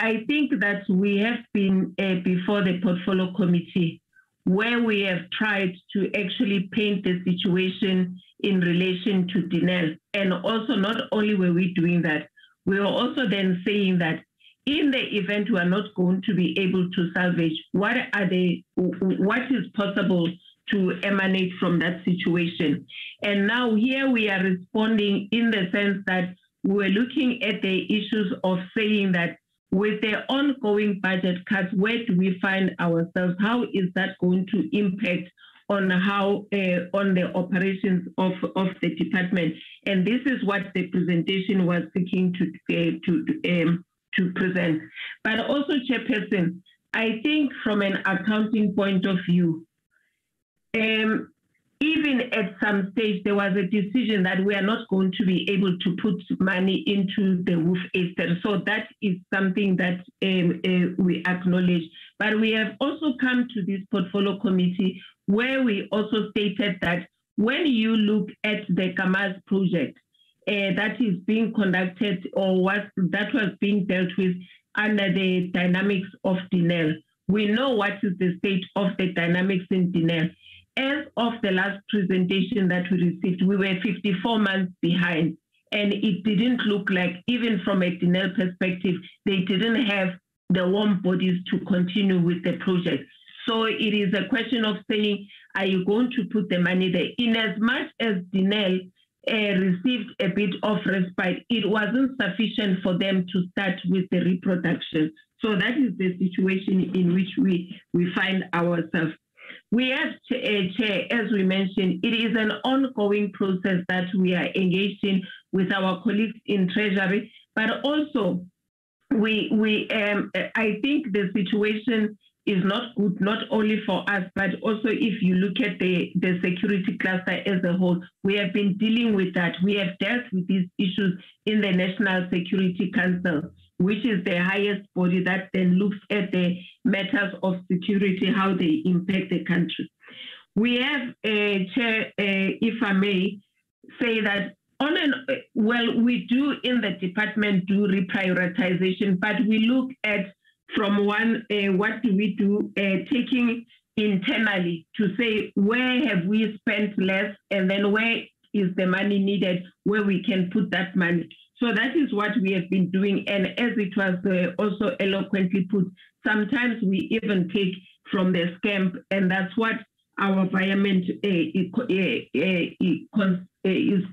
I think that we have been before the Portfolio Committee, where we have tried to actually paint the situation in relation to DINEL. And also, not only were we doing that, we were also then saying that in the event we are not going to be able to salvage, what is possible to emanate from that situation? And now here we are responding in the sense that we're looking at the issues of saying that with the ongoing budget cuts, where do we find ourselves? How is that going to impact on how on the operations of the department? And this is what the presentation was seeking to present. But also, Chairperson, I think from an accounting point of view, even at some stage, there was a decision that we are not going to be able to put money into the WOOF Easter. So that is something that we acknowledge. But we have also come to this Portfolio Committee where we also stated that when you look at the Kamaz project that is being conducted or that was being dealt with under the dynamics of DINEL, we know what is the state of the dynamics in DINEL. As of the last presentation that we received, we were 54 months behind, and it didn't look like, even from a DINEL perspective, they didn't have the warm bodies to continue with the project. So it is a question of saying, are you going to put the money there? In as much as DINEL received a bit of respite, it wasn't sufficient for them to start with the reproduction. So that is the situation in which we find ourselves. We have, Chair, as we mentioned, it is an ongoing process that we are engaged in with our colleagues in Treasury, but also I think the situation is not good, not only for us, but also if you look at the security cluster as a whole, we have been dealing with that. We have dealt with these issues in the National Security Council, which is the highest body that then looks at the matters of security, how they impact the country. We have, Chair, if I may say that we do in the department do reprioritization, but we look at from one, what do we do, taking internally to say where have we spent less and then where is the money needed, where we can put that money. So that is what we have been doing. And as it was also eloquently put, sometimes we even take from the scamp, and that's what our environment is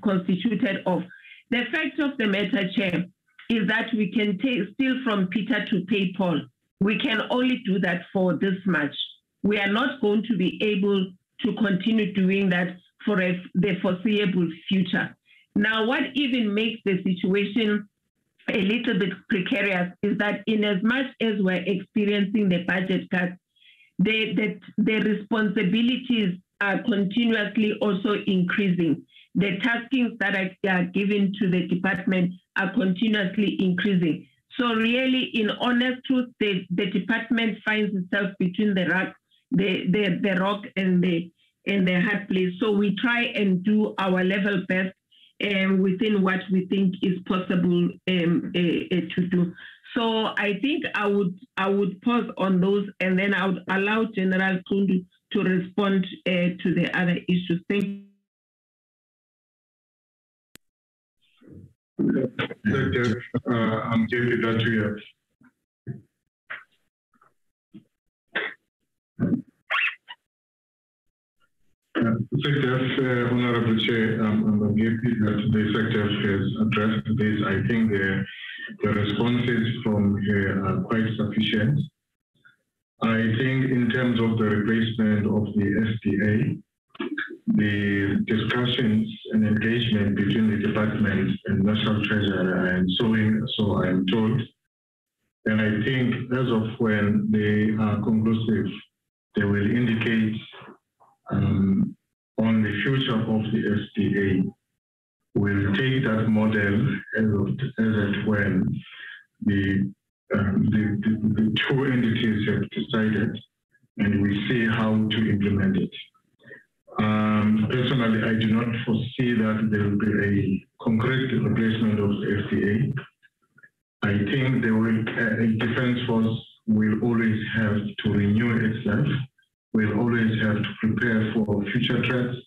constituted of. The fact of the matter, Chair, is that we can steal from Peter to pay Paul. We can only do that for this much. We are not going to be able to continue doing that for the foreseeable future. Now, what even makes the situation a little bit precarious is that in as much as we're experiencing the budget cuts, the responsibilities are continuously also increasing. The taskings that are given to the department are continuously increasing. So really, in honest truth, the department finds itself between the rock and the hard place. So we try and do our level best within what we think is possible to do. So I think I would pause on those, and then I would allow General Kundu to respond to the other issues. Thank you. I'm David Attrition. Secretary, Honorable Chair, I'm happy that the Secretary has addressed this. I think the responses from here are quite sufficient. I think in terms of the replacement of the SDA, the discussions and engagement between the department and National Treasury and so I'm told. And I think as of when they are conclusive, they will indicate on the future of the SDA. We'll take that model as when the two entities have decided, and we see how to implement it. Personally, I do not foresee that there will be a concrete replacement of the SDA. I think a defense force will always have to renew itself, will always have to prepare for future threats.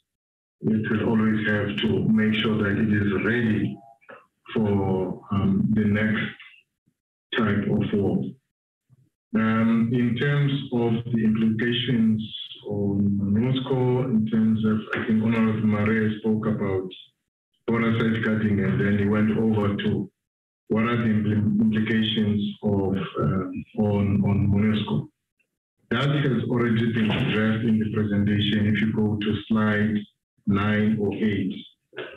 It will always have to make sure that it is ready for the next type of war. In terms of the implications on MONUSCO, in terms of, I think Honorable Maria spoke about border safeguarding, and then he went over to what are the implications of on MONUSCO. That has already been addressed in the presentation. If you go to slide 9 or 8,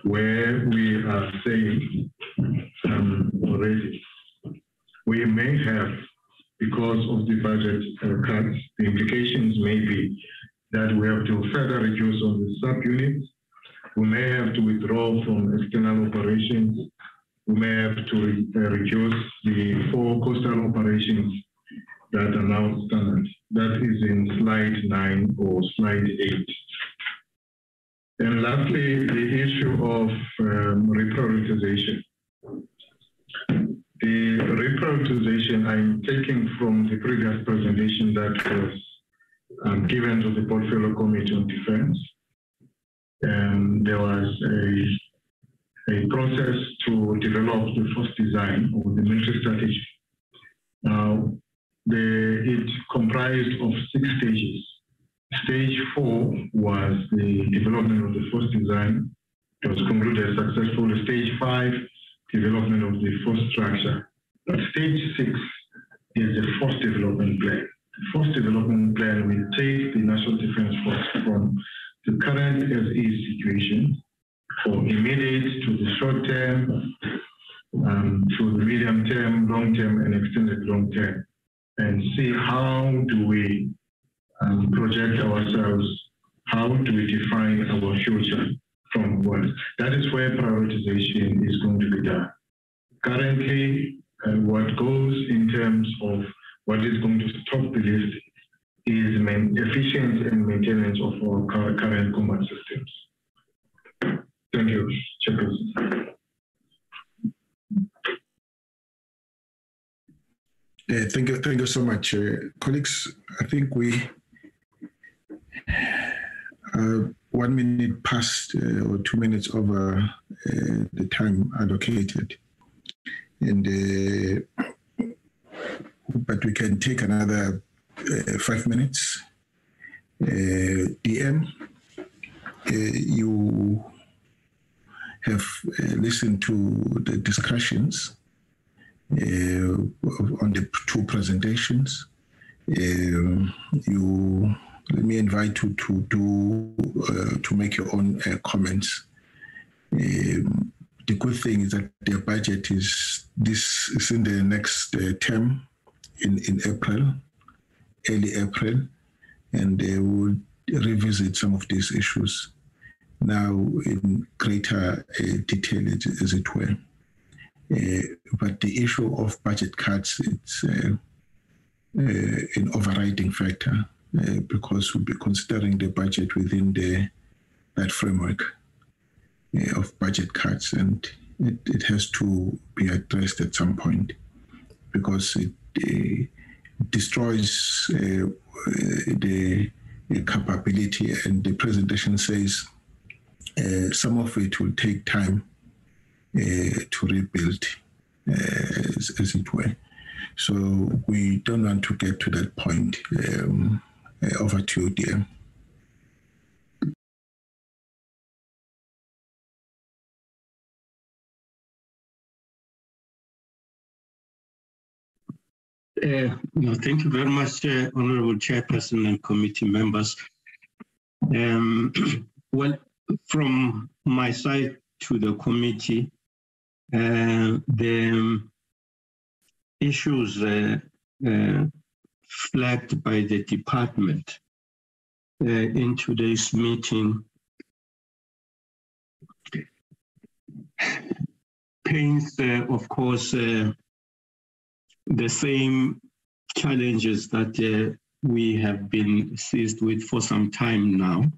where we are saying already, we may have, because of the budget cuts, the implications may be that we have to further reduce on the subunits. We may have to withdraw from external operations. We may have to reduce the 4 coastal operations that are now standard. That is in slide 9 or slide 8. And lastly, the issue of reprioritization. The reprioritization I'm taking from the previous presentation that was given to the Portfolio Committee on Defense. And there was a process to develop the first design of the military strategy. Now, it comprised of 6 stages. Stage 4 was the development of the first design. It was concluded successfully. Stage 5, development of the first structure. But stage 6 is the first development plan. The first development plan will take the National Defense Force from the current as-is situation for immediate to the short term, to the medium term, long term, and extended long term, and see how do we project ourselves, how do we define our future from what. That is where prioritization is going to be done. Currently, what goes in terms of what is going to top the list is efficiency and maintenance of our current combat systems. Thank you, Chairperson. Thank you so much, colleagues. I think we 1 minute past or 2 minutes over the time allocated, and but we can take another 5 minutes. DM, you have listened to the discussions on the 2 presentations. Let me invite you to make your own comments the good thing is that their budget is in the next term in April, early April, and they will revisit some of these issues now in greater detail, as it were. But the issue of budget cuts, it's an overriding factor because we'll be considering the budget within that framework of budget cuts, and it has to be addressed at some point because it destroys the capability, and the presentation says some of it will take time to rebuild, as it were. So we don't want to get to that point. Over to you, dear. No, thank you very much, Honorable Chairperson and committee members. Well, from my side to the committee, the issues flagged by the department in today's meeting paints, of course, the same challenges that we have been seized with for some time now.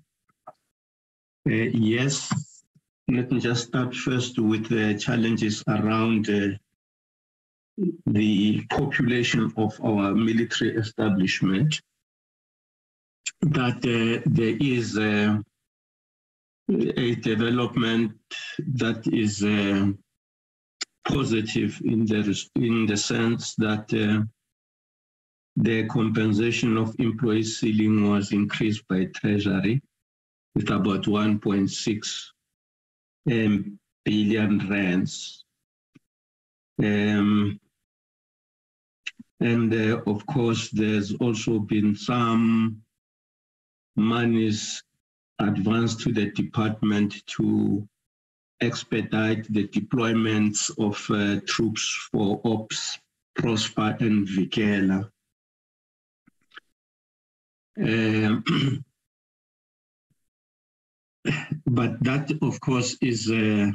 Yes, let me just start first with the challenges around the population of our military establishment, that there is a development that is positive in the sense that the compensation of employee ceiling was increased by Treasury with about 1.6 billion rands. And of course, there's also been some monies advanced to the department to expedite the deployments of troops for Ops, Prosper, and Vikela. But that, of course, is in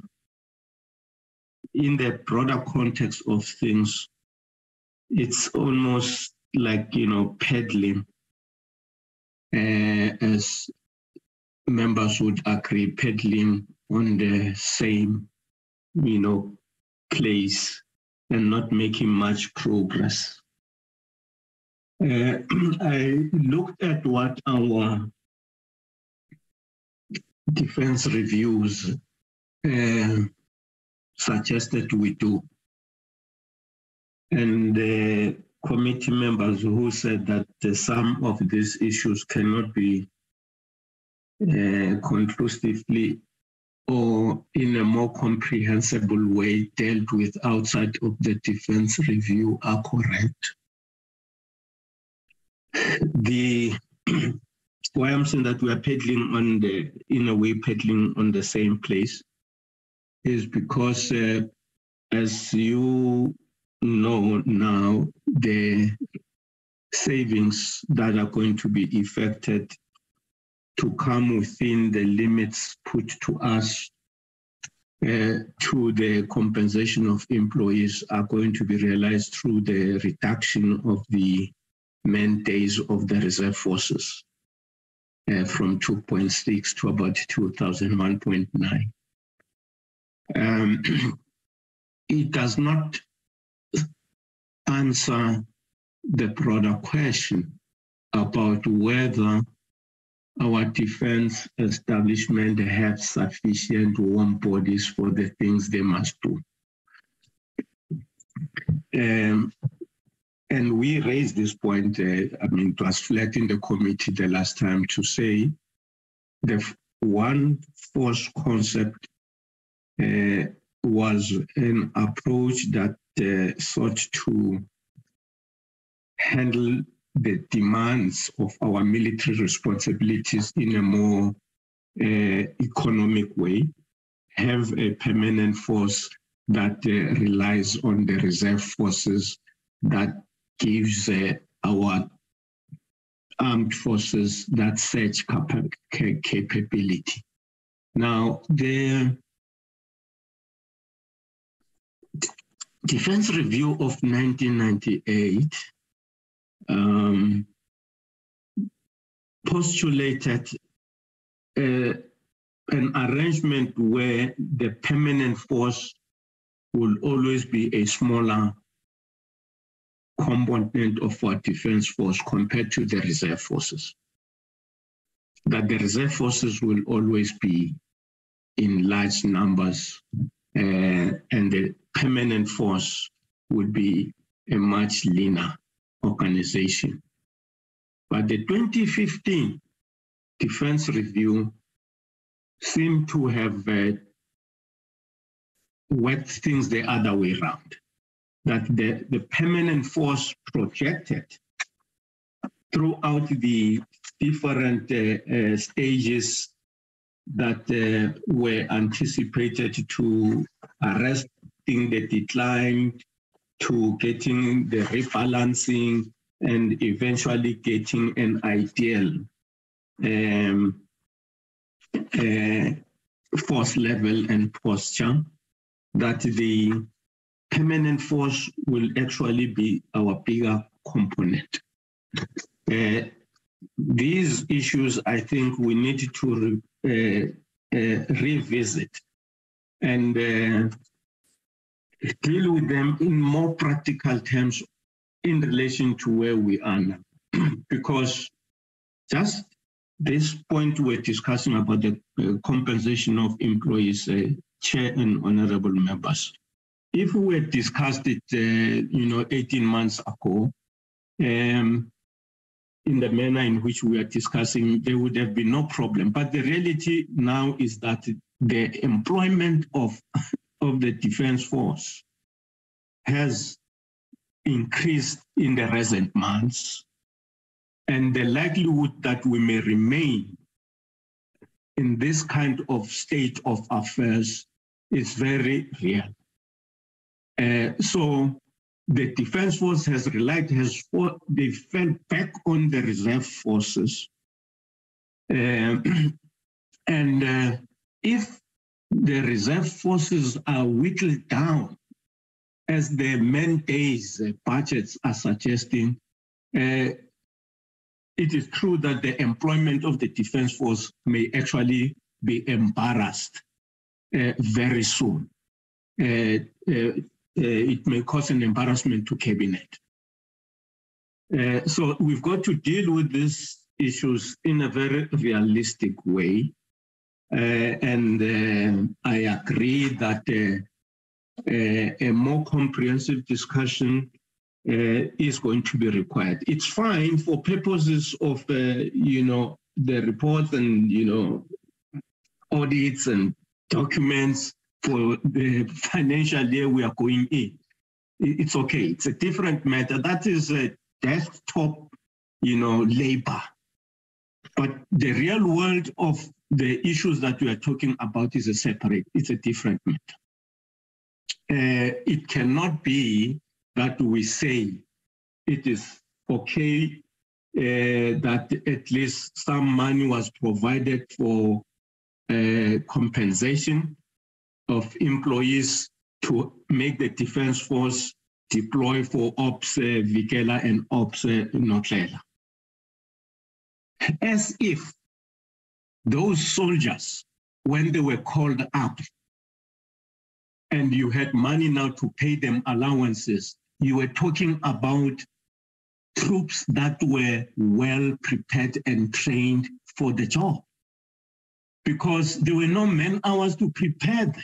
the broader context of things, it's almost like, peddling, as members would agree, peddling on the same, place and not making much progress. I looked at what our defense reviews suggested we do. And the committee members who said that some of these issues cannot be conclusively or in a more comprehensible way dealt with outside of the defense review are correct. Why I'm saying that we are peddling in a way peddling on the same place is because as you know now, the savings that are going to be effected to come within the limits put to us to the compensation of employees are going to be realized through the reduction of the man days of the reserve forces from 2.6 to about 2001.9. It does not answer the broader question about whether our defense establishment have sufficient warm bodies for the things they must do. And we raised this point, it was flagged in the committee the last time to say the one force concept was an approach that sought to handle the demands of our military responsibilities in a more economic way, have a permanent force that relies on the reserve forces that gives our armed forces that surge capability. Now, the Defense Review of 1998 postulated an arrangement where the permanent force will always be a smaller component of our defense force compared to the reserve forces. That the reserve forces will always be in large numbers, and the permanent force would be a much leaner organization. But the 2015 Defense Review seemed to have worked things the other way around. That the permanent force projected throughout the different stages that were anticipated to arresting the decline, to getting the rebalancing, and eventually getting an ideal force level and posture, that the permanent force will actually be our bigger component. These issues, I think we need to revisit and deal with them in more practical terms in relation to where we are now. Because just this point we're discussing about the compensation of employees, Chair and honorable members. If we had discussed it, 18 months ago, in the manner in which we are discussing, there would have been no problem. But the reality now is that the employment of the defense force has increased in the recent months, and the likelihood that we may remain in this kind of state of affairs is very real. So the defense force has they fell back on the reserve forces. And if the reserve forces are whittled down, as the man days budgets are suggesting, it is true that the employment of the defense force may actually be embarrassed very soon. It may cause an embarrassment to cabinet. So we've got to deal with these issues in a very realistic way. And I agree that a more comprehensive discussion is going to be required. It's fine for purposes of, the reports and, audits and documents for the financial year we are going in. It's okay. It's a different matter. That is a desktop, labor. But the real world of the issues that we are talking about is it's a different matter. It cannot be that we say it is okay that at least some money was provided for compensation of employees to make the defense force deploy for Ops Vikela and Ops Notlela. As if those soldiers, when they were called up and you had money now to pay them allowances, you were talking about troops that were well prepared and trained for the job, because there were no man hours to prepare them.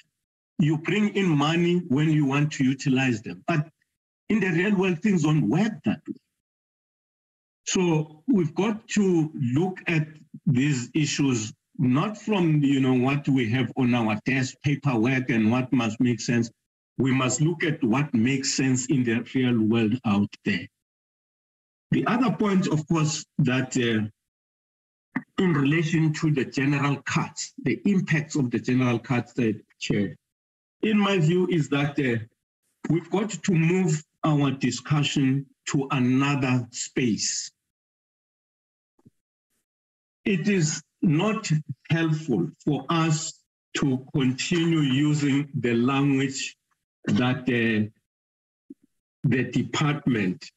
You bring in money when you want to utilize them. But in the real world, things don't work that way. So we've got to look at these issues not from what we have on our desk, paperwork, and what must make sense. We must look at what makes sense in the real world out there. The other point, of course, that in relation to the general cuts, the impacts of the general cuts that Chair. In my view is that we've got to move our discussion to another space. It is not helpful for us to continue using the language that the department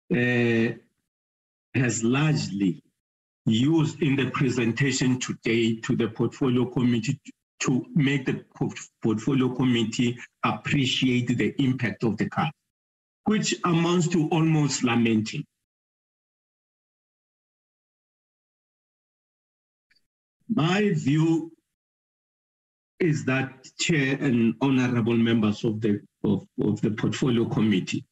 has largely used in the presentation today to the portfolio committee to make the portfolio committee appreciate the impact of the cut, which amounts to almost lamenting. My view is that, Chair and honorable members of the portfolio committee,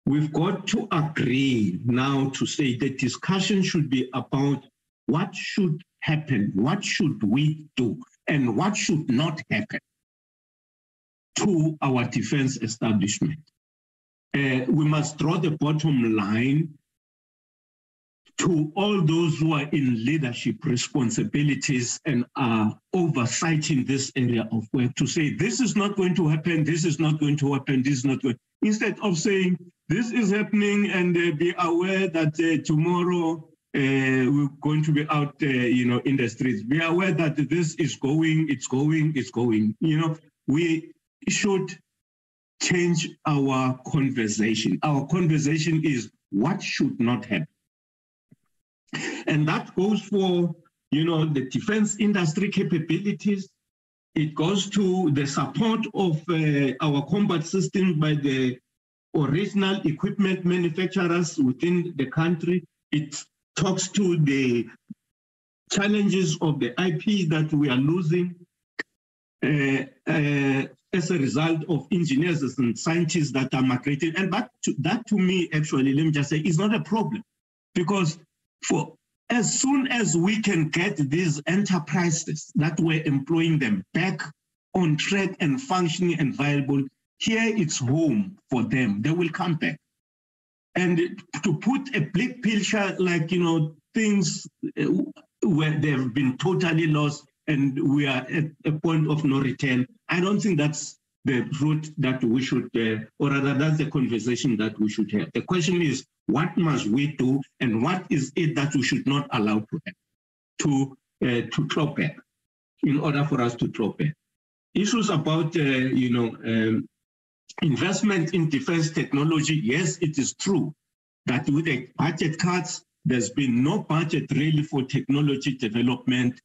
we've got to agree now to say the discussion should be about what should happen, what should we do, and what should not happen to our defense establishment. We must draw the bottom line to all those who are in leadership responsibilities and are oversighting this area of work to say, this is not going to happen, this is not going to happen, this is not going, instead of saying, this is happening and be aware that tomorrow we're going to be out, in the streets. Be aware that this is going, it's going. We should change our conversation. Our conversation is what should not happen. And that goes for, the defense industry capabilities. It goes to the support of our combat system by the original equipment manufacturers within the country. It talks to the challenges of the IP that we are losing as a result of engineers and scientists that are migrating. And that to me, actually, let me just say, is not a problem. Because for as soon as we can get these enterprises that we're employing them back on track and functioning and viable, here it's home for them. They will come back. And to put a bleak picture like, things where they've been totally lost and we are at a point of no return, I don't think that's the route that we should, or rather that's the conversation that we should have. The question is, what must we do and what is it that we should not allow to happen, to claw back in order for us to claw back? Issues about, investment in defense technology, yes, it is true that with the budget cuts, there's been no budget really for technology development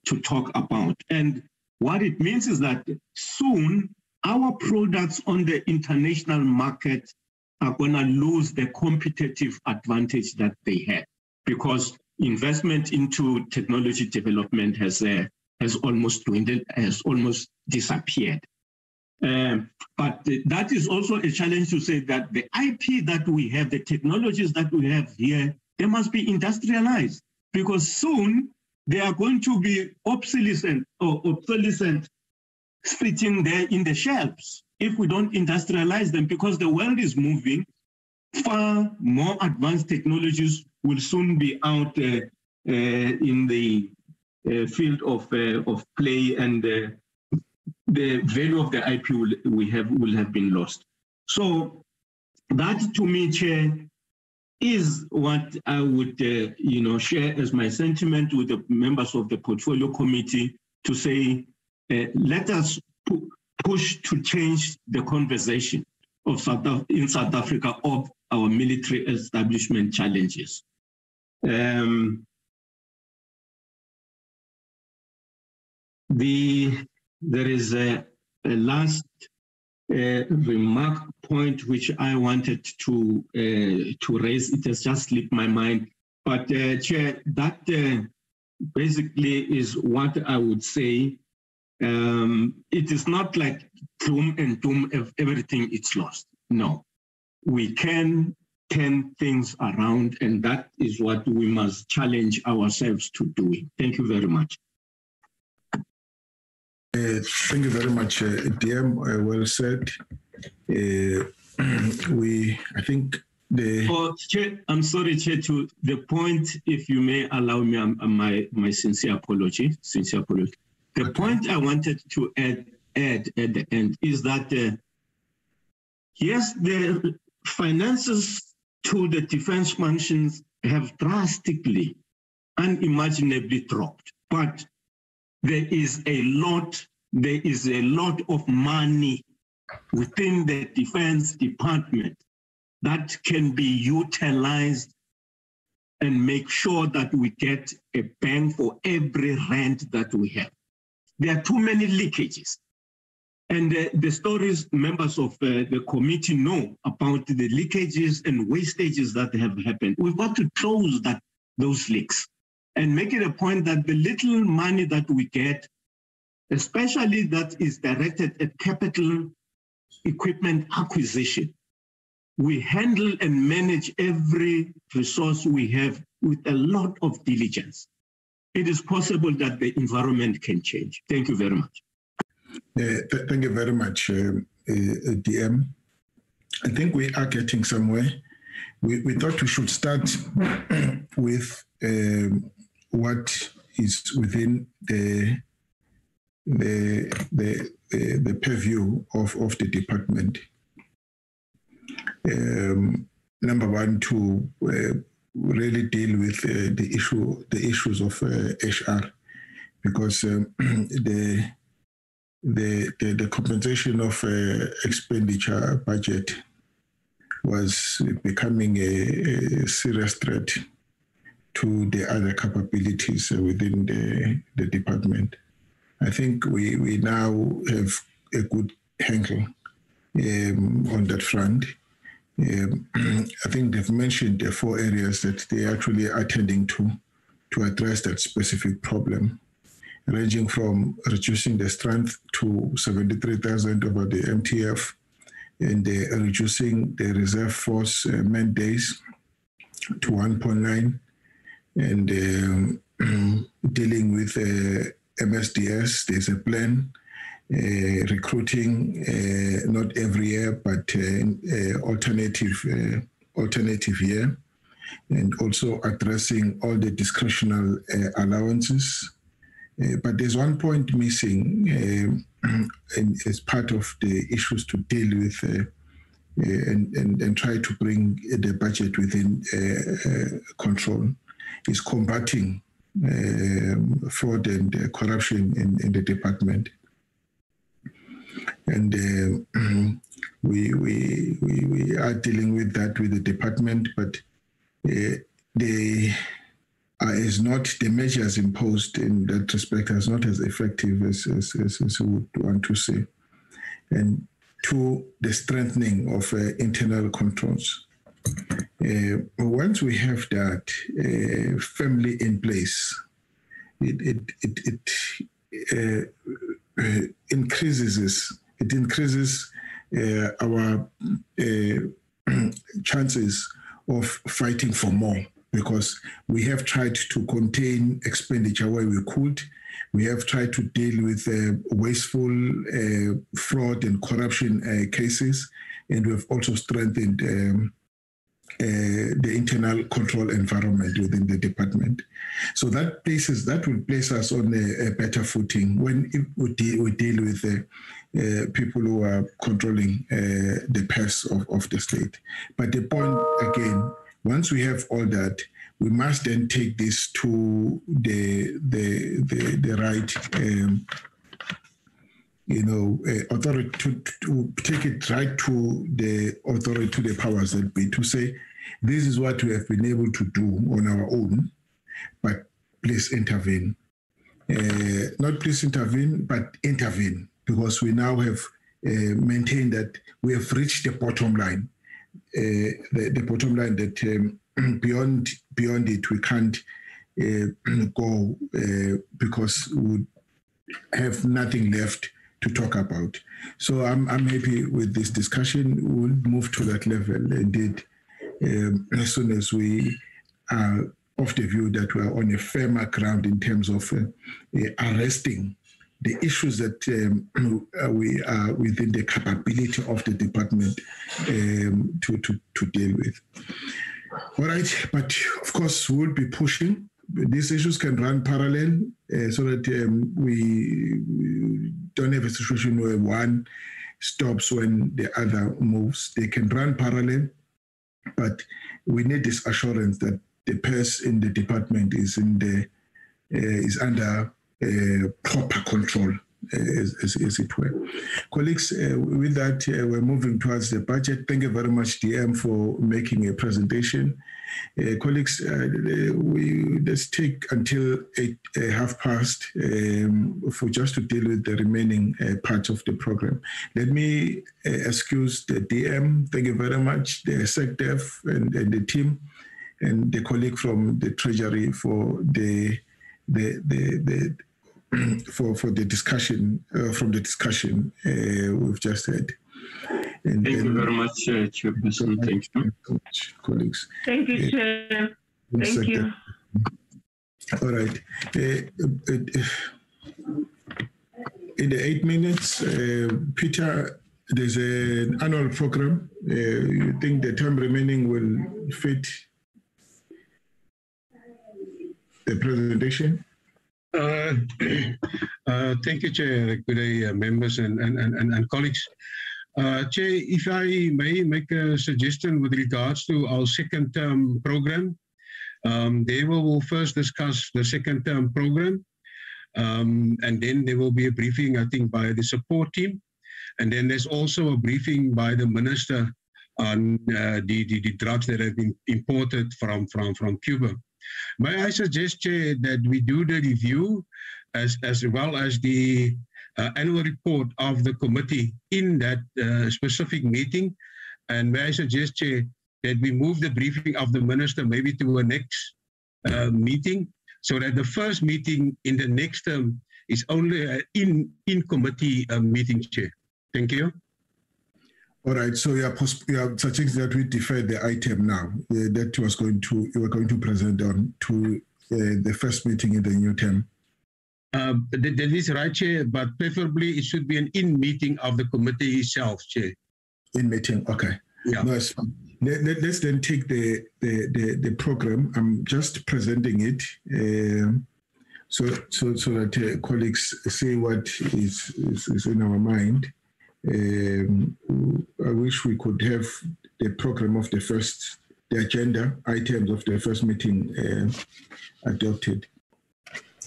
to talk about. And what it means is that soon our products on the international market are going to lose the competitive advantage that they had, because investment into technology development has almost dwindled, has almost disappeared. But that is also a challenge to say that the IP that we have, the technologies that we have here, they must be industrialized, because soon they are going to be obsolescent sitting there in the shelves if we don't industrialize them, because the world is moving. Far more advanced technologies will soon be out in the field of play, and the value of the IP will have been lost. So that, to me, Chair, is what I would share as my sentiment with the members of the portfolio committee, to say, let us push to change the conversation of in South Africa of our military establishment challenges. There is a last remark point which I wanted to raise. It has just slipped my mind. But Chair, that basically is what I would say. It is not like gloom and doom of everything it's lost. No, we can turn things around, and that is what we must challenge ourselves to do. Thank you very much. Thank you very much, DM. Well said. I think the... Chair, I'm sorry, Chair, to the point, if you may allow me my sincere apology. The point I wanted to add add at the end is that, yes, the finances to the defense functions have drastically, unimaginably dropped, but there is a lot of money within the Defense Department that can be utilized and make sure that we get a bang for every rand that we have. There are too many leakages. And the stories members of the committee know about the leakages and wastages that have happened. We've got to close those leaks and make it a point that the little money that we get, especially that is directed at capital equipment acquisition, we handle and manage every resource we have with a lot of diligence. It is possible that the environment can change. Thank you very much. Thank you very much, DM. I think we are getting somewhere. We thought we should start with what is within the purview of the department. Number one, to really deal with the issues of HR, because the compensation of expenditure budget was becoming a serious threat to the other capabilities within the department. I think we now have a good handle on that front. I think they've mentioned the 4 areas that they actually are attending to address that specific problem, ranging from reducing the strength to 73,000 over the MTF, and reducing the reserve force man days to 1.9, and dealing with MSDS. There's a plan, recruiting not every year, but alternative year, and also addressing all the discretional allowances. But there's one point missing as part of the issues to deal with and try to bring the budget within control, is combating fraud and corruption in the department. And we are dealing with that with the department, but the measures imposed in that respect is not as effective as we would want to say. And to the strengthening of internal controls. Once we have that firmly in place, it increases our chances of fighting for more, because we have tried to contain expenditure where we could. We have tried to deal with wasteful fraud and corruption cases, and we've also strengthened the internal control environment within the department. So that will place us on a better footing when we deal with people who are controlling the purse of the state. But the point again, once we have all that, we must then take this to the right, authority, to take it right to the authority, to the powers that be, to say, this is what we have been able to do on our own, but please intervene. Not please intervene, but intervene, because we now have maintained that we have reached the bottom line. The bottom line that beyond it we can't go because we have nothing left to talk about. So I'm happy with this discussion. We'll move to that level indeed as soon as we are of the view that we are on a firmer ground in terms of arresting the issues that we are within the capability of the department to deal with. All right, but of course we'll be pushing. These issues can run parallel so that we don't have a situation where one stops when the other moves. They can run parallel, but we need this assurance that the purse in the department is under proper control, as it were. Colleagues, with that, we're moving towards the budget. Thank you very much, DM, for making a presentation. Colleagues, let's take until 8:30 for just to deal with the remaining parts of the program. Let me excuse the DM. Thank you very much, the SecDef and the team, and the colleague from the Treasury for the discussion we've just had. Thank you very much, Chairperson. Thank you so much, colleagues. Thank you, Chair. Thank you. All right. In the 8 minutes, Peter, there's an annual program. You think the time remaining will fit the presentation? Thank you, Chair. Good day, members and colleagues. Chair, if I may make a suggestion with regards to our second term program, there we will first discuss the second term program, and then there will be a briefing, I think, by the support team, and then there's also a briefing by the Minister on the drugs that have been imported from Cuba. May I suggest, Chair, that we do the review as well as the annual report of the committee in that specific meeting? And may I suggest, Chair, that we move the briefing of the Minister maybe to a next meeting, so that the first meeting in the next term is only an in-committee meeting, Chair. Thank you. All right, so you are suggesting that we defer the item now that you were going to present on to the first meeting in the new term. That is right, Chair, but preferably it should be an in-meeting of the committee itself, Chair. In-meeting, okay. Yeah. No, let's then take the program. I'm just presenting it so that colleagues see what is in our mind. I wish we could have the program of the agenda items of the first meeting adopted.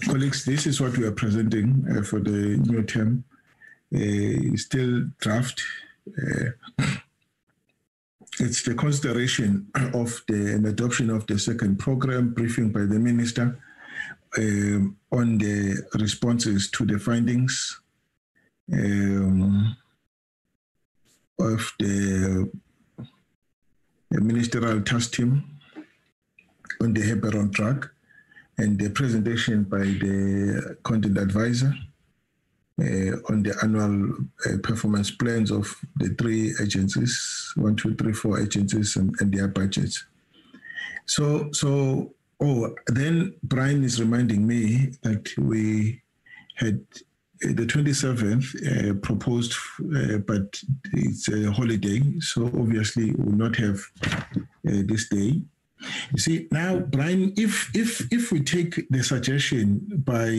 Colleagues, this is what we are presenting for the new term. Still draft. It's the consideration of an adoption of the second program, briefing by the Minister on the responses to the findings of the ministerial task team on the Heparon drug, and the presentation by the content advisor on the annual performance plans of the 3 agencies, 1, 2, 3, 4 agencies and their budgets. Then Brian is reminding me that we had the 27th proposed, but it's a holiday, so obviously we will not have this day. You see, now, Brian, if we take the suggestion by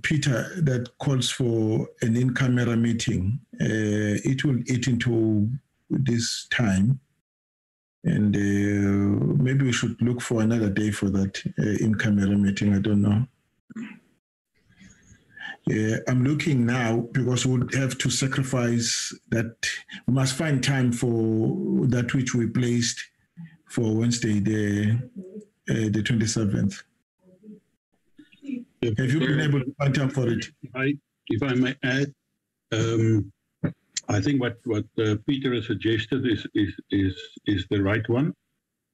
Peter that calls for an in-camera meeting, it will eat into this time, and maybe we should look for another day for that in-camera meeting. I don't know. I'm looking now because we would have to sacrifice that. We must find time for that which we placed for Wednesday, the 27th. Have you been able to find time for it? If I may add, I think what Peter has suggested is the right one.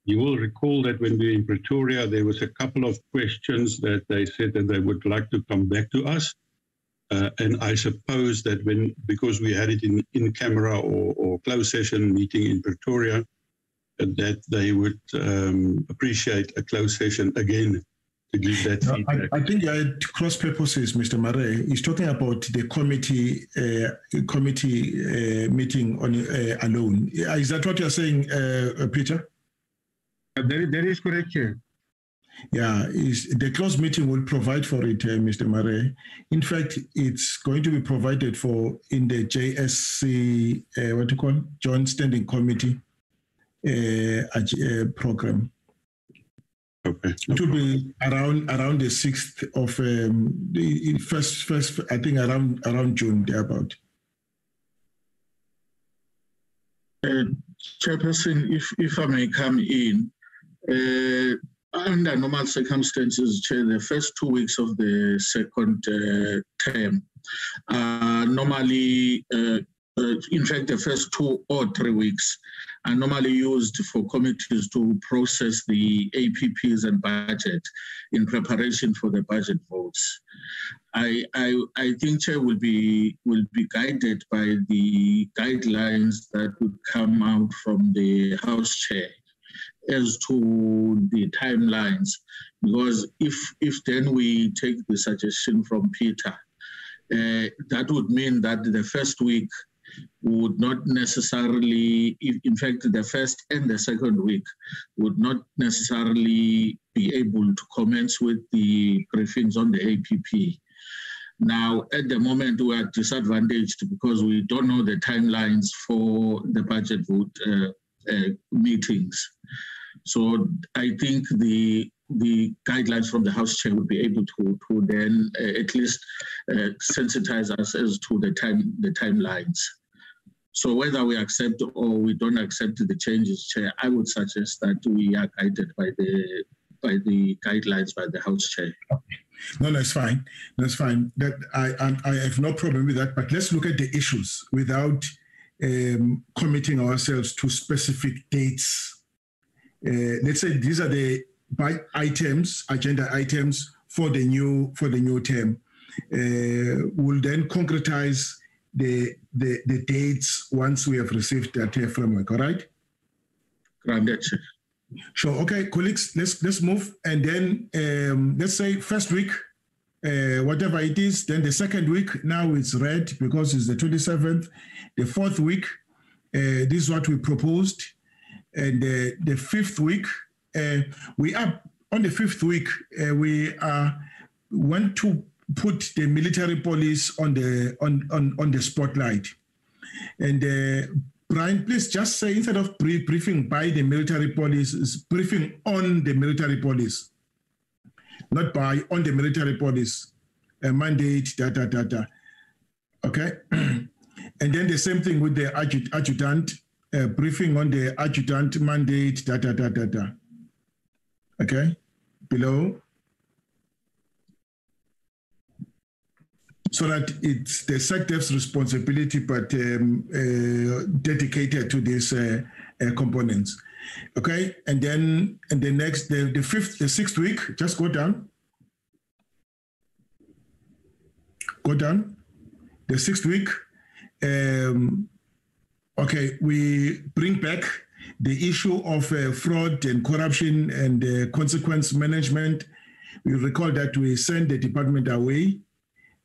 You will recall that when we were in Pretoria, there was a couple of questions that they said that they would like to come back to us. And I suppose that because we had it in camera or closed session meeting in Pretoria, that they would appreciate a closed session again to give that feedback. I think I had cross purposes, Mr. Murray. He's talking about the committee meeting on alone. Is that what you're saying, Peter? That is correct, Chair. Yeah, the closed meeting will provide for it, Mr. Murray. In fact, it's going to be provided for in the JSC, Joint Standing Committee program. Okay. It will be around the 6th of the first I think around June, thereabout. Chairperson, if I may come in, under normal circumstances, Chair, the first 2 weeks of the second term, normally, in fact, the first 2 or 3 weeks are normally used for committees to process the APPs and budget in preparation for the budget votes. I think Chair will be guided by the guidelines that would come out from the House Chair as to the timelines, because if then we take the suggestion from Peter, that would mean that the first week would not necessarily, in fact, the first and the second week would not necessarily be able to commence with the briefings on the APP. Now, at the moment, we are disadvantaged because we don't know the timelines for the budget vote meetings. So I think the guidelines from the House Chair would be able to then at least sensitize us as to the timelines. So whether we accept or we don't accept the changes, Chair, I would suggest that we are guided by the guidelines by the House Chair. No, that's fine. That's fine. That I have no problem with that. But let's look at the issues without committing ourselves to specific dates. Let's say these are the agenda items for the new term. We'll then concretize the dates once we have received that framework. All right? Granted. Sure. Okay, colleagues, let's move. And then let's say first week, whatever it is, then the second week, now it's red because it's the 27th. The fourth week, this is what we proposed. And the fifth week, we are on the fifth week, we want to put the military police on the spotlight. And Brian, please just say, instead of briefing by the military police, it's briefing on the military police, not by, on the military police, a mandate, Okay? And then the same thing with the adjutant, briefing on the adjutant mandate, Okay? Below. So that it's the SecDef's responsibility, but dedicated to these components. Okay, and then the sixth week, just go down. Go down. The sixth week, okay, we bring back the issue of fraud and corruption and consequence management. We recall that we sent the department away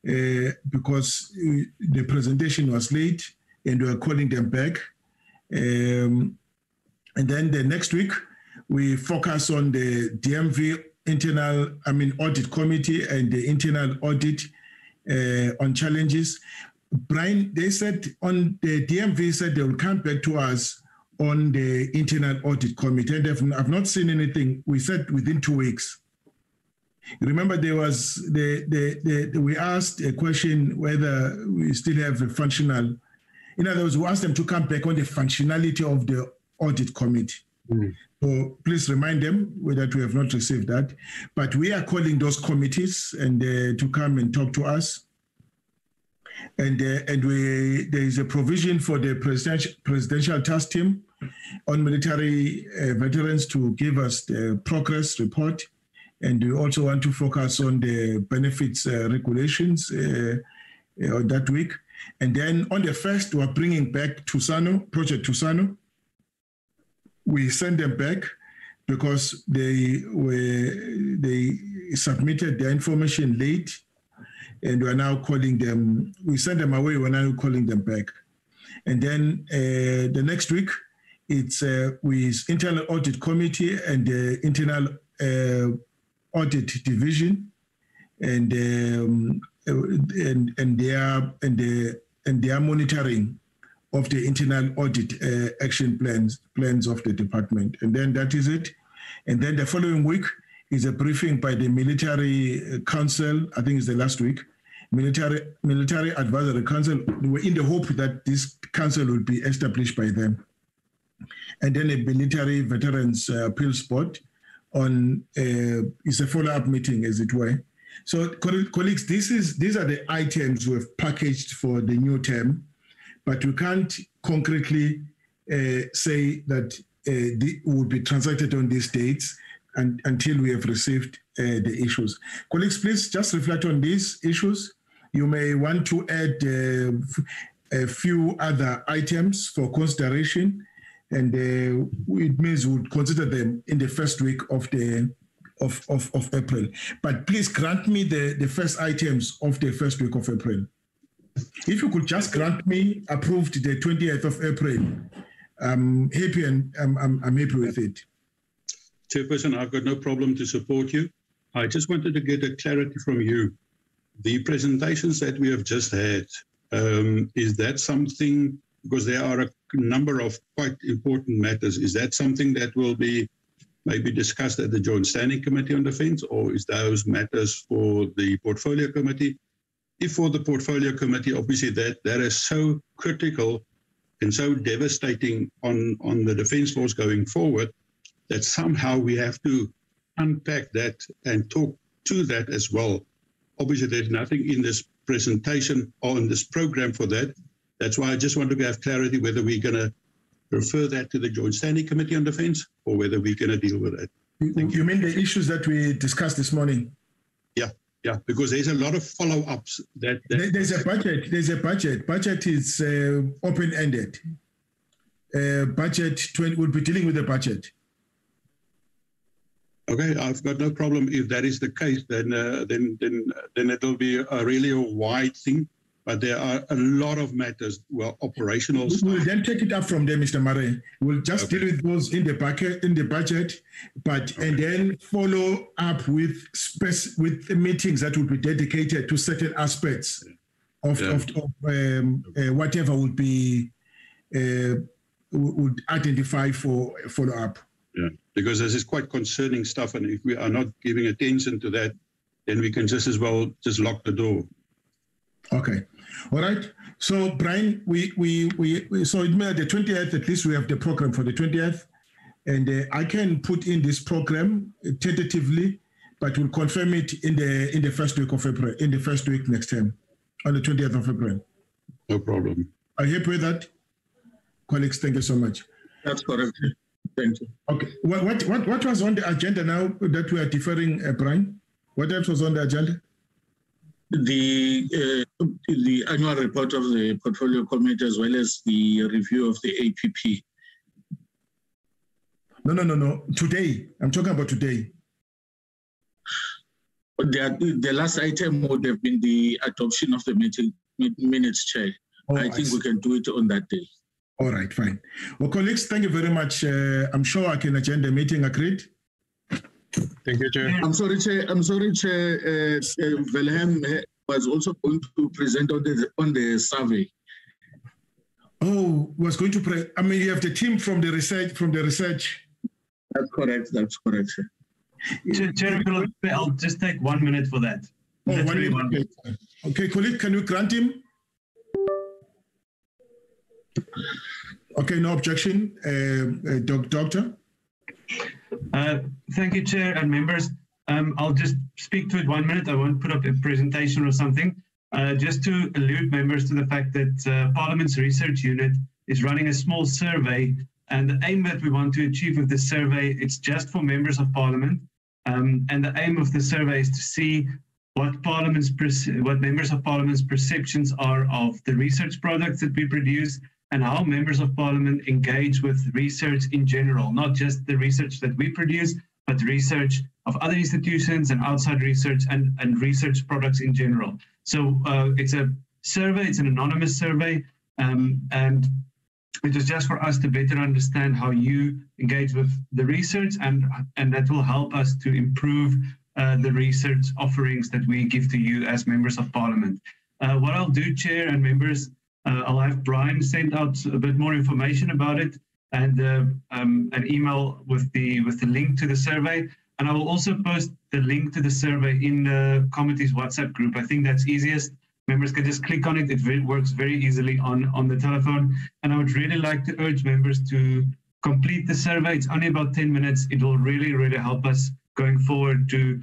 because the presentation was late and we are calling them back. And then the next week, we focus on the DMV audit committee and the internal audit on challenges. Brian, they said on the DMV said they will come back to us on the internal audit committee. And I've not seen anything. We said within 2 weeks. Remember, there was we asked a question whether we still have a functional. In other words, we asked them to come back on the functionality of the audit committee. So please remind them that we have not received that. But we are calling those committees and to come and talk to us. And there is a provision for the presidential task team on military veterans to give us the progress report. And we also want to focus on the benefits regulations that week. And then on the first, we're bringing back Project Tusano. We send them back because they submitted their information late, and we're now calling them. We send them away. We're now calling them back. And then the next week, it's with internal audit committee and the internal Audit Division and their monitoring of the internal audit action plans of the department. And then that is it. And then the following week is a briefing by the Military Council, I think it's the last week, Military Advisory Council. We're in the hope that this council will be established by them. And then a Military Veterans Appeals Board on, it's a follow-up meeting, as it were. So, colleagues, these are the items we've packaged for the new term, but we can't concretely say that they will be transacted on these dates until we have received the issues. Colleagues, please just reflect on these issues. You may want to add a few other items for consideration, and it means we'll consider them in the first week of April. But please grant me the first items of the first week of April. If you could just grant me approved the 20th of April, I'm happy, and I'm happy with it. Chairperson, I've got no problem to support you. I just wanted to get a clarity from you. The presentations that we have just had, is that something, because there are a number of quite important matters, is that something that will be maybe discussed at the Joint Standing Committee on Defence, or is those matters for the Portfolio Committee? If for the Portfolio Committee, obviously that is so critical and so devastating on the Defence Force going forward, that somehow we have to unpack that and talk to that as well. Obviously, there's nothing in this presentation or in this program for that. That's why I just want to have clarity whether we're going to refer that to the Joint Standing Committee on Defence or whether we're going to deal with that. You mean the issues that we discussed this morning? Yeah, because there's a lot of follow-ups. There's a budget. Budget is open-ended. We'll be dealing with the budget. Okay, I've got no problem if that is the case. Then it'll be really a wide thing. But there are a lot of matters, well, operational stuff. We'll then take it up from there, Mr. Murray. We'll just deal with those in the budget, and then follow up with meetings that will be dedicated to certain aspects of whatever would be would identify for follow up. Yeah, because this is quite concerning stuff, and if we are not giving attention to that, then we can just as well just lock the door. Okay, all right. So Brian, so it means the 20th, at least we have the program for the 20th, and I can put in this program tentatively, but we'll confirm it in the first week of April, in the first week next term, on the 20th of April. No problem. Are you happy with that, colleagues? Thank you so much. That's correct. Thank you. Okay. What was on the agenda now that we are deferring, Brian? What else was on the agenda? The annual report of the Portfolio Committee, as well as the review of the APP. No. Today. I'm talking about today. The last item would have been the adoption of the minutes, Chair. I think we can do it on that day. All right, fine. Well, colleagues, thank you very much. I'm sure I can adjourn the meeting. Agreed? Thank you, Chair. I'm sorry, Chair. Wilhelm was also going to present on the survey. Oh, was going to you have the team from the research. That's correct, Chair. Chair, I'll just take 1 minute for that. Oh, 1 minute. Okay, colleague, can you grant him? Okay, no objection. Doctor? Thank you, Chair and members. I'll just speak to it 1 minute. I won't put up a presentation or something. Just to allude members to the fact that Parliament's Research Unit is running a small survey, and the aim that we want to achieve with this survey, it's just for members of Parliament. And the aim of the survey is to see what members of Parliament's perceptions are of the research products that we produce, and how members of Parliament engage with research in general, not just the research that we produce, but research of other institutions and outside research and research products in general. So it's a survey, it's an anonymous survey, and it is just for us to better understand how you engage with the research, and that will help us to improve the research offerings that we give to you as members of Parliament. What I'll do, Chair and members, I'll have Brian send out a bit more information about it and an email with the link to the survey. And I will also post the link to the survey in the committee's WhatsApp group. I think that's easiest. Members can just click on it. It works very easily on the telephone. And I would really like to urge members to complete the survey. It's only about 10 minutes. It will really, really help us going forward to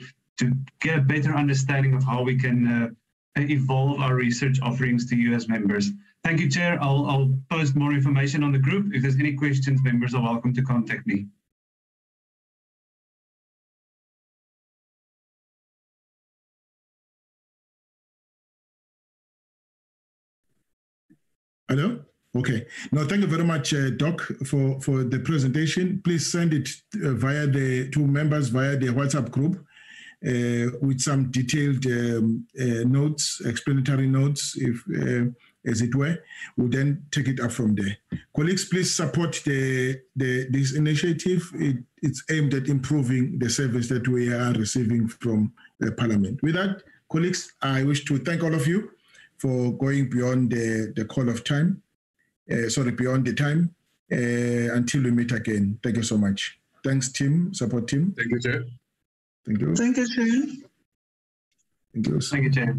get a better understanding of how we can evolve our research offerings to you as members. Thank you, Chair. I'll post more information on the group. If there's any questions, members are welcome to contact me. Hello? Okay. No, thank you very much, Doc, for the presentation. Please send it via to members via the WhatsApp group with some detailed notes, explanatory notes, if as it were. We'll then take it up from there. Colleagues, please support this initiative. It's aimed at improving the service that we are receiving from Parliament. With that, colleagues, I wish to thank all of you for going beyond the call of time. Beyond the time, until we meet again. Thank you so much. Thanks, team, support team. Thank you, Chair. Thank you. Thank you, Chair. Thank you. Thank you, Chair.